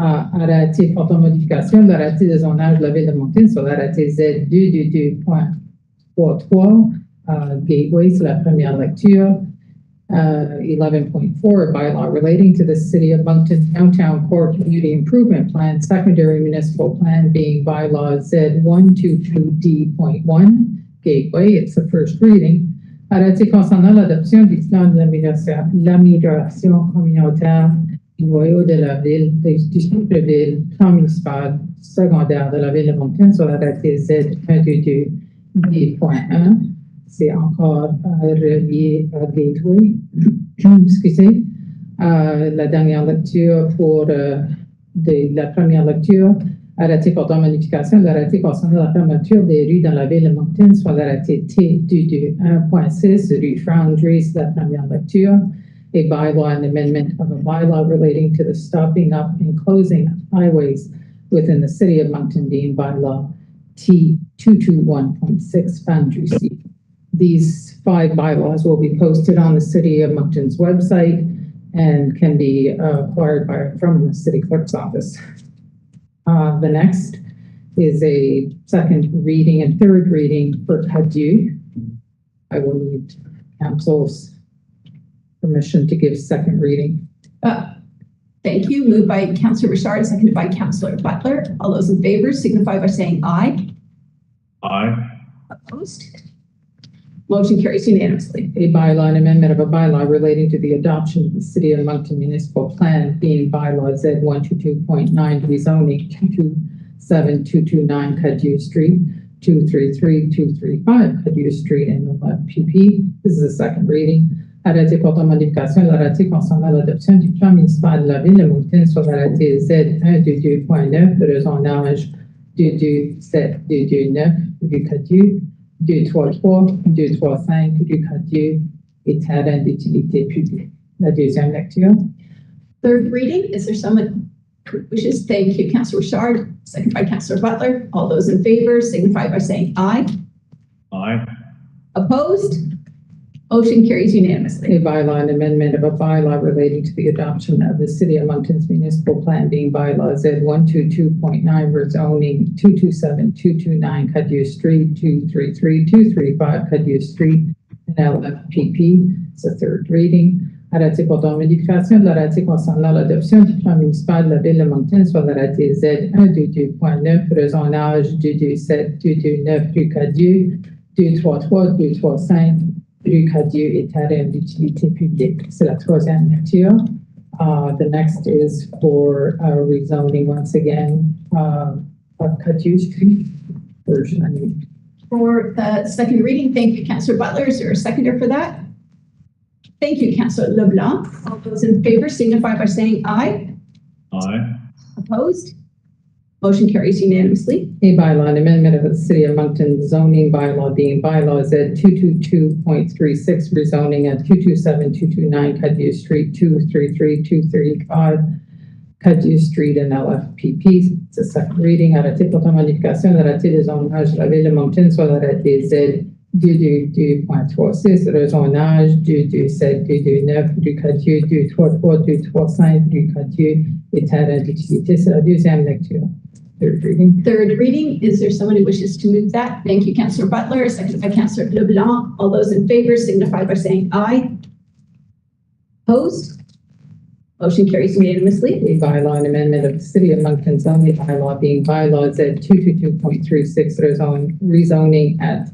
Arrêté portant modification de l'arrêté de zonage de la ville de Moncton sur l'arrêté Z222.33. Gateway, c'est la première lecture. 11.4, a bylaw relating to the City of Moncton Downtown Core Community Improvement Plan, secondary municipal plan, being bylaw Z122D.1. Gateway, it's the first reading. Arrêté concernant l'adoption du plan de l'amélioration communautaire du noyau de la ville, du centre-ville, plan municipal secondaire de la ville de Moncton sur l'arrêté Z122D.1. C'est encore relié à Gateway. Excusez. La dernière lecture pour la première lecture. Arrêté portant modification de l'arrêté concernant la fermeture des rues dans la ville de Moncton sur l'arrêté T221.6, rue Foundry, c'est la première lecture. A bylaw and amendment of a bylaw relating to the stopping up and closing of highways within the City of Moncton, being bylaw T221.6, Foundry C. These 5 bylaws will be posted on the City of Moncton's website and can be acquired from the City Clerk's office. The next is a second reading and third reading for Cadieux. I will need council's permission to give second reading. Thank you. Moved by Councillor Richard, seconded by Councillor Butler. All those in favor signify by saying aye. Aye. Opposed? Motion carries unanimously. A bylaw and amendment of a bylaw relating to the adoption of the City of Moncton municipal plan, being bylaw Z122.9, rezoning 227-229 Cadieux Street, 233-235 Cadieux Street, and the left PP. This is the second reading. Arrêté portant modification de l'arrêté concernant l'adoption du plan municipal de la ville de Moncton sur l'arrêté Z122.9, rezonage 227-229 du Cadieux, 233, 235 du Cadieux et terrain d'utilité publique. La deuxième lecture. Third reading. Is there someone who wishes? Thank you, Councillor Richard, seconded by Councillor Butler. All those in favor signify by saying aye. Aye. Opposed? Motion carries unanimously. A bylaw and amendment of a bylaw relating to the adoption of the City of Moncton's municipal plan, being bylaw Z122.9, rezoning 227-229 Cadieux Street, 233-235 Cadieux Street, and LFPP. It's a third reading. Arrêté portant modification de l'arrêté concernant l'adoption du plan municipal de la ville de Moncton sur l'arrêté Z122.9, rezonage 227-229 rue Cadieux, 233-235 rue Cadieux et terrain d'utilité publique. C'est la troisième lecture. The next is for rezoning once again, of Cadieux Street version. For the second reading, thank you, Councillor Butler. Is there a seconder for that? Thank you, Councillor LeBlanc. All those in favor signify by saying aye. Aye. Opposed? Motion carries unanimously. A bylaw, an amendment of the City of Moncton zoning bylaw being bylaws at 222.36, rezoning at 227-229 Cadieux Street, 233-235 Cadieux Street and LFPP. C'est a second reading. Arrêté portant modification de l'arrêté de zonage de la ville de Moncton sur l'arrêté Z 222.36, le zonage 227-229 du Cadieux, 233-235 du Cadieux et terrain d'utilité. C'est la deuxième lecture. Third reading. Third reading. Is there someone who wishes to move that? Thank you, Councillor Butler. Seconded by Councillor LeBlanc. All those in favor signify by saying aye. Opposed? Motion carries unanimously. A bylaw, an amendment of the City of Moncton zoning bylaw being bylaws at 222.36, rezoning at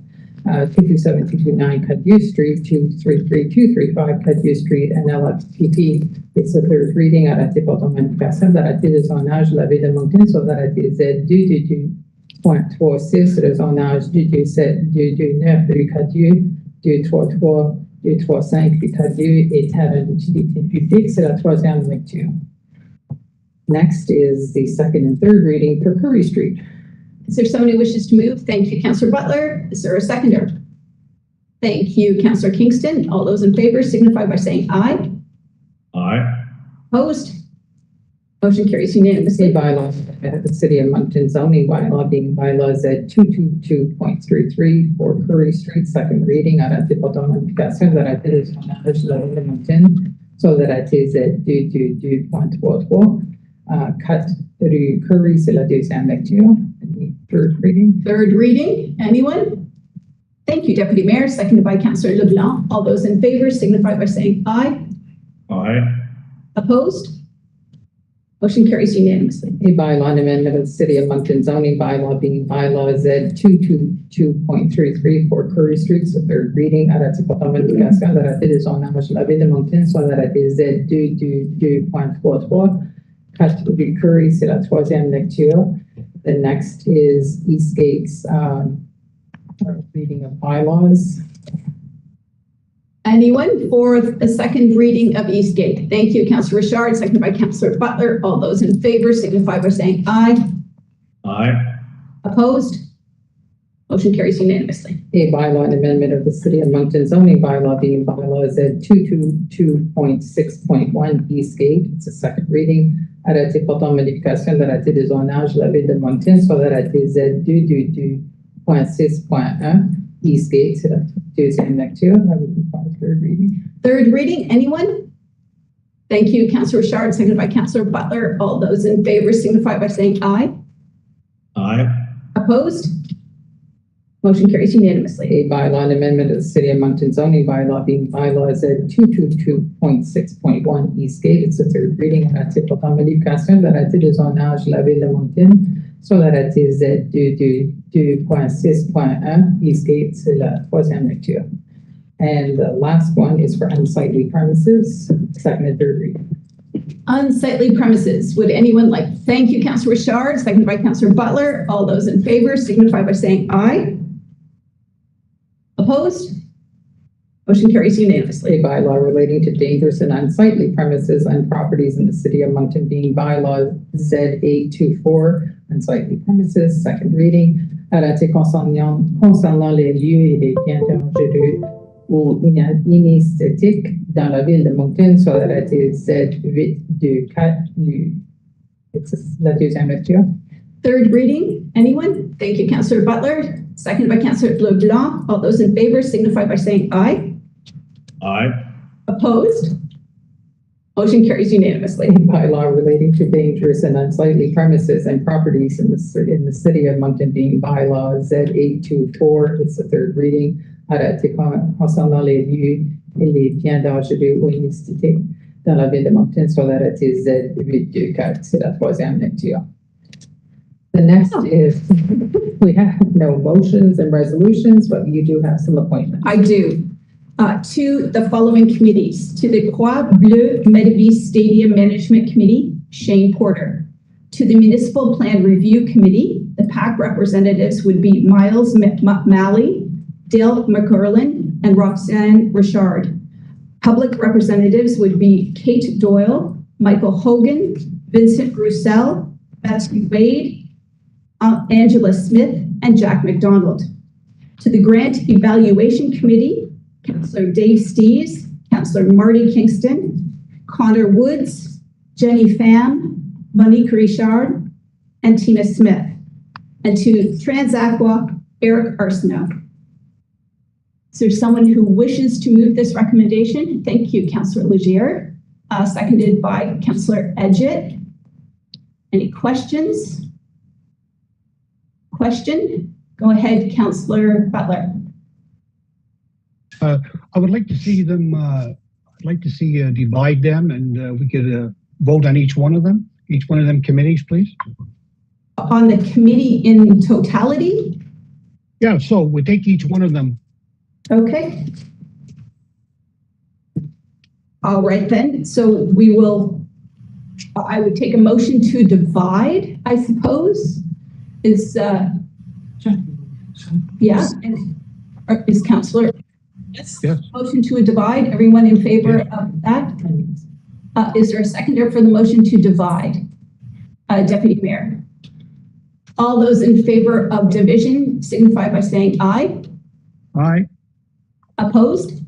227-229 Cadieux Street, 233-235 Cadieux Street, and LFPP. It's the third reading. Arrêté portant modification de l'arrêté de zonage de la ville de Moncton sur l'arrêté Z 222.36, le zonage 227-229 du Cadieux, 233-235 du Cadieux et terrain d'utilité publique. C'est la troisième lecture. Next is the second and third reading for Curry Street. Is there someone who wishes to move? Thank you, Councillor Butler. Is there a seconder? Thank you, Councillor Kingston. All those in favor signify by saying aye. Aye. Opposed? Motion carries unanimously. A bylaw of the City of Moncton zoning bylaw being bylaws at 222.33 for Curry Street, second reading. Arrêté portant modification de l'arrêté de zonage de la ville de Moncton sur l'arrêté Z 222.33 4 rue Curry. C'est la deuxième lecture. Third reading. Third reading. Anyone? Thank you, Deputy Mayor. Seconded by Councillor LeBlanc. All those in favor signify by saying aye. Aye. Opposed? Motion carries unanimously. A bylaw, an amendment of the City of Moncton zoning bylaw being bylaws at 222.33 for Curry Street, so third reading. Arrêté portant modification de l'arrêté de zonage de la ville de Moncton sur l'arrêté Z 222.33 4 rue Curry. C'est la troisième lecture. The next is Eastgate's reading of bylaws. Anyone for the second reading of Eastgate? Thank you, Councillor Richard, seconded by Councillor Butler. All those in favor signify by saying aye. Aye. Opposed? Motion carries unanimously. A bylaw, an amendment of the City of Moncton zoning bylaw being bylaws at 222.6.1 Eastgate. It's a second reading. Arrêté portant modification de l'arrêté de zonage de la ville de Moncton sur l'arrêté Z 222.6.1 Eastgate. C'est la deuxième lecture. I would require third reading. Third reading, anyone? Thank you, Councillor Richard, seconded by Councillor Butler. All those in favor signify by saying aye. Aye. Opposed? Motion carries unanimously. A bylaw, an amendment of the City of Moncton zoning bylaw being bylaws at 222.6.1 Eastgate. It's the third reading. Arrêté portant modification de l'arrêté de zonage de la ville de Moncton sur l'arrêté Z 222.6.1 Eastgate. C'est la troisième lecture. And the last one is for unsightly premises, second and third reading. Unsightly premises. Would anyone like? Thank you, Councillor Richard, seconded by Councillor Butler. All those in favor signify by saying aye. Opposed? Motion carries unanimously. A bylaw relating to dangerous and unsightly premises and properties in the City of Moncton being bylaw Z824, unsightly premises, second reading. Arrêté concernant les lieux et les biens dangereux ou inesthétiques dans la ville de Moncton sur l'arrêté Z824. It's la deuxième lecture. Third reading. Anyone? Thank you, Councillor Butler. Seconded by Councillor LeBlanc. All those in favor signify by saying aye. Aye. Opposed? Motion carries unanimously. A bylaw relating to dangerous and unsightly premises and properties in the City of Moncton being bylaw Z824. It's the third reading. Arrêté concernant les lieux et les biens dangereux ou inesthétiques dans la ville de Moncton sur l'arrêté Z824. C'est la troisième lecture. The next is, we have no motions and resolutions, but you do have some appointments. I do. To the following committees. To the Croix Bleu Medavie Stadium Management Committee, Shane Porter. To the Municipal Plan Review Committee, The PAC representatives would be Miles Malley, Dale McCurlin, and Roxanne Richard. Public representatives would be Kate Doyle, Michael Hogan, Vincent Roussel, Matthew Wade, Angela Smith, and Jack McDonald. To the Grant Evaluation Committee, Councillor Dave Steeves, Councillor Marty Kingston, Connor Woods, Jenny Pham, Monique Richard, and Tina Smith. And to Transaqua, Eric Arsenault. Is there someone who wishes to move this recommendation? Thank you, Councillor Legier. Seconded by Councillor Edgett. Any questions? Question? Go ahead, Councillor Butler. I would like to see them, divide them and we could vote on each one of them committees, please. On the committee in totality? Yeah, so we take each one of them. Okay. All right then, so we will, I would take a motion to divide, I suppose, is, yeah, and, is Councillor? Yes. Motion to divide, everyone in favor of that? Is there a seconder for the motion to divide? Deputy Mayor. All those in favor of division signify by saying aye. Aye. Opposed?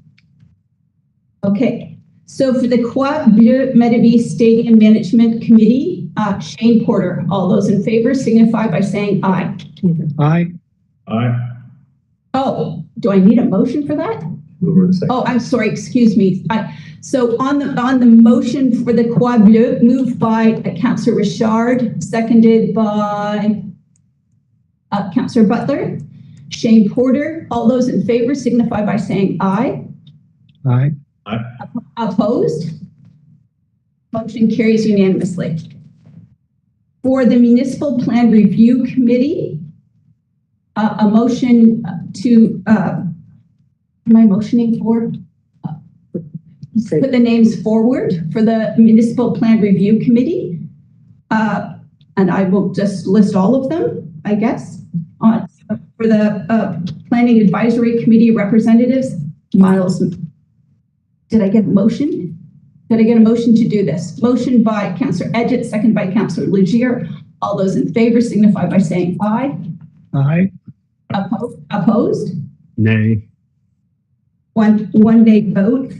Okay, so for the Croix Bleu Medavie Stadium Management Committee, Shane Porter, all those in favor signify by saying aye. Aye. Aye. Oh, do I need a motion for that? Oh, I'm sorry, excuse me. So on the motion for the Croix Bleu, moved by Councillor Richard, seconded by Councillor Butler. Shane Porter, all those in favor signify by saying aye. Aye. Aye. Opposed? Motion carries unanimously. For the Municipal Plan Review Committee, a motion to, am I motioning for? Put the names forward for the Municipal Plan Review Committee. And I will just list all of them, I guess. For the Planning Advisory Committee representatives, Miles. Did I get a motion? Did I get a motion to do this? Motion by Councillor Edgett, second by Councillor Legier. All those in favor signify by saying aye. Aye. Opposed? Nay. One nay vote.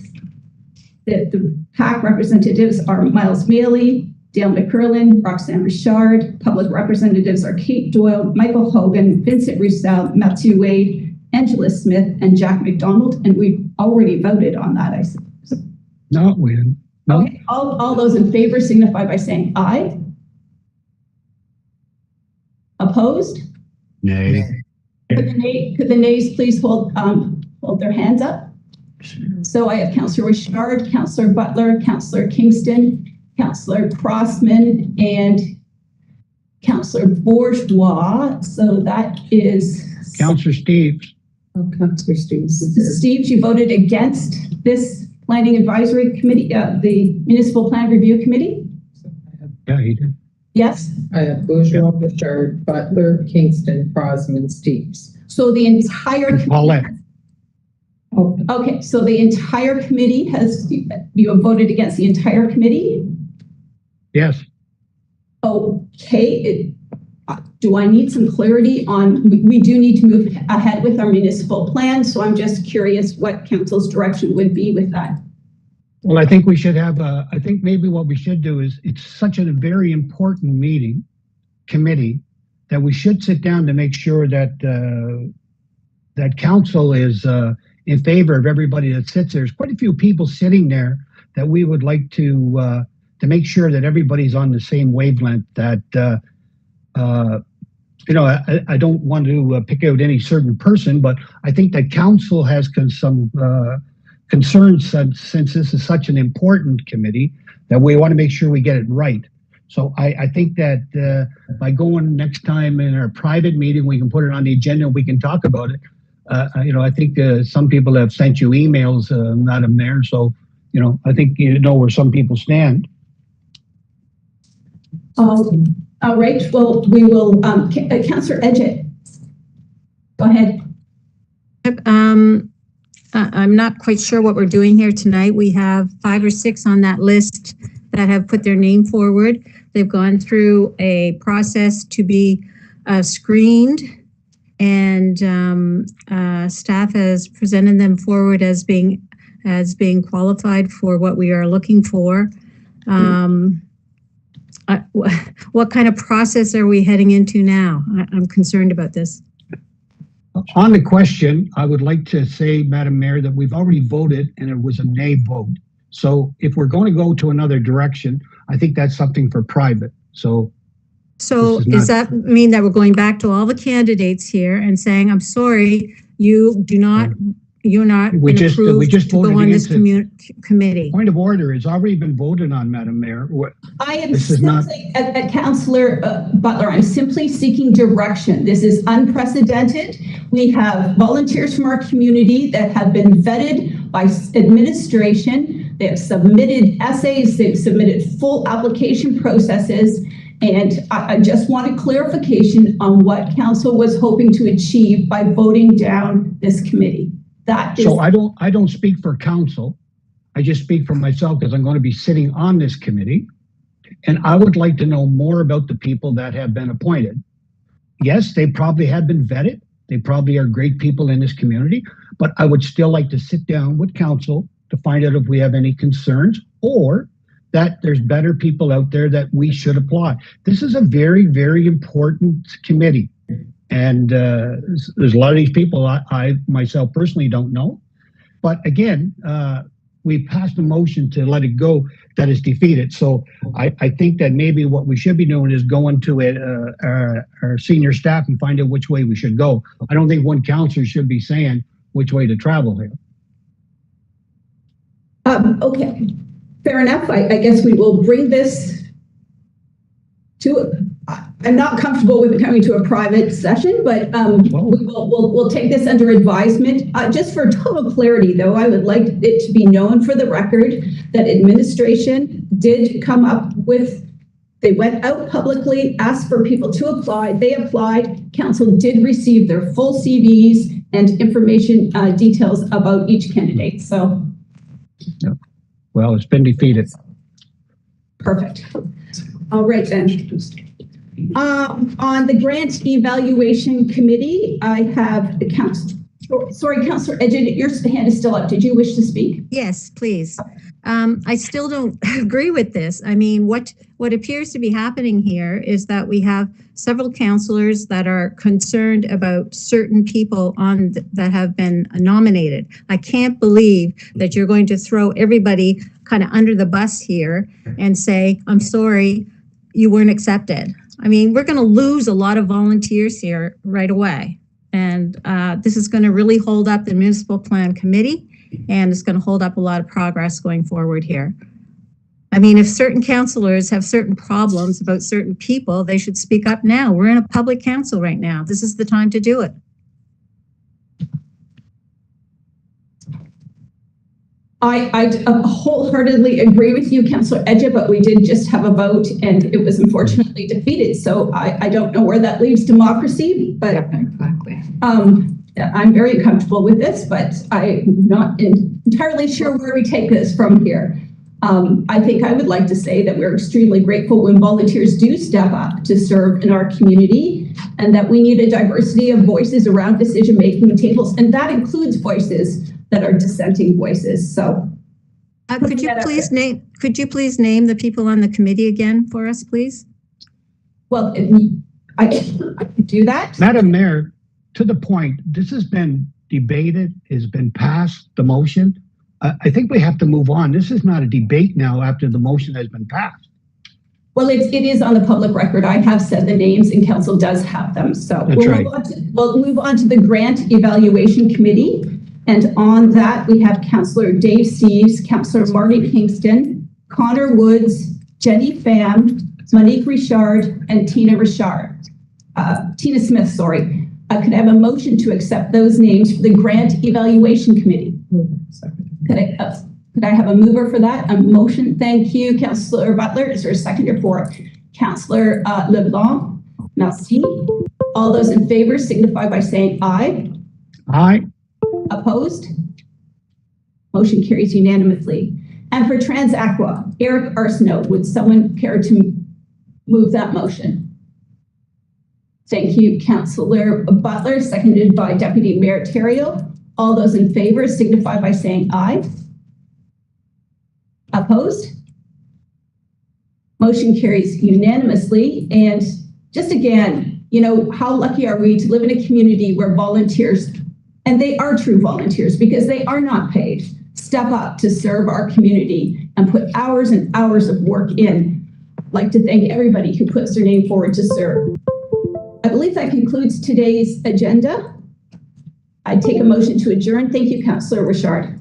The PAC representatives are Miles Maley, Dale McCurlin, Roxanne Richard. Public representatives are Kate Doyle, Michael Hogan, Vincent Roussel, Matthew Wade, Angela Smith, and Jack McDonald. And we've already voted on that, I suppose. No, we didn't. No. Okay, all those in favor signify by saying aye. Opposed? Nay. Could the nays please hold their hands up? So I have Councillor Richard, Councillor Butler, Councillor Kingston, Councillor Crossman, and Councillor Bourgeois. So that is Councillor Steeves. Oh, Councillor Steeves. Steeves, you voted against this Planning Advisory Committee, the Municipal Plan Review Committee? Yeah, he did. Yes? I have Bourgeois, Richard, Butler, Kingston, Crosman, Steeves. So the entire Paulette. Okay, so the entire committee you have voted against the entire committee? Yes. Okay, do I need some clarity on, we do need to move ahead with our municipal plan, so I'm just curious what council's direction would be with that. Well, I think we should have I think maybe what we should do is, it's such a very important committee, that we should sit down to make sure that that council is in favor of everybody that sits there. There's quite a few people sitting there that we would like to make sure that everybody's on the same wavelength, that you know, I don't want to pick out any certain person, but I think that council has some concerns since this is such an important committee, that we want to make sure we get it right. So I think that by going next time in our private meeting, we can put it on the agenda and we can talk about it. You know, I think some people have sent you emails, Madam Mayor. So, you know, I think you know where some people stand. All right, well, we will, Councillor Edgett. Go ahead. I'm not quite sure what we're doing here tonight. We have 5 or 6 on that list that have put their name forward. They've gone through a process to be screened, and staff has presented them forward as being qualified for what we are looking for. What kind of process are we heading into now? I'm concerned about this. On the question, I would like to say, Madam Mayor, that we've already voted and it was a nay vote. So if we're going to go to another direction, I think that's something for private. So does that mean that we're going back to all the candidates here and saying, I'm sorry, you're not approved to go on this committee? Point of order, it's already been voted on, Madam Mayor. I am simply, Councillor Butler, I'm simply seeking direction. This is unprecedented. We have volunteers from our community that have been vetted by administration. They have submitted essays, they've submitted full application processes, and I just want a clarification on what council was hoping to achieve by voting down this committee. So I don't speak for council. I just speak for myself because I'm going to be sitting on this committee. And I would like to know more about the people that have been appointed. Yes, they probably have been vetted. They probably are great people in this community, but I would still like to sit down with council to find out if we have any concerns or that there's better people out there that we should apply. This is a very, very important committee. And there's a lot of these people I myself personally don't know. But again, we passed a motion to let it go that is defeated. So I think that maybe what we should be doing is going to our senior staff and find out which way we should go. I don't think one councillor should be saying which way to travel here. Okay, fair enough. I guess we will bring this to I'm not comfortable with it coming to a private session, but we'll take this under advisement. Just for total clarity, though, I would like it to be known for the record that administration did come up with, they went out publicly, asked for people to apply, they applied, council did receive their full CVs and information details about each candidate, so. Yeah. Well, it's been defeated. Perfect. All right then. On the grant evaluation committee, I have the Councillor Edgett, your hand is still up. Did you wish to speak? Yes, please. I still don't agree with this. I mean, what appears to be happening here is that we have several councillors that are concerned about certain people that have been nominated. I can't believe that you're going to throw everybody kind of under the bus here and say, I'm sorry, you weren't accepted. I mean, we're going to lose a lot of volunteers here right away. And this is going to really hold up the municipal plan committee, and it's going to hold up a lot of progress going forward here. I mean, if certain councillors have certain problems about certain people, they should speak up now. We're in a public council right now. This is the time to do it. I wholeheartedly agree with you, Councillor Edgett, but we did just have a vote and it was unfortunately defeated. So I don't know where that leaves democracy, but I'm very comfortable with this, but I'm not entirely sure where we take this from here. I think I would like to say that we're extremely grateful when volunteers do step up to serve in our community, and that we need a diversity of voices around decision-making tables, and that includes voices that are dissenting voices. So could you please name the people on the committee again for us, please? Well, I can do that. Madam Mayor, to the point, this has been debated, has been passed, the motion. I think we have to move on. This is not a debate now after the motion has been passed. Well, it is on the public record. I have said the names and council does have them. So we'll move on to the grant evaluation committee. And on that, we have Councillor Dave Steeves, Councillor Marty Kingston, Connor Woods, Jenny Pham, Monique Richard, and Tina Smith, sorry. Could I have a motion to accept those names for the grant evaluation committee? Could I have a mover for that? A motion. Thank you, Councillor Butler. Is there a seconder for it? Councillor LeBlanc. Merci. All those in favor signify by saying aye. Aye. Opposed? Motion carries unanimously. And for Transaqua, Eric Arsenault, would someone care to move that motion? Thank you, Councillor Butler, seconded by Deputy Mayor Theriault. All those in favor signify by saying aye. Opposed? Motion carries unanimously. And just again, you know, how lucky are we to live in a community where volunteers, and they are true volunteers because they are not paid, step up to serve our community and put hours and hours of work in. I'd like to thank everybody who puts their name forward to serve. I believe that concludes today's agenda. I'd take a motion to adjourn. Thank you, Councillor Richard.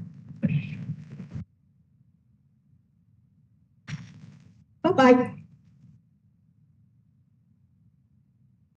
Bye-bye.